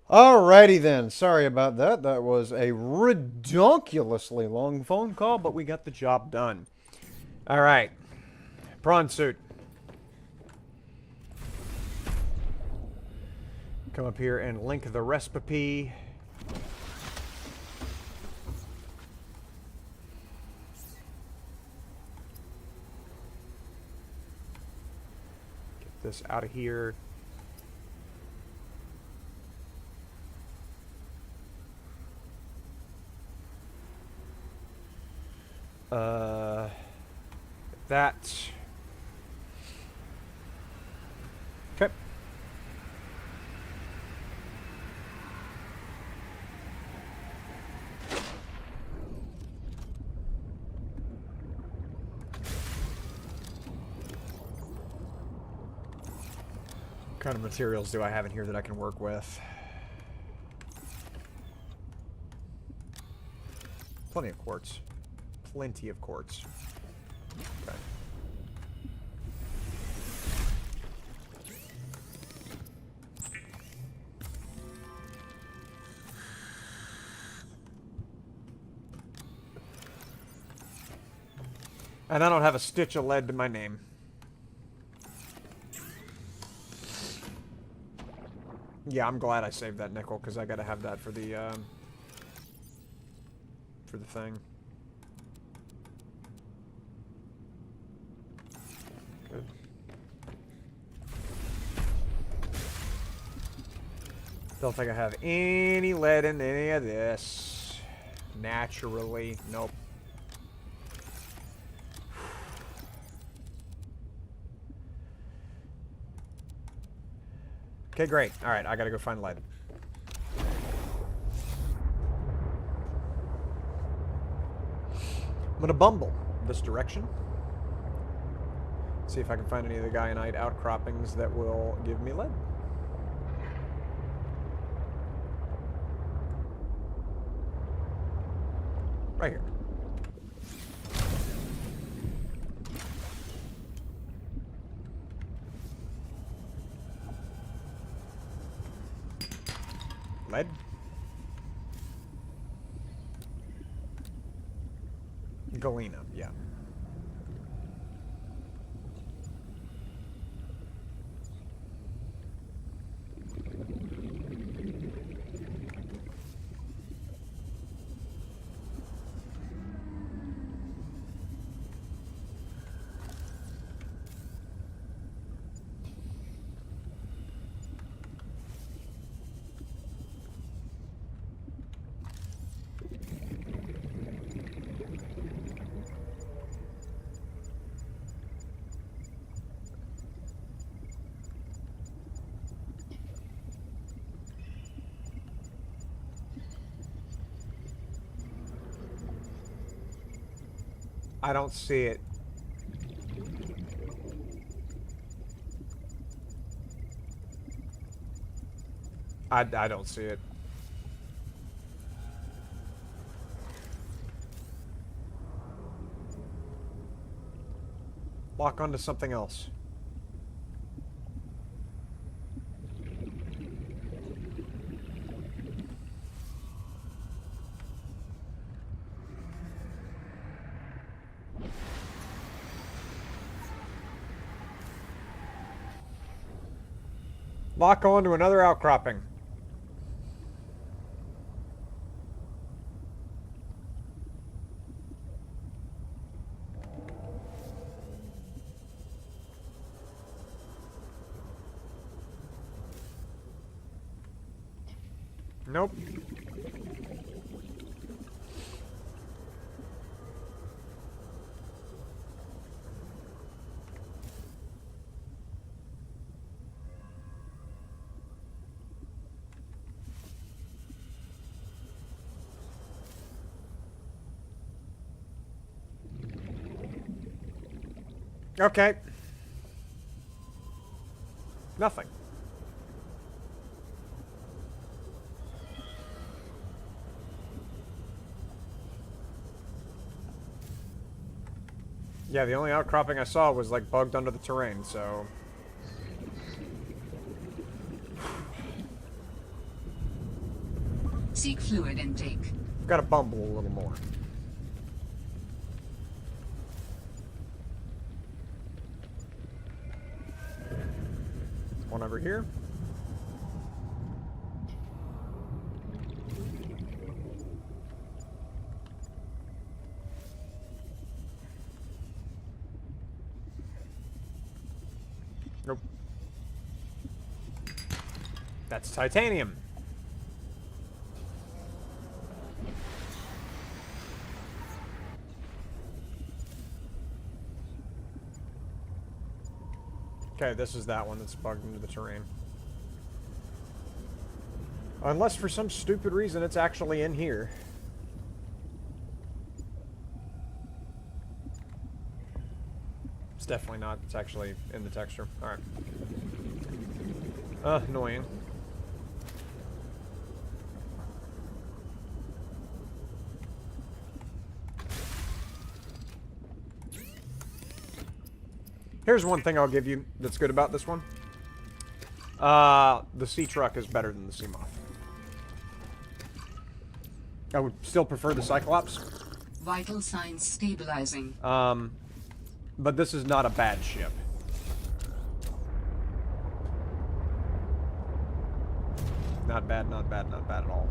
Alrighty then. Sorry about that. That was a redonkulously long phone call, but we got the job done. Alright. Prawn suit. Come up here and link the recipe. Get this out of here. That. Okay. What kind of materials do I have in here that I can work with? Plenty of quartz. Plenty of quartz. Okay. And I don't have a stitch of lead to my name. Yeah, I'm glad I saved that nickel, because I gotta have that for the thing. Good. Don't think I have any lead in any of this. Naturally. Nope. Okay, great. Alright, I gotta go find lead. I'm gonna bumble this direction. See if I can find any of the Guyanite outcroppings that will give me lead. Right here. Lead. Galena, yeah. I don't see it. I don't see it. Lock onto something else. Lock on to another outcropping. Nope. Okay. Nothing. Yeah, the only outcropping I saw was like bugged under the terrain, so... Seek fluid intake. Got to bumble a little more. One over here. Nope. That's titanium. Okay, this is that one that's bugged into the terrain. Unless for some stupid reason it's actually in here. It's definitely not. It's actually in the texture. Alright. Annoying. Here's one thing I'll give you that's good about this one. The sea truck is better than the sea moth. I would still prefer the Cyclops. Vital signs stabilizing. But this is not a bad ship. Not bad, not bad, not bad at all.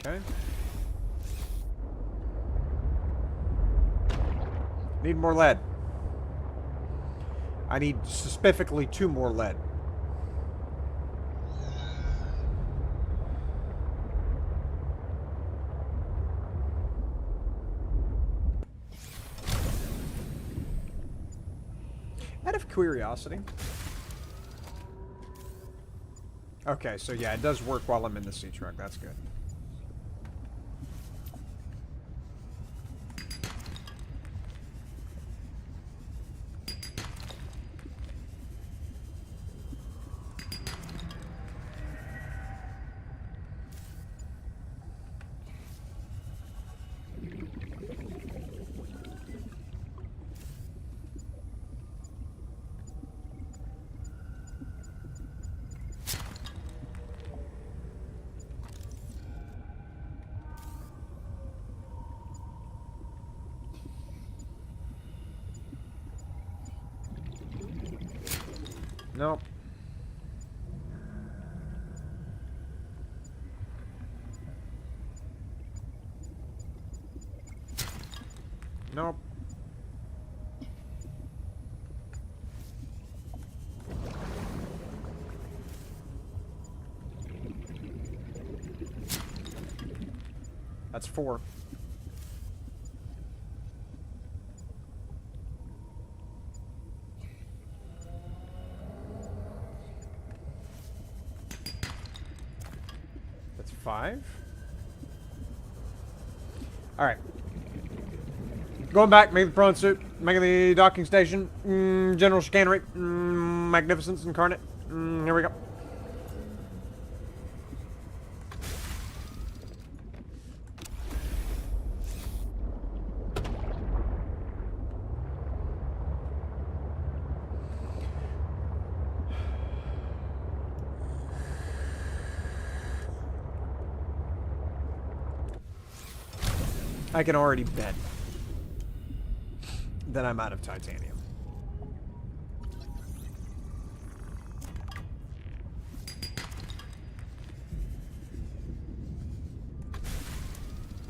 Okay. Need more lead. I need specifically 2 more lead. Out of curiosity. Okay, so yeah, it does work while I'm in the sea truck. That's good. Nope. Nope. That's 4. That's 5. Alright. Going back, making the prawn suit, making the docking station, general chicanery, magnificence incarnate. Here we go. I can already bet. then I'm out of titanium.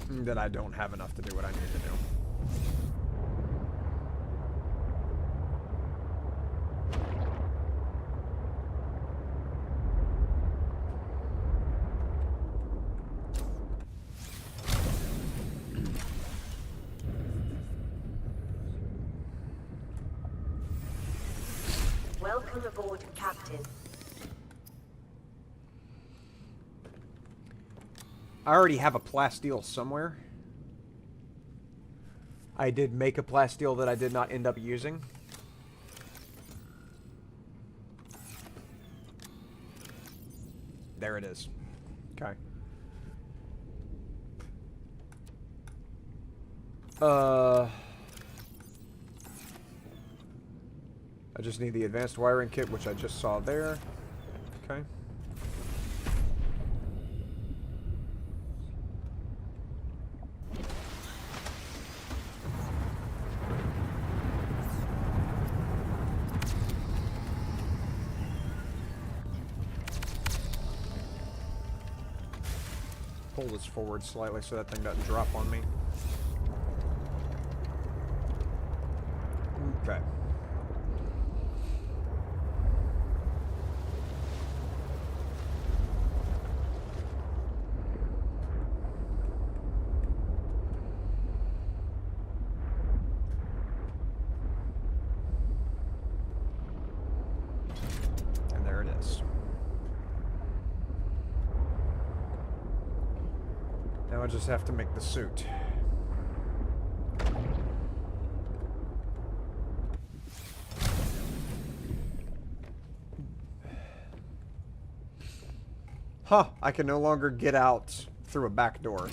That I don't have enough to do what I need to do. Welcome aboard, Captain. I already have a plasteel somewhere. I did make a plasteel that I did not end up using. There it is. Okay. I just need the advanced wiring kit, which I just saw there. Okay. Pull this forward slightly so that thing doesn't drop on me. Okay. And there it is. Now I just have to make the suit. Huh, I can no longer get out through a back door.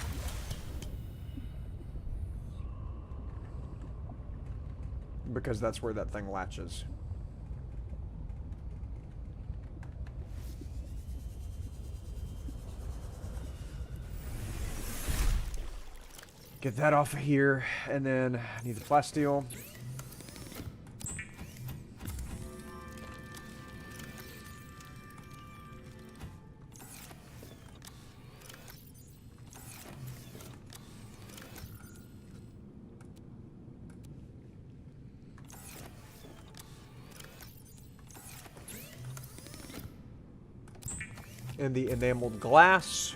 Because that's where that thing latches. Get that off of here, and then I need the plasteel. And the enameled glass.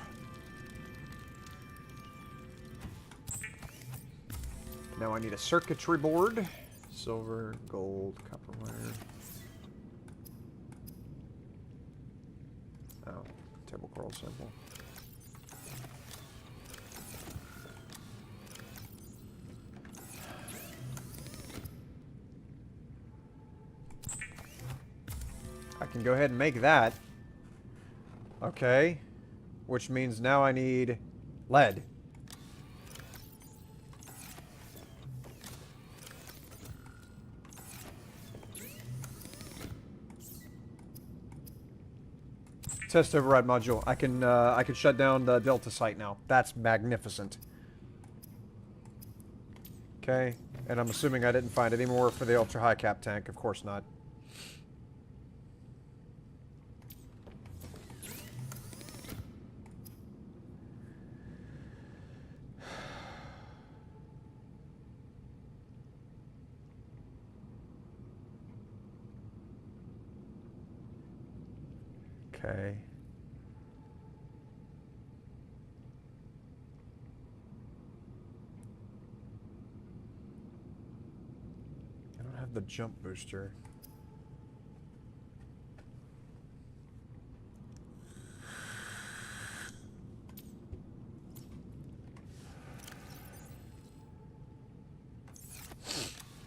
Now I need a circuitry board. Silver, gold, copper wire. Oh, table coral symbol. I can go ahead and make that. Okay. Which means now I need lead. Test override module. I can shut down the Delta site now. That's magnificent. Okay, and I'm assuming I didn't find any more for the ultra high cap tank. Of course not. Okay. I don't have the jump booster.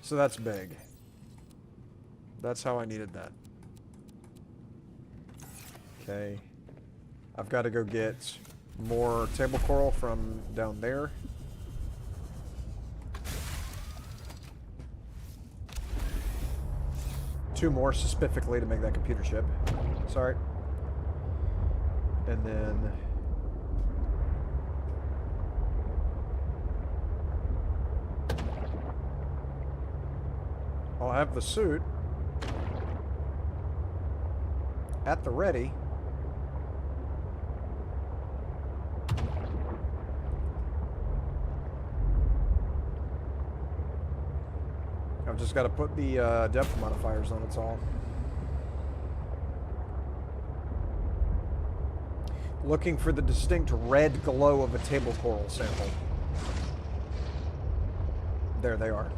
So that's big. That's how I needed that. Okay. I've got to go get more table coral from down there. Two more specifically to make that computer chip. Sorry. And then... I'll have the suit at the ready. I've just got to put the depth modifiers on, it's all. Looking for the distinct red glow of a table coral sample. There they are.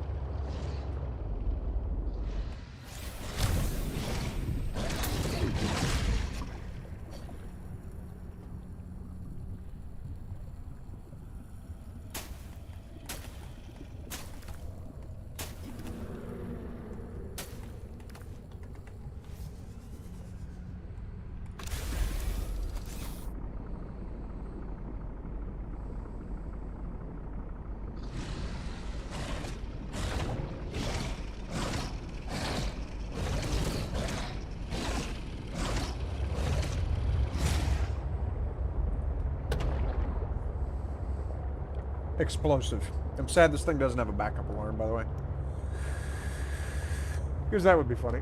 Explosive. I'm sad this thing doesn't have a backup alarm, by the way. Because that would be funny.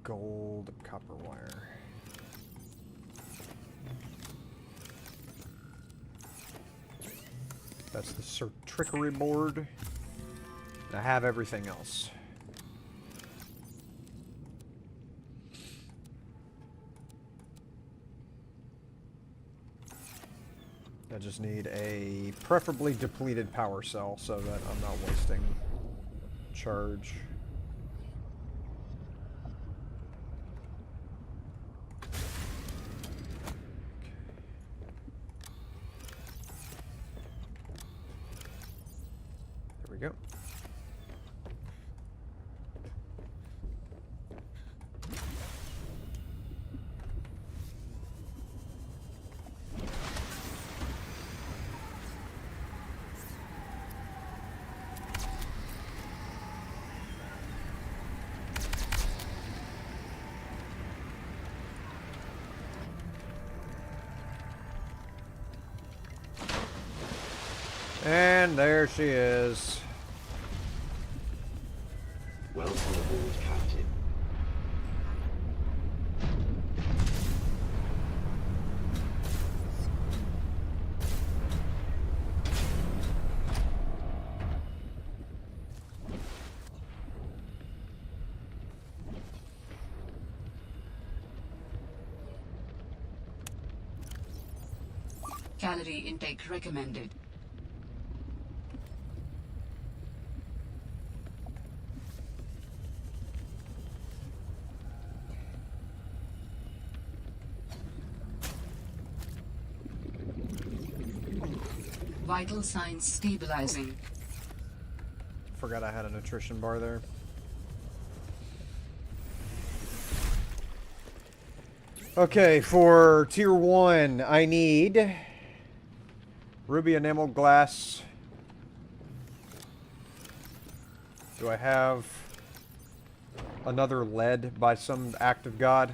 Gold copper wire. That's the trickery board. I have everything else. I just need a preferably depleted power cell so that I'm not wasting charge. There we go. And there she is. Welcome aboard, Captain. Calorie intake recommended. Vital signs stabilizing. Forgot I had a nutrition bar there. Okay, for tier 1, I need ruby enamel glass. Do I have another lead by some act of God?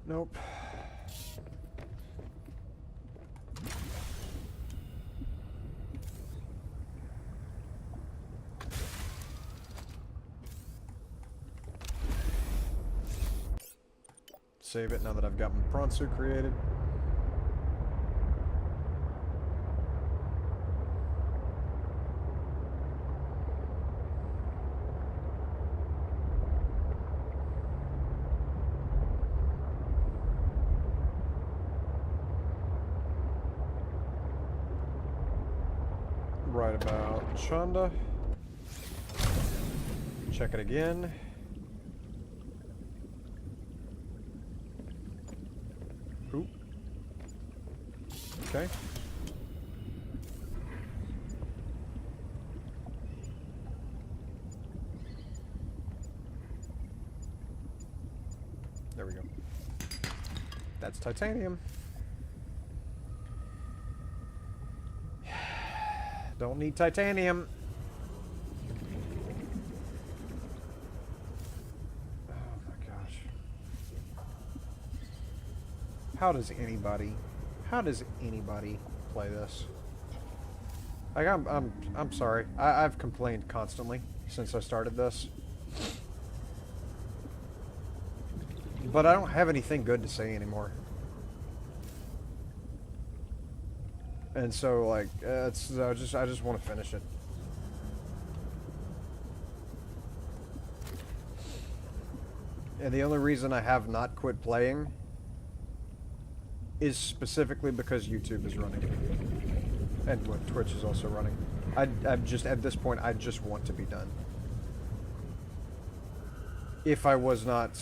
Nope. save it now that I've got my prawn suit created. Right about Chanda. Check it again. Oop. Okay. There we go. That's titanium. Don't need titanium. Oh my gosh. How does anybody play this? Like I'm sorry. I've complained constantly since I started this. But I don't have anything good to say anymore. And so, like, I just want to finish it. And the only reason I have not quit playing is specifically because YouTube is running. And what, Twitch is also running. I'm just, at this point, I just want to be done. If I was not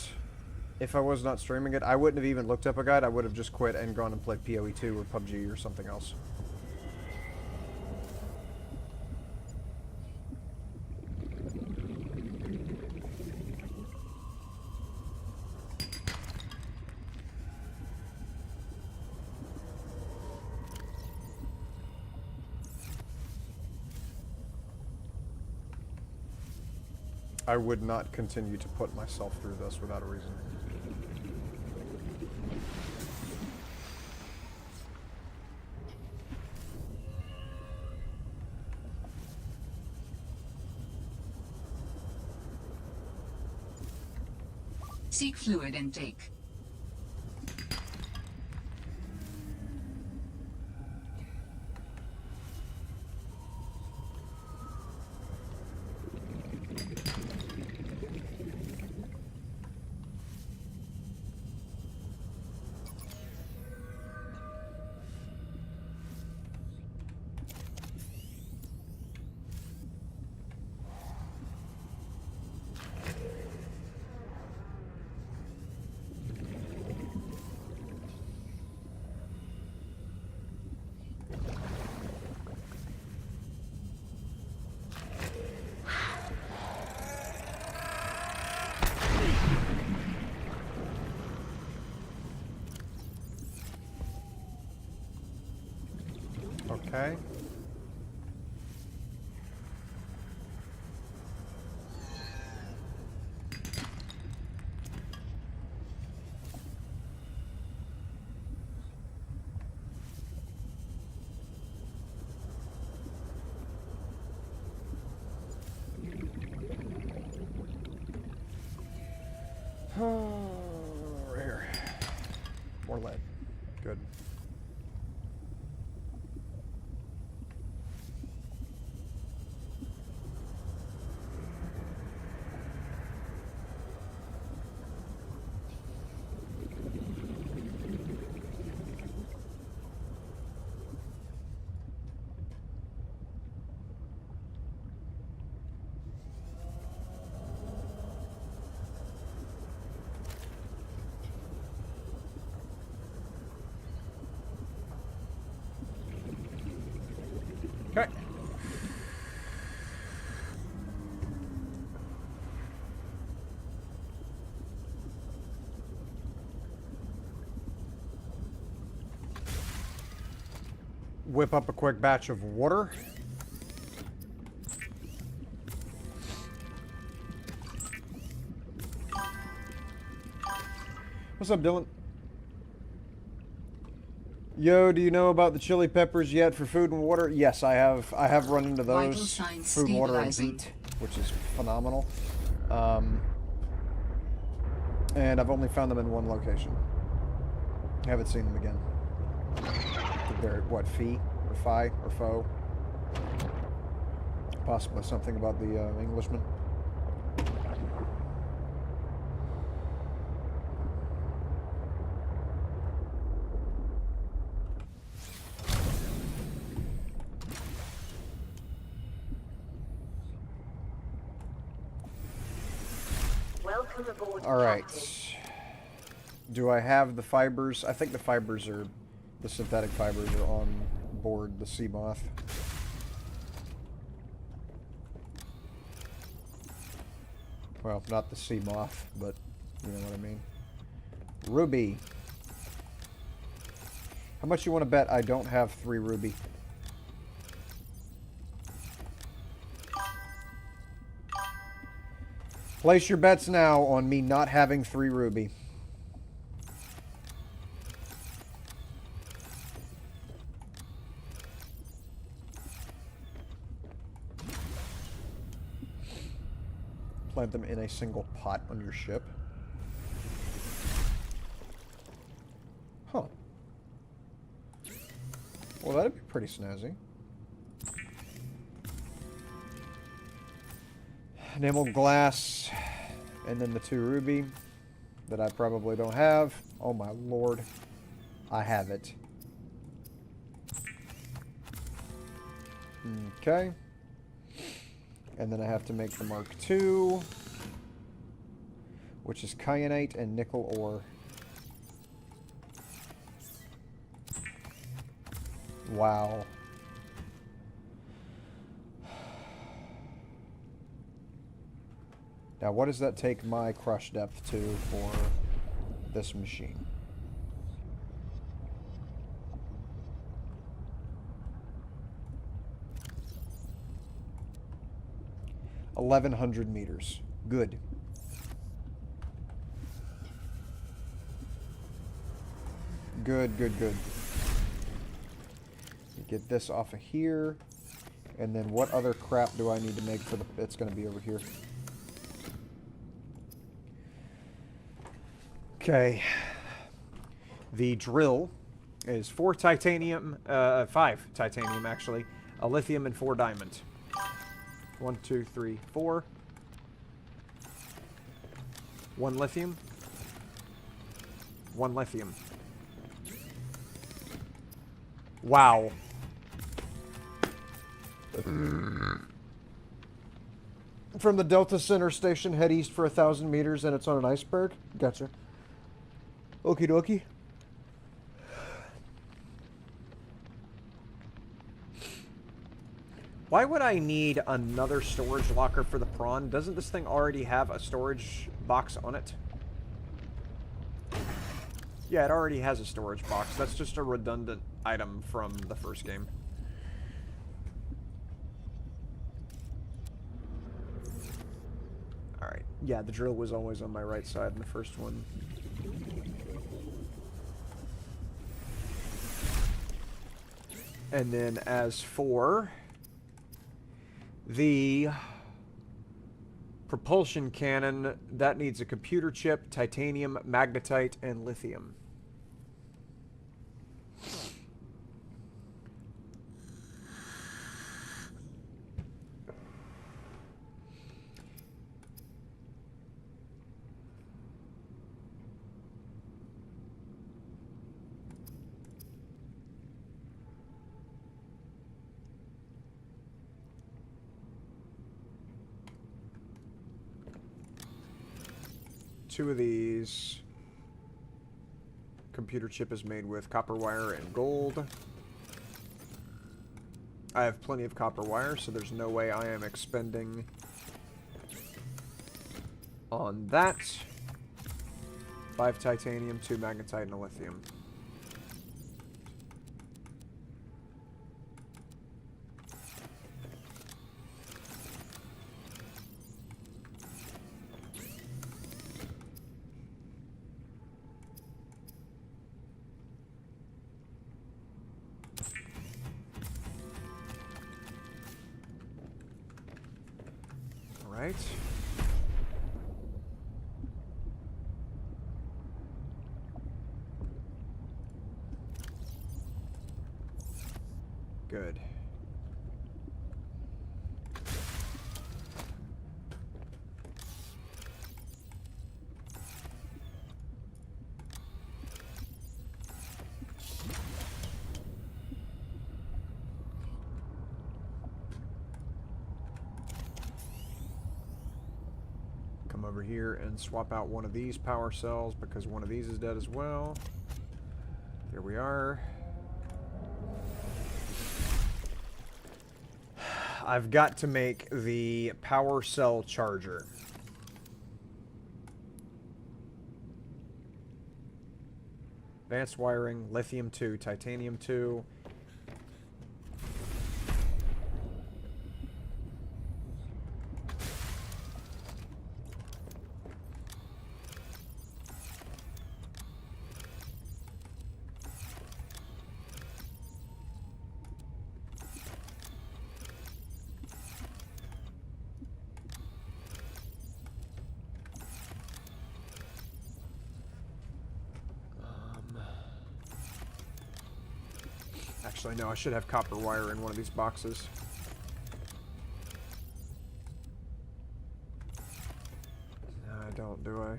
streaming it, I wouldn't have even looked up a guide. I would have just quit and gone and played PoE 2 or PUBG or something else. I would not continue to put myself through this without a reason. Seek fluid intake. Okay. Right here. More lead. Good. Okay. Whip up a quick batch of water. What's up, Dylan? Yo, do you know about the chili peppers yet for food and water? Yes, I have. I have run into those. Food, water, and beet, which is phenomenal. And I've only found them in one location. Haven't seen them again. They're, what, Fi or Foe? Possibly something about the Englishman. Welcome aboard, All right. Captain. Do I have the fibers? I think the fibers are, the synthetic fibers are on board the sea moth. Well, not the sea moth, but you know what I mean. Ruby. How much you want to bet I don't have 3 ruby? Place your bets now on me not having 3 ruby. Plant them in a single pot on your ship. Huh. Well, that'd be pretty snazzy. Enameled glass, and then the 2 ruby that I probably don't have. Oh my lord. I have it. Okay. And then I have to make the Mark II, which is kyanite and nickel ore. Wow. Now, what does that take my crush depth to for this machine? $1,100 meters. Good. Good, good, good. Get this off of here. And then what other crap do I need to make for the... It's going to be over here. Okay. The drill is 4 titanium, 5 titanium actually, a lithium and 4 diamond. 1, 2, 3, 4. 1 lithium. 1 lithium. Wow. From the Delta Center station, head east for 1,000 meters, and it's on an iceberg? Gotcha. Okie dokie. Why would I need another storage locker for the prawn? Doesn't this thing already have a storage box on it? Yeah, it already has a storage box. That's just a redundant item from the first game. Alright. Yeah, the drill was always on my right side in the first one. And then as for the propulsion cannon, that needs a computer chip, titanium, magnetite, and lithium. Two of these. Computer chip is made with copper wire and gold. I have plenty of copper wire, so there's no way I am expending on that. 5 titanium, 2 magnetite, and a lithium. come over here and swap out one of these power cells because one of these is dead as well. Here we are. I've got to make the power cell charger. Advanced wiring, lithium 2, titanium 2. Actually, no, I should have copper wire in one of these boxes. No, I don't, do I?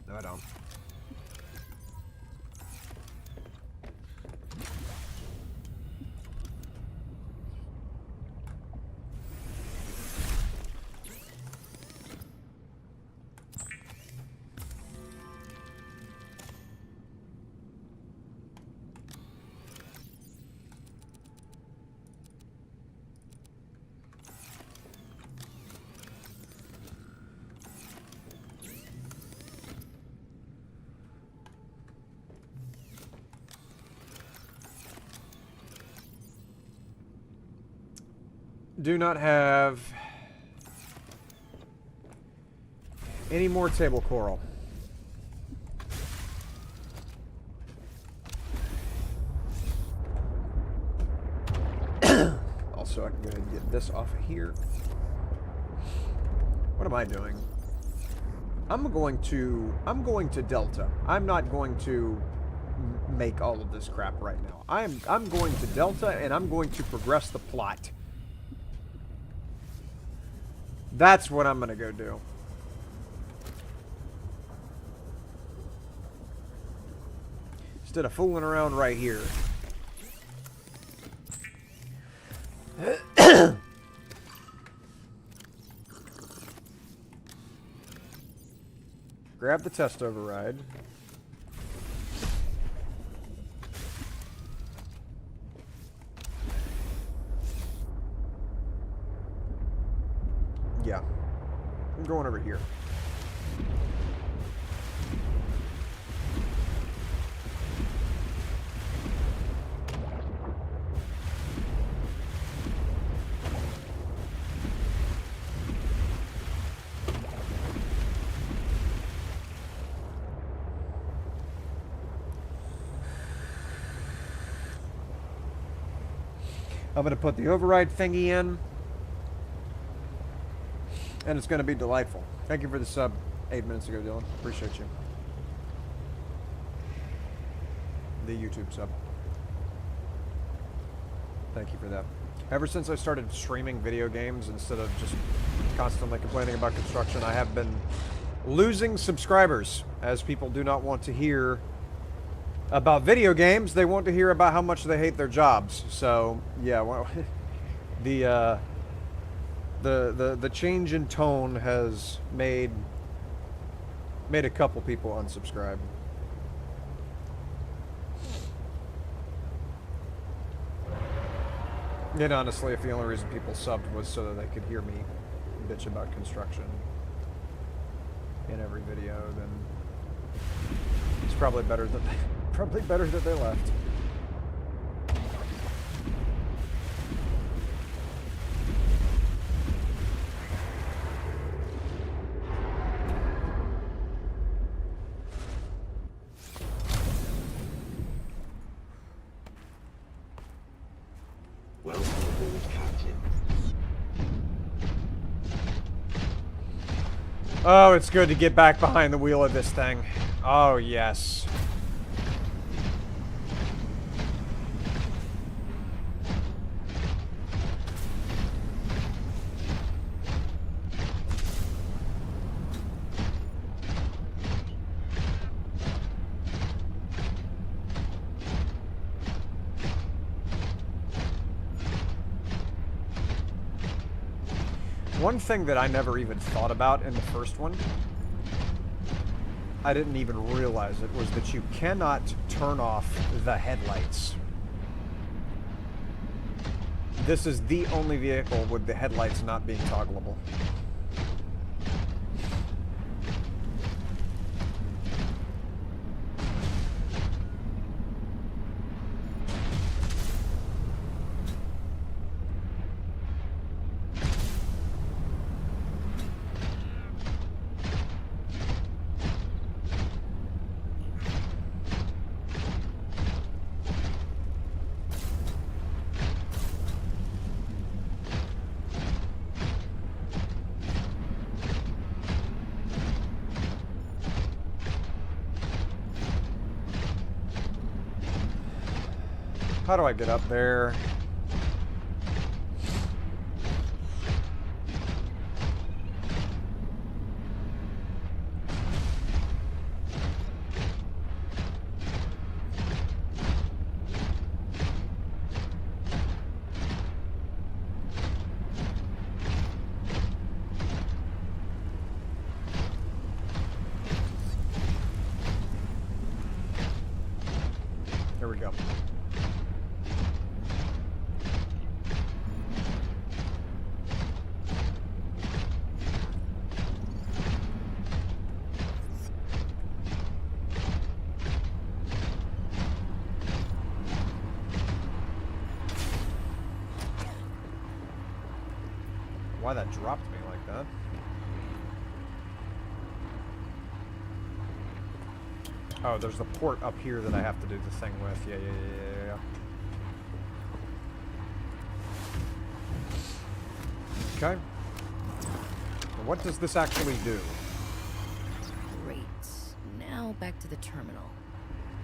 No, I don't. Do not have any more table coral. Also, I can go ahead and get this off of here. What am I doing? I'm going to Delta. I'm not going to make all of this crap right now. I'm going to Delta and I'm going to progress the plot. That's what I'm gonna go do. Instead of fooling around right here. Grab the test override. Yeah. I'm going over here. I'm going to put the override thingy in. And it's going to be delightful. Thank you for the sub 8 minutes ago, Dylan. Appreciate you. The YouTube sub. Thank you for that. Ever since I started streaming video games instead of just constantly complaining about construction, I have been losing subscribers, as people do not want to hear about video games. They want to hear about how much they hate their jobs. So, yeah, well, the change in tone has made a couple people unsubscribe. And honestly, if the only reason people subbed was so that they could hear me bitch about construction in every video, then it's probably better that they left. Welcome aboard, Captain. Oh, it's good to get back behind the wheel of this thing. Oh, yes. One thing that I never even thought about in the first one, I didn't even realize it, was that you cannot turn off the headlights. This is the only vehicle with the headlights not being toggleable. How do I get up there? There we go. Why that dropped me like that? Oh, there's the port up here that I have to do the thing with. Yeah. Okay. What does this actually do? Great. Now back to the terminal.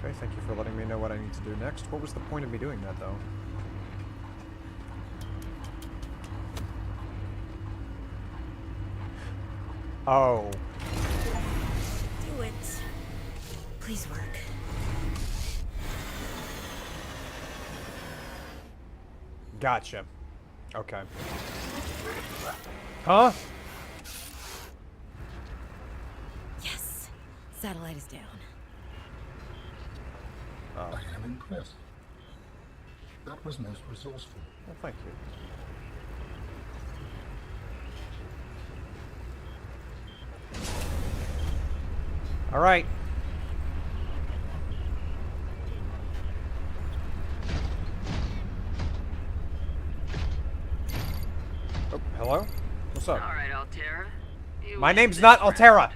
Okay, thank you for letting me know what I need to do next. What was the point of me doing that, though? Oh. Do it. Please work. Gotcha. Okay. Huh? Yes. Satellite is down. I am impressed. That was most resourceful. Well, thank you. All right. Oh, hello? What's up? All right, Altera. My name's not Altera.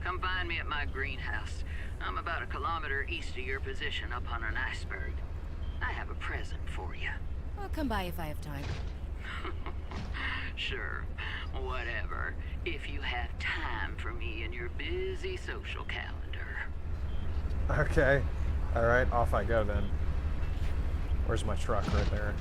Come find me at my greenhouse. I'm about 1 kilometer east of your position up on an iceberg. I have a present for you. I'll come by if I have time. Sure, whatever. If you have time for me in your busy social calendar. Okay. All right, off I go then. Where's my truck? Right there.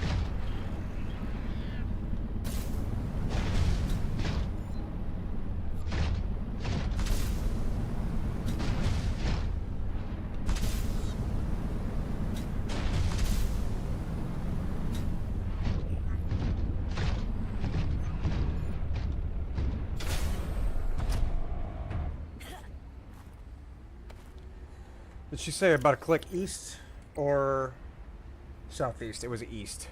Did she say about a click east or southeast? It was east.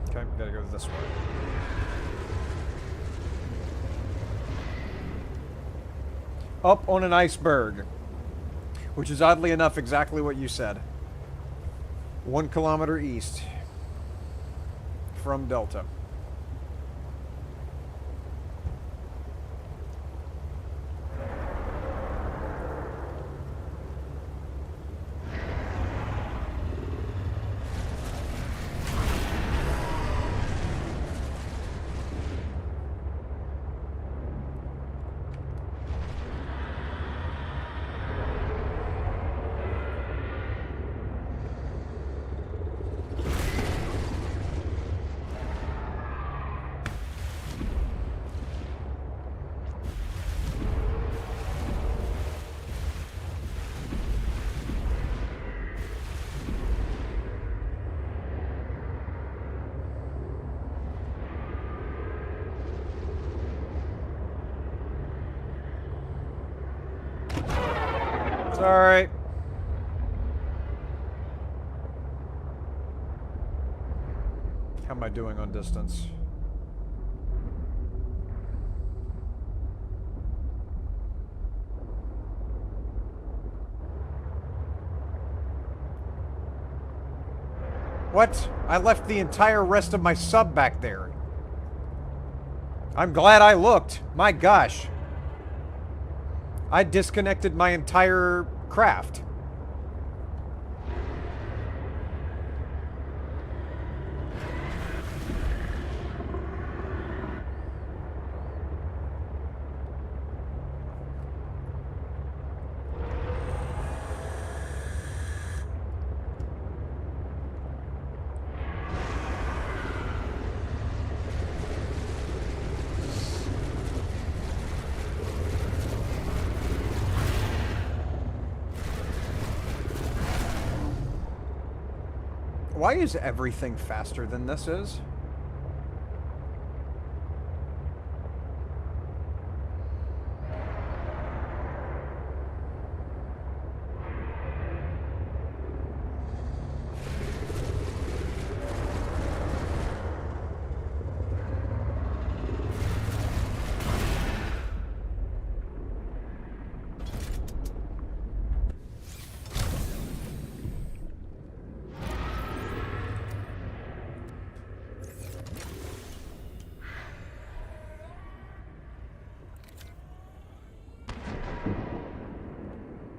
Okay, gotta go this way. Up on an iceberg, which is oddly enough exactly what you said. 1 kilometer east from Delta. Sorry. How am I doing on distance? What? I left the entire rest of my sub back there. I'm glad I looked. My gosh. I disconnected my entire craft. Why is everything faster than this is?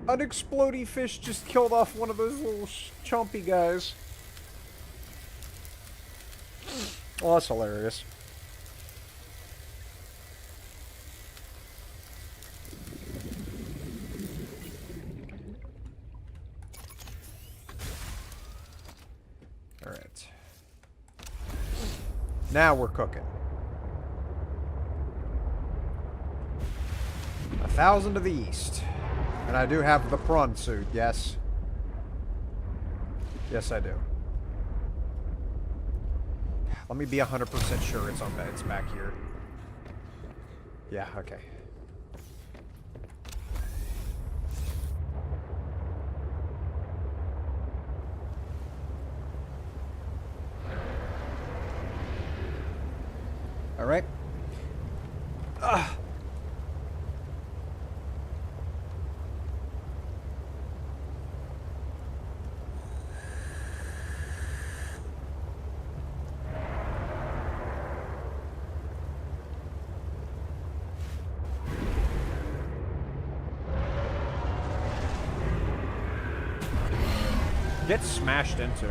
An explodey fish just killed off one of those little chompy guys. Well, that's hilarious. Alright. Now we're cooking. 1,000 to the east. And I do have the prawn suit, yes. Yes, I do. Let me be 100% sure it's back here. Yeah, okay. All right. Get smashed into.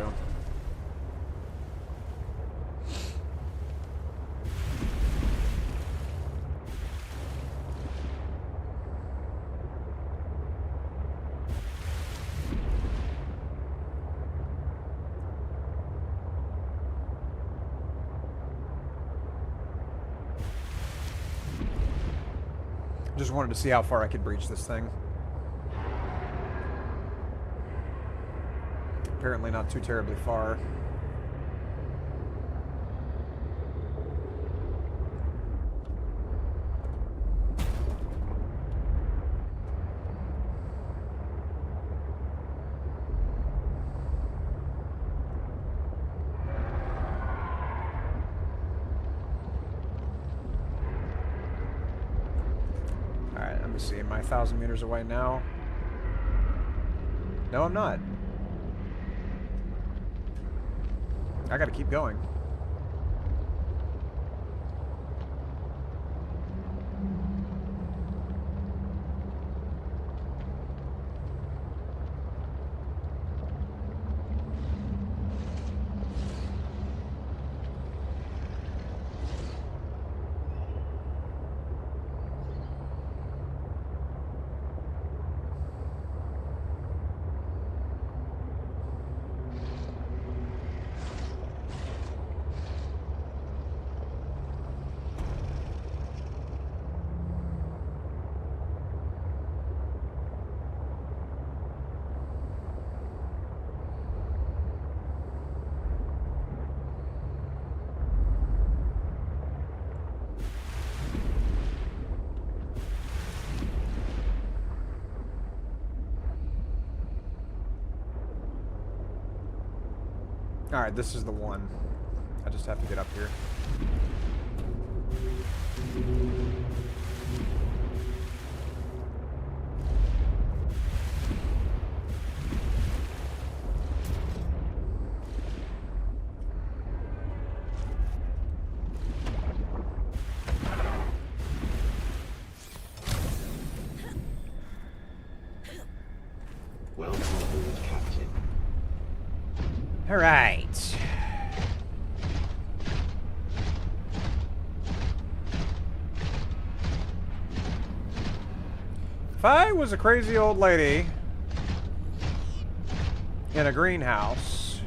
Just wanted to see how far I could breach this thing. Apparently not too terribly far. Alright, let me see. Am I 1,000 meters away now? No, I'm not. I gotta keep going. Alright, this is the one. I just have to get up here. Welcome aboard, Captain. Alright. If I was a crazy old lady in a greenhouse,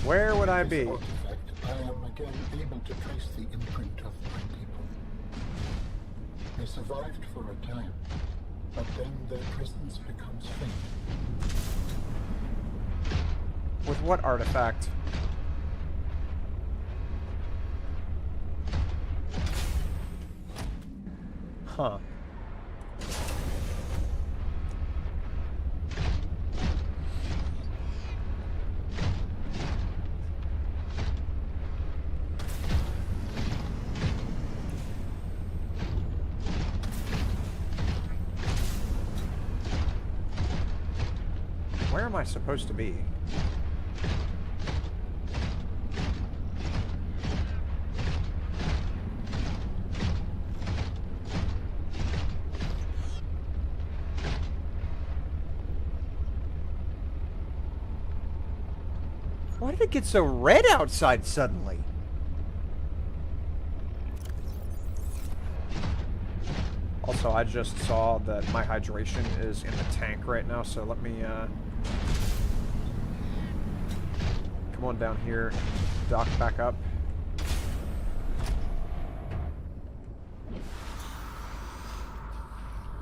where would I be? This artifact, I am again able to trace the imprint of my people. They survived for a time, but then their presence becomes faint. With what artifact? Huh. Where am I supposed to be? Why did it get so red outside suddenly? Also, I just saw that my hydration is in the tank right now, so let me, come on down here, dock back up.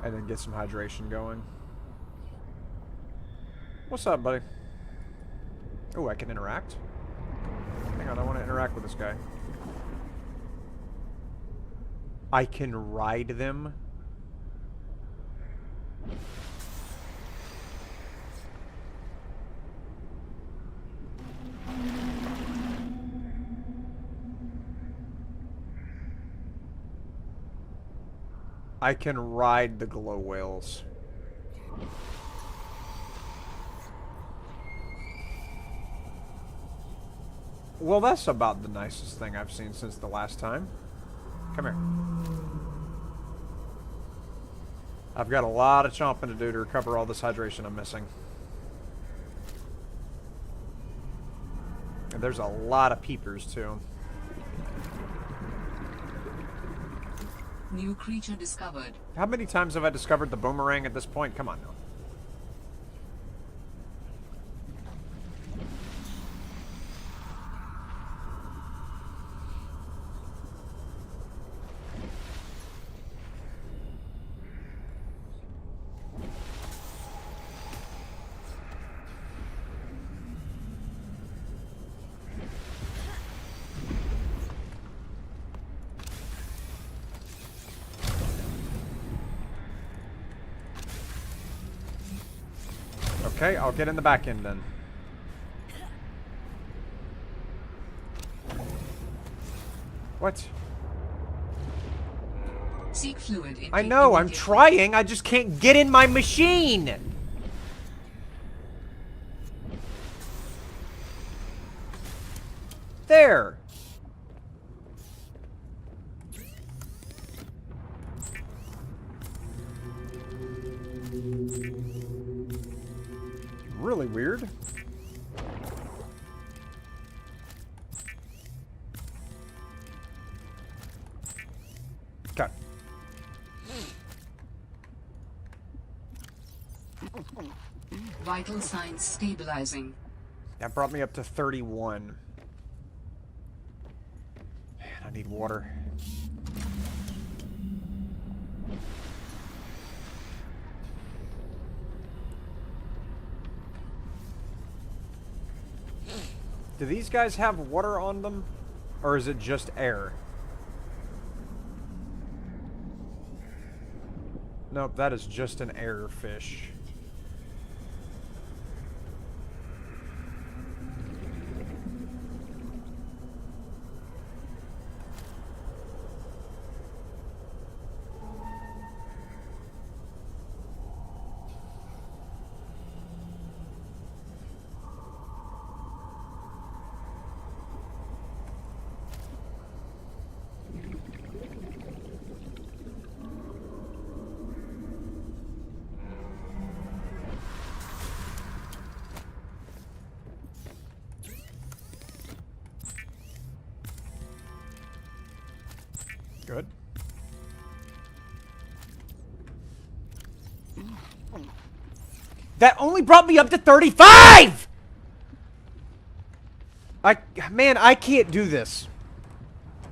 And then get some hydration going. What's up, buddy? Oh, I can interact? Hang on, I want to interact with this guy. I can ride them? I can ride the glow whales. Well, that's about the nicest thing I've seen since the last time. Come here. I've got a lot of chomping to do to recover all this hydration I'm missing. And there's a lot of peepers, too. New creature discovered. How many times have I discovered the boomerang at this point? Come on now. Okay, I'll get in the back end then. What? Seek fluid intake I know, I'm immediately. trying, I just can't get in my machine! There! Really weird. Okay. Vital signs stabilizing. That brought me up to 31. Man, I need water. Do these guys have water on them? Or is it just air? Nope, that is just an air fish. Good. That only brought me up to 35! Man, I can't do this.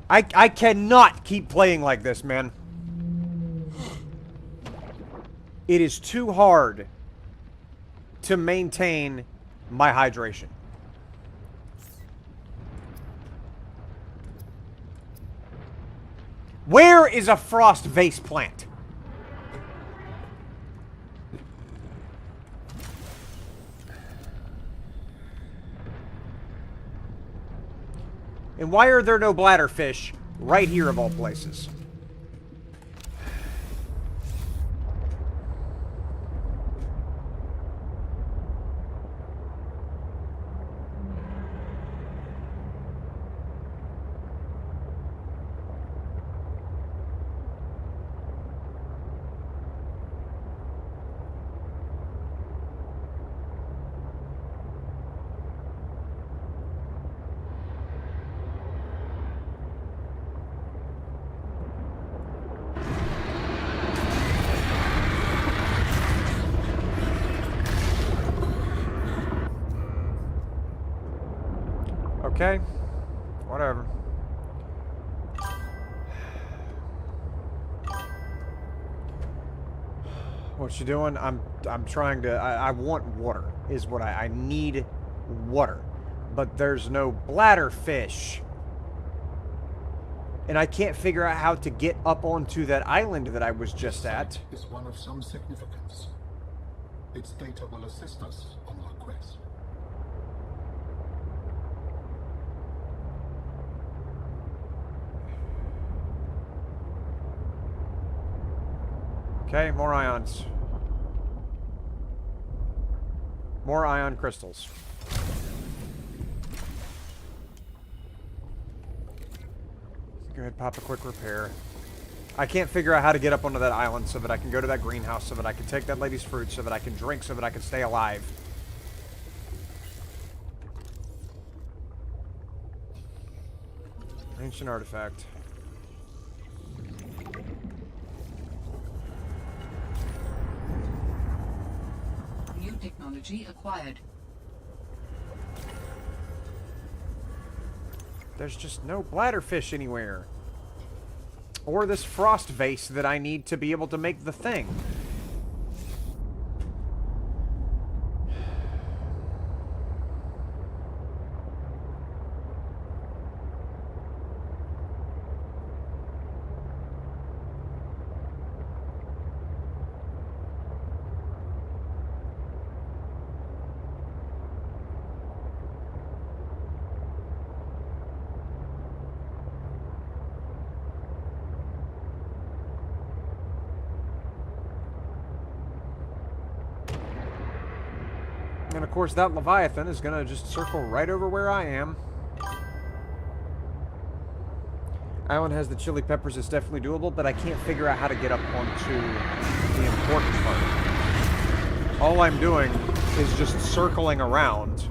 I cannot keep playing like this, man. It is too hard to maintain my hydration. Where is a frost vase plant? And why are there no bladderfish right here of all places? Okay, whatever. What you doing? I'm trying to. I want water. Is what I need water, but there's no bladderfish, and I can't figure out how to get up onto that island that I was just at. Is one of some significance. Its data will assist us on our quest. Okay, more ions. More ion crystals. Go ahead, pop a quick repair. I can't figure out how to get up onto that island so that I can go to that greenhouse, so that I can take that lady's fruit, so that I can drink, so that I can stay alive. Ancient artifact. New technology acquired. There's just no bladderfish anywhere. Or this frost vase that I need to be able to make the thing. And of course that Leviathan is gonna just circle right over where I am. Island has the chili peppers, it's definitely doable, but I can't figure out how to get up onto the important part. All I'm doing is just circling around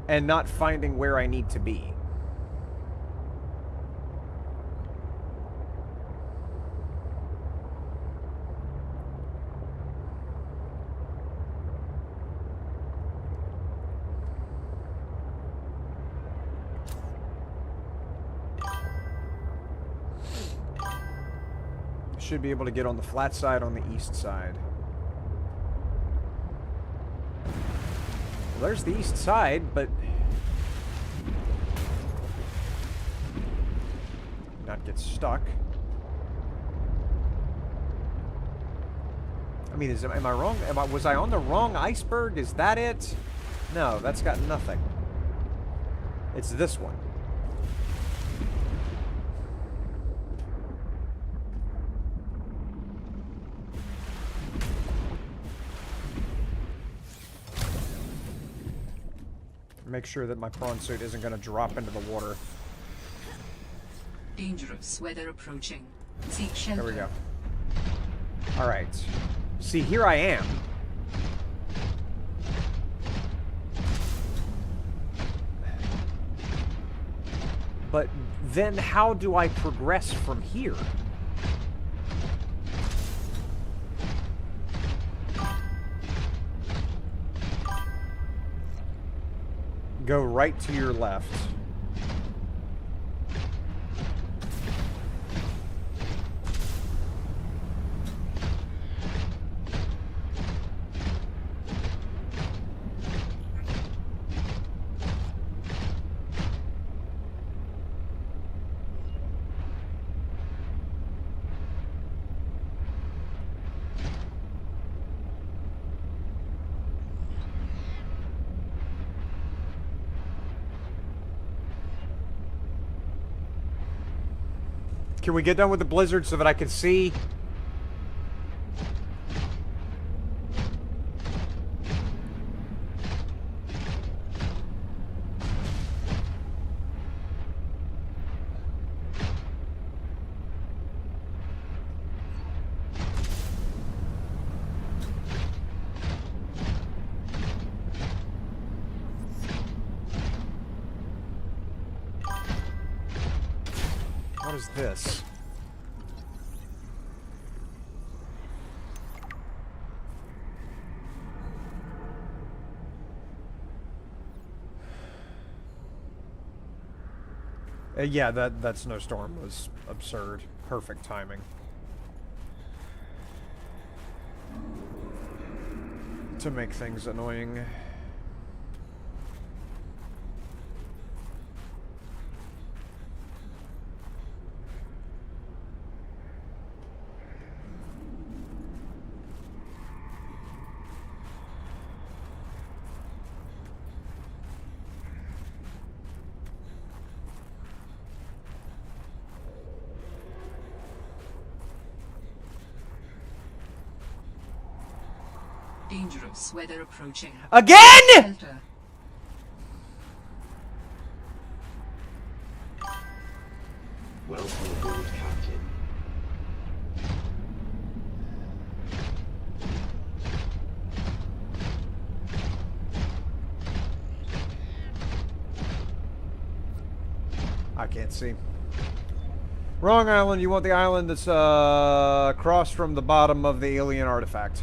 and not finding where I need to be. Should be able to get on the flat side on the east side. Well, there's the east side, but not get stuck. I mean, am I wrong? Was I on the wrong iceberg? Is that it? No, that's got nothing. It's this one. Make sure that my prawn suit isn't going to drop into the water. Dangerous weather approaching. Seek shelter. There we go. Alright. See, here I am. But then how do I progress from here? Go right to your left. Can we get done with the blizzard so that I can see? What is this? Yeah, that snowstorm was absurd. Perfect timing. To make things annoying. Dangerous weather approaching. Again? Shelter. Welcome aboard, Captain. I can't see. Wrong island. You want the island that's across from the bottom of the alien artifact.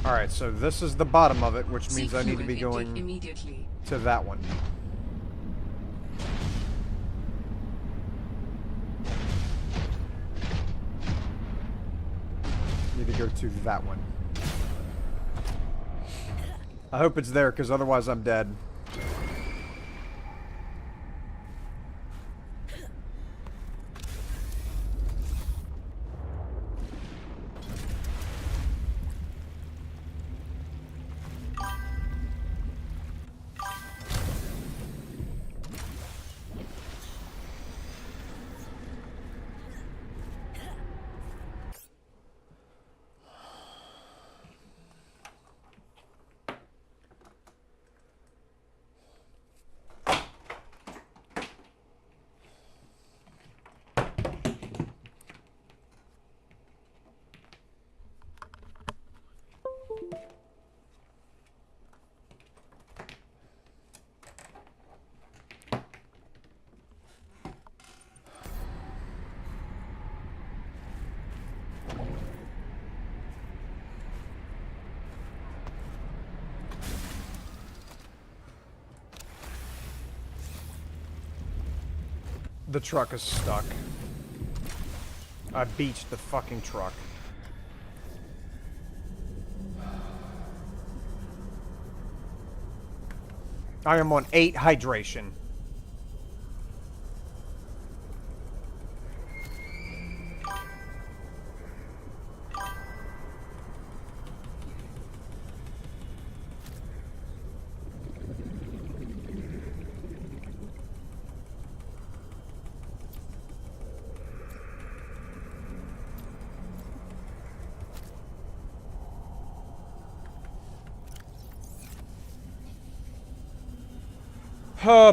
Alright, so this is the bottom of it, which means I need to be going immediately to that one. Need to go to that one. I hope it's there, because otherwise I'm dead. The truck is stuck. I beached the fucking truck. I am on 8 hydration.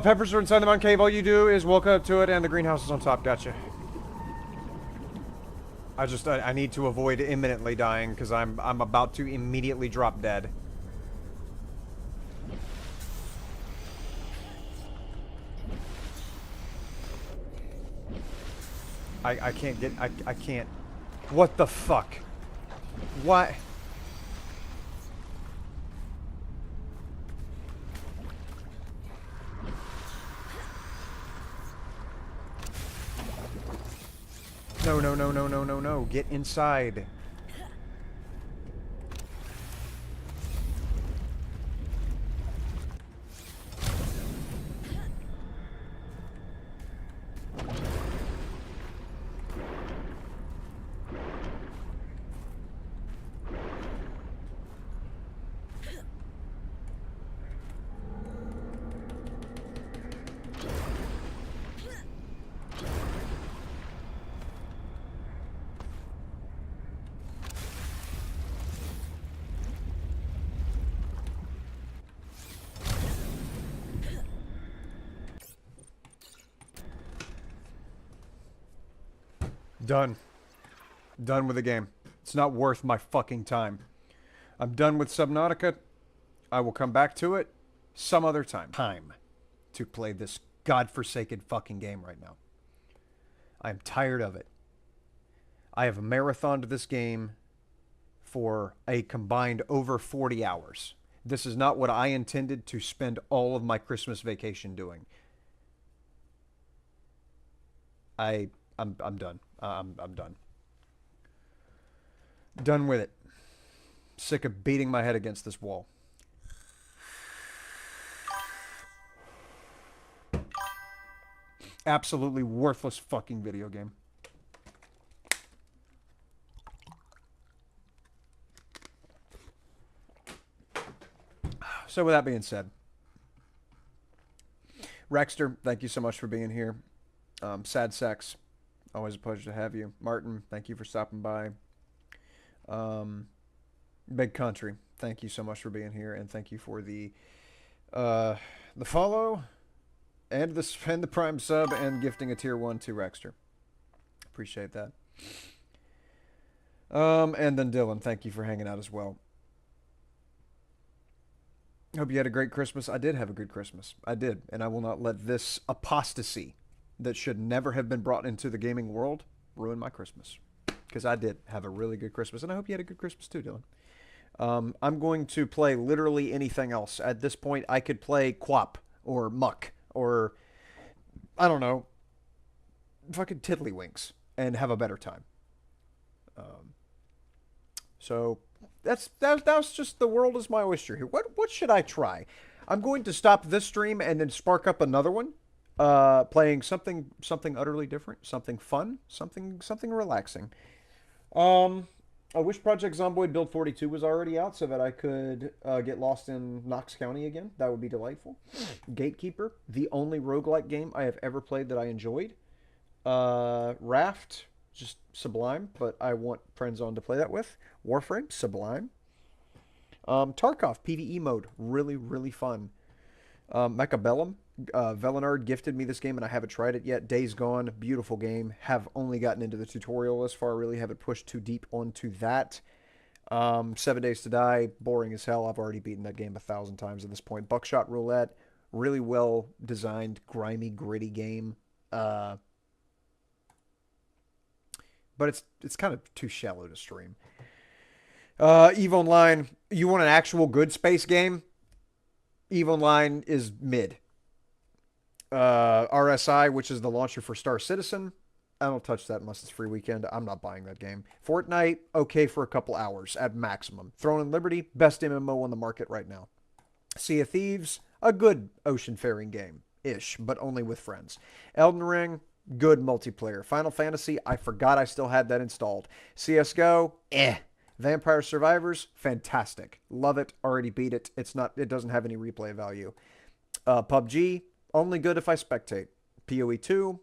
Peppers are inside the mountain cave. All you do is walk up to it and the greenhouse is on top. Gotcha. I need to avoid imminently dying because I'm about to immediately drop dead. I can't get I can't. What the fuck? What? No, no, no, no, no, no, no. Get inside. Done. Done with the game. It's not worth my fucking time. I'm done with Subnautica. I will come back to it some other time. Time to play this godforsaken fucking game right now. I'm tired of it. I have marathoned this game for a combined over 40 hours. This is not what I intended to spend all of my Christmas vacation doing. I'm done. I'm done. Done with it. Sick of beating my head against this wall. Absolutely worthless fucking video game. So with that being said, Rexter, thank you so much for being here. Sad Sex, always a pleasure to have you. Martin, thank you for stopping by. Big Country, thank you so much for being here, and thank you for the follow and the Prime sub and gifting a tier 1 to Rexter. Appreciate that. And then Dylan, thank you for hanging out as well. Hope you had a great Christmas. I did have a good Christmas. I did, and I will not let this apostasy that should never have been brought into the gaming world ruin my Christmas. Because I did have a really good Christmas, and I hope you had a good Christmas too, Dylan. I'm going to play literally anything else. At this point, I could play Quap or Muck or, I don't know, fucking Tiddlywinks and have a better time. So that was just the world is my oyster here. What should I try? I'm going to stop this stream and then spark up another one. Playing something utterly different, something fun, something relaxing. I wish Project Zomboid Build 42 was already out so that I could get lost in Knox County again. That would be delightful. Gatekeeper, the only roguelike game I have ever played that I enjoyed. Raft, just sublime, but I want friends on to play that with. Warframe, sublime. Tarkov, PvE mode, really, really fun. Mechabellum, Velinard gifted me this game and I haven't tried it yet. Days Gone, beautiful game. Have only gotten into the tutorial as far. Really haven't pushed too deep onto that. 7 Days to Die, boring as hell. I've already beaten that game 1,000 times at this point. Buckshot Roulette, really well designed, grimy, gritty game. But it's kind of too shallow to stream. EVE Online, you want an actual good space game? EVE Online is mid. RSI, which is the launcher for Star Citizen, I don't touch that unless it's free weekend. I'm not buying that game. Fortnite, okay for a couple hours at maximum. Throne and Liberty, best MMO on the market right now. Sea of Thieves, a good ocean-faring game-ish, but only with friends. Elden Ring, good multiplayer. Final Fantasy, I forgot I still had that installed. CSGO, eh. Vampire Survivors, fantastic. Love it, already beat it. It doesn't have any replay value. PUBG, only good if I spectate. PoE 2,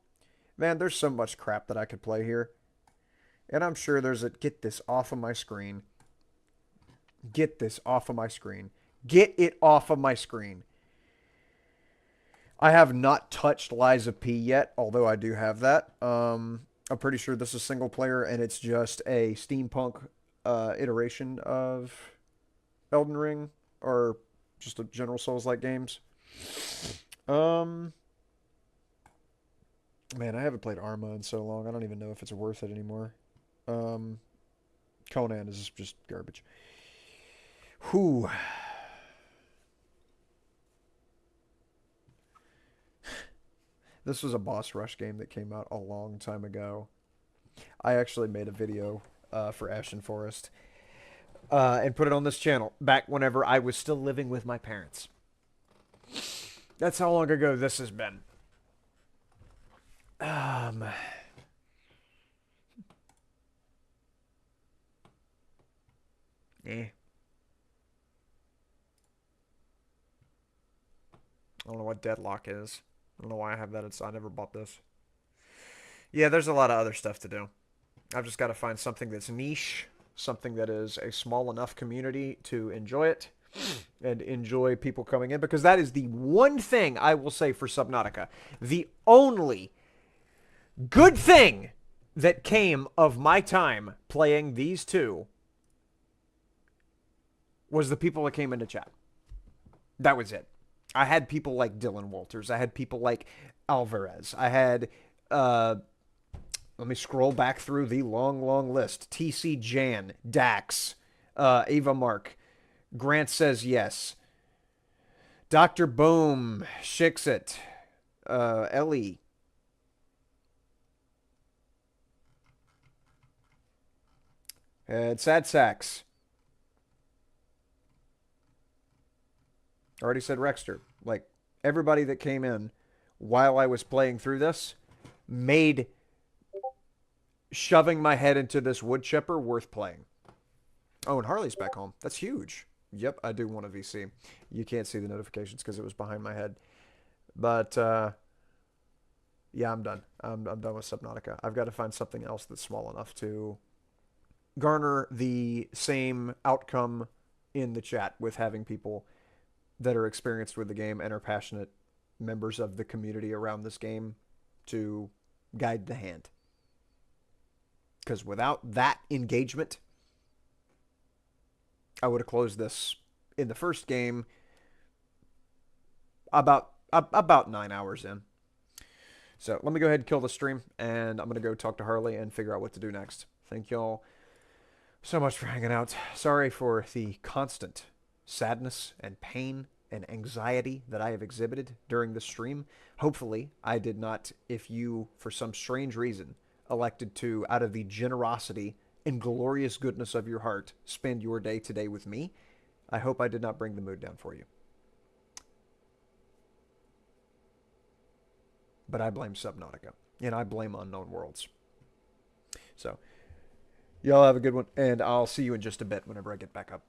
man, there's so much crap that I could play here. And I'm sure there's a, get this off of my screen. Get this off of my screen. Get it off of my screen. I have not touched Lies of P yet, although I do have that. I'm pretty sure this is single player, and it's just a steampunk iteration of Elden Ring, or just a general Souls-like games. Man, I haven't played Arma in so long. I don't even know if it's worth it anymore. Conan is just garbage. Whew. This was a boss rush game that came out a long time ago. I actually made a video for Ashen Forest and put it on this channel back whenever I was still living with my parents. That's how long ago this has been. I don't know what Deadlock is. I don't know why I have that inside. I never bought this. Yeah, there's a lot of other stuff to do. I've just got to find something that's niche, something that is a small enough community to enjoy it and enjoy people coming in, because that is the one thing I will say for Subnautica. The only good thing that came of my time playing these two was the people that came into chat. That was it. I had people like Dylan Walters. I had people like Alvarez. I had, let me scroll back through the long, long list. TC Jan, Dax, Ava Mark, Grant Says Yes, Dr. Boom, Shixit, Ellie, and Sad Sacks. Already said Rexter. Like, everybody that came in while I was playing through this made shoving my head into this wood chipper worth playing. Oh, and Harley's back home. That's huge. Yep, I do want a VC. You can't see the notifications because it was behind my head. But, yeah, I'm done. I'm done with Subnautica. I've got to find something else that's small enough to garner the same outcome in the chat with having people that are experienced with the game and are passionate members of the community around this game to guide the hand. Because without that engagement, I would have closed this in the first game about 9 hours in. So let me go ahead and kill the stream, and I'm going to go talk to Harley and figure out what to do next. Thank y'all so much for hanging out. Sorry for the constant sadness and pain and anxiety that I have exhibited during the stream. Hopefully, I did not, if you, for some strange reason, elected to, out of the generosity and glorious goodness of your heart, spend your day today with me, I hope I did not bring the mood down for you. But I blame Subnautica, and I blame Unknown Worlds. So, y'all have a good one, and I'll see you in just a bit whenever I get back up.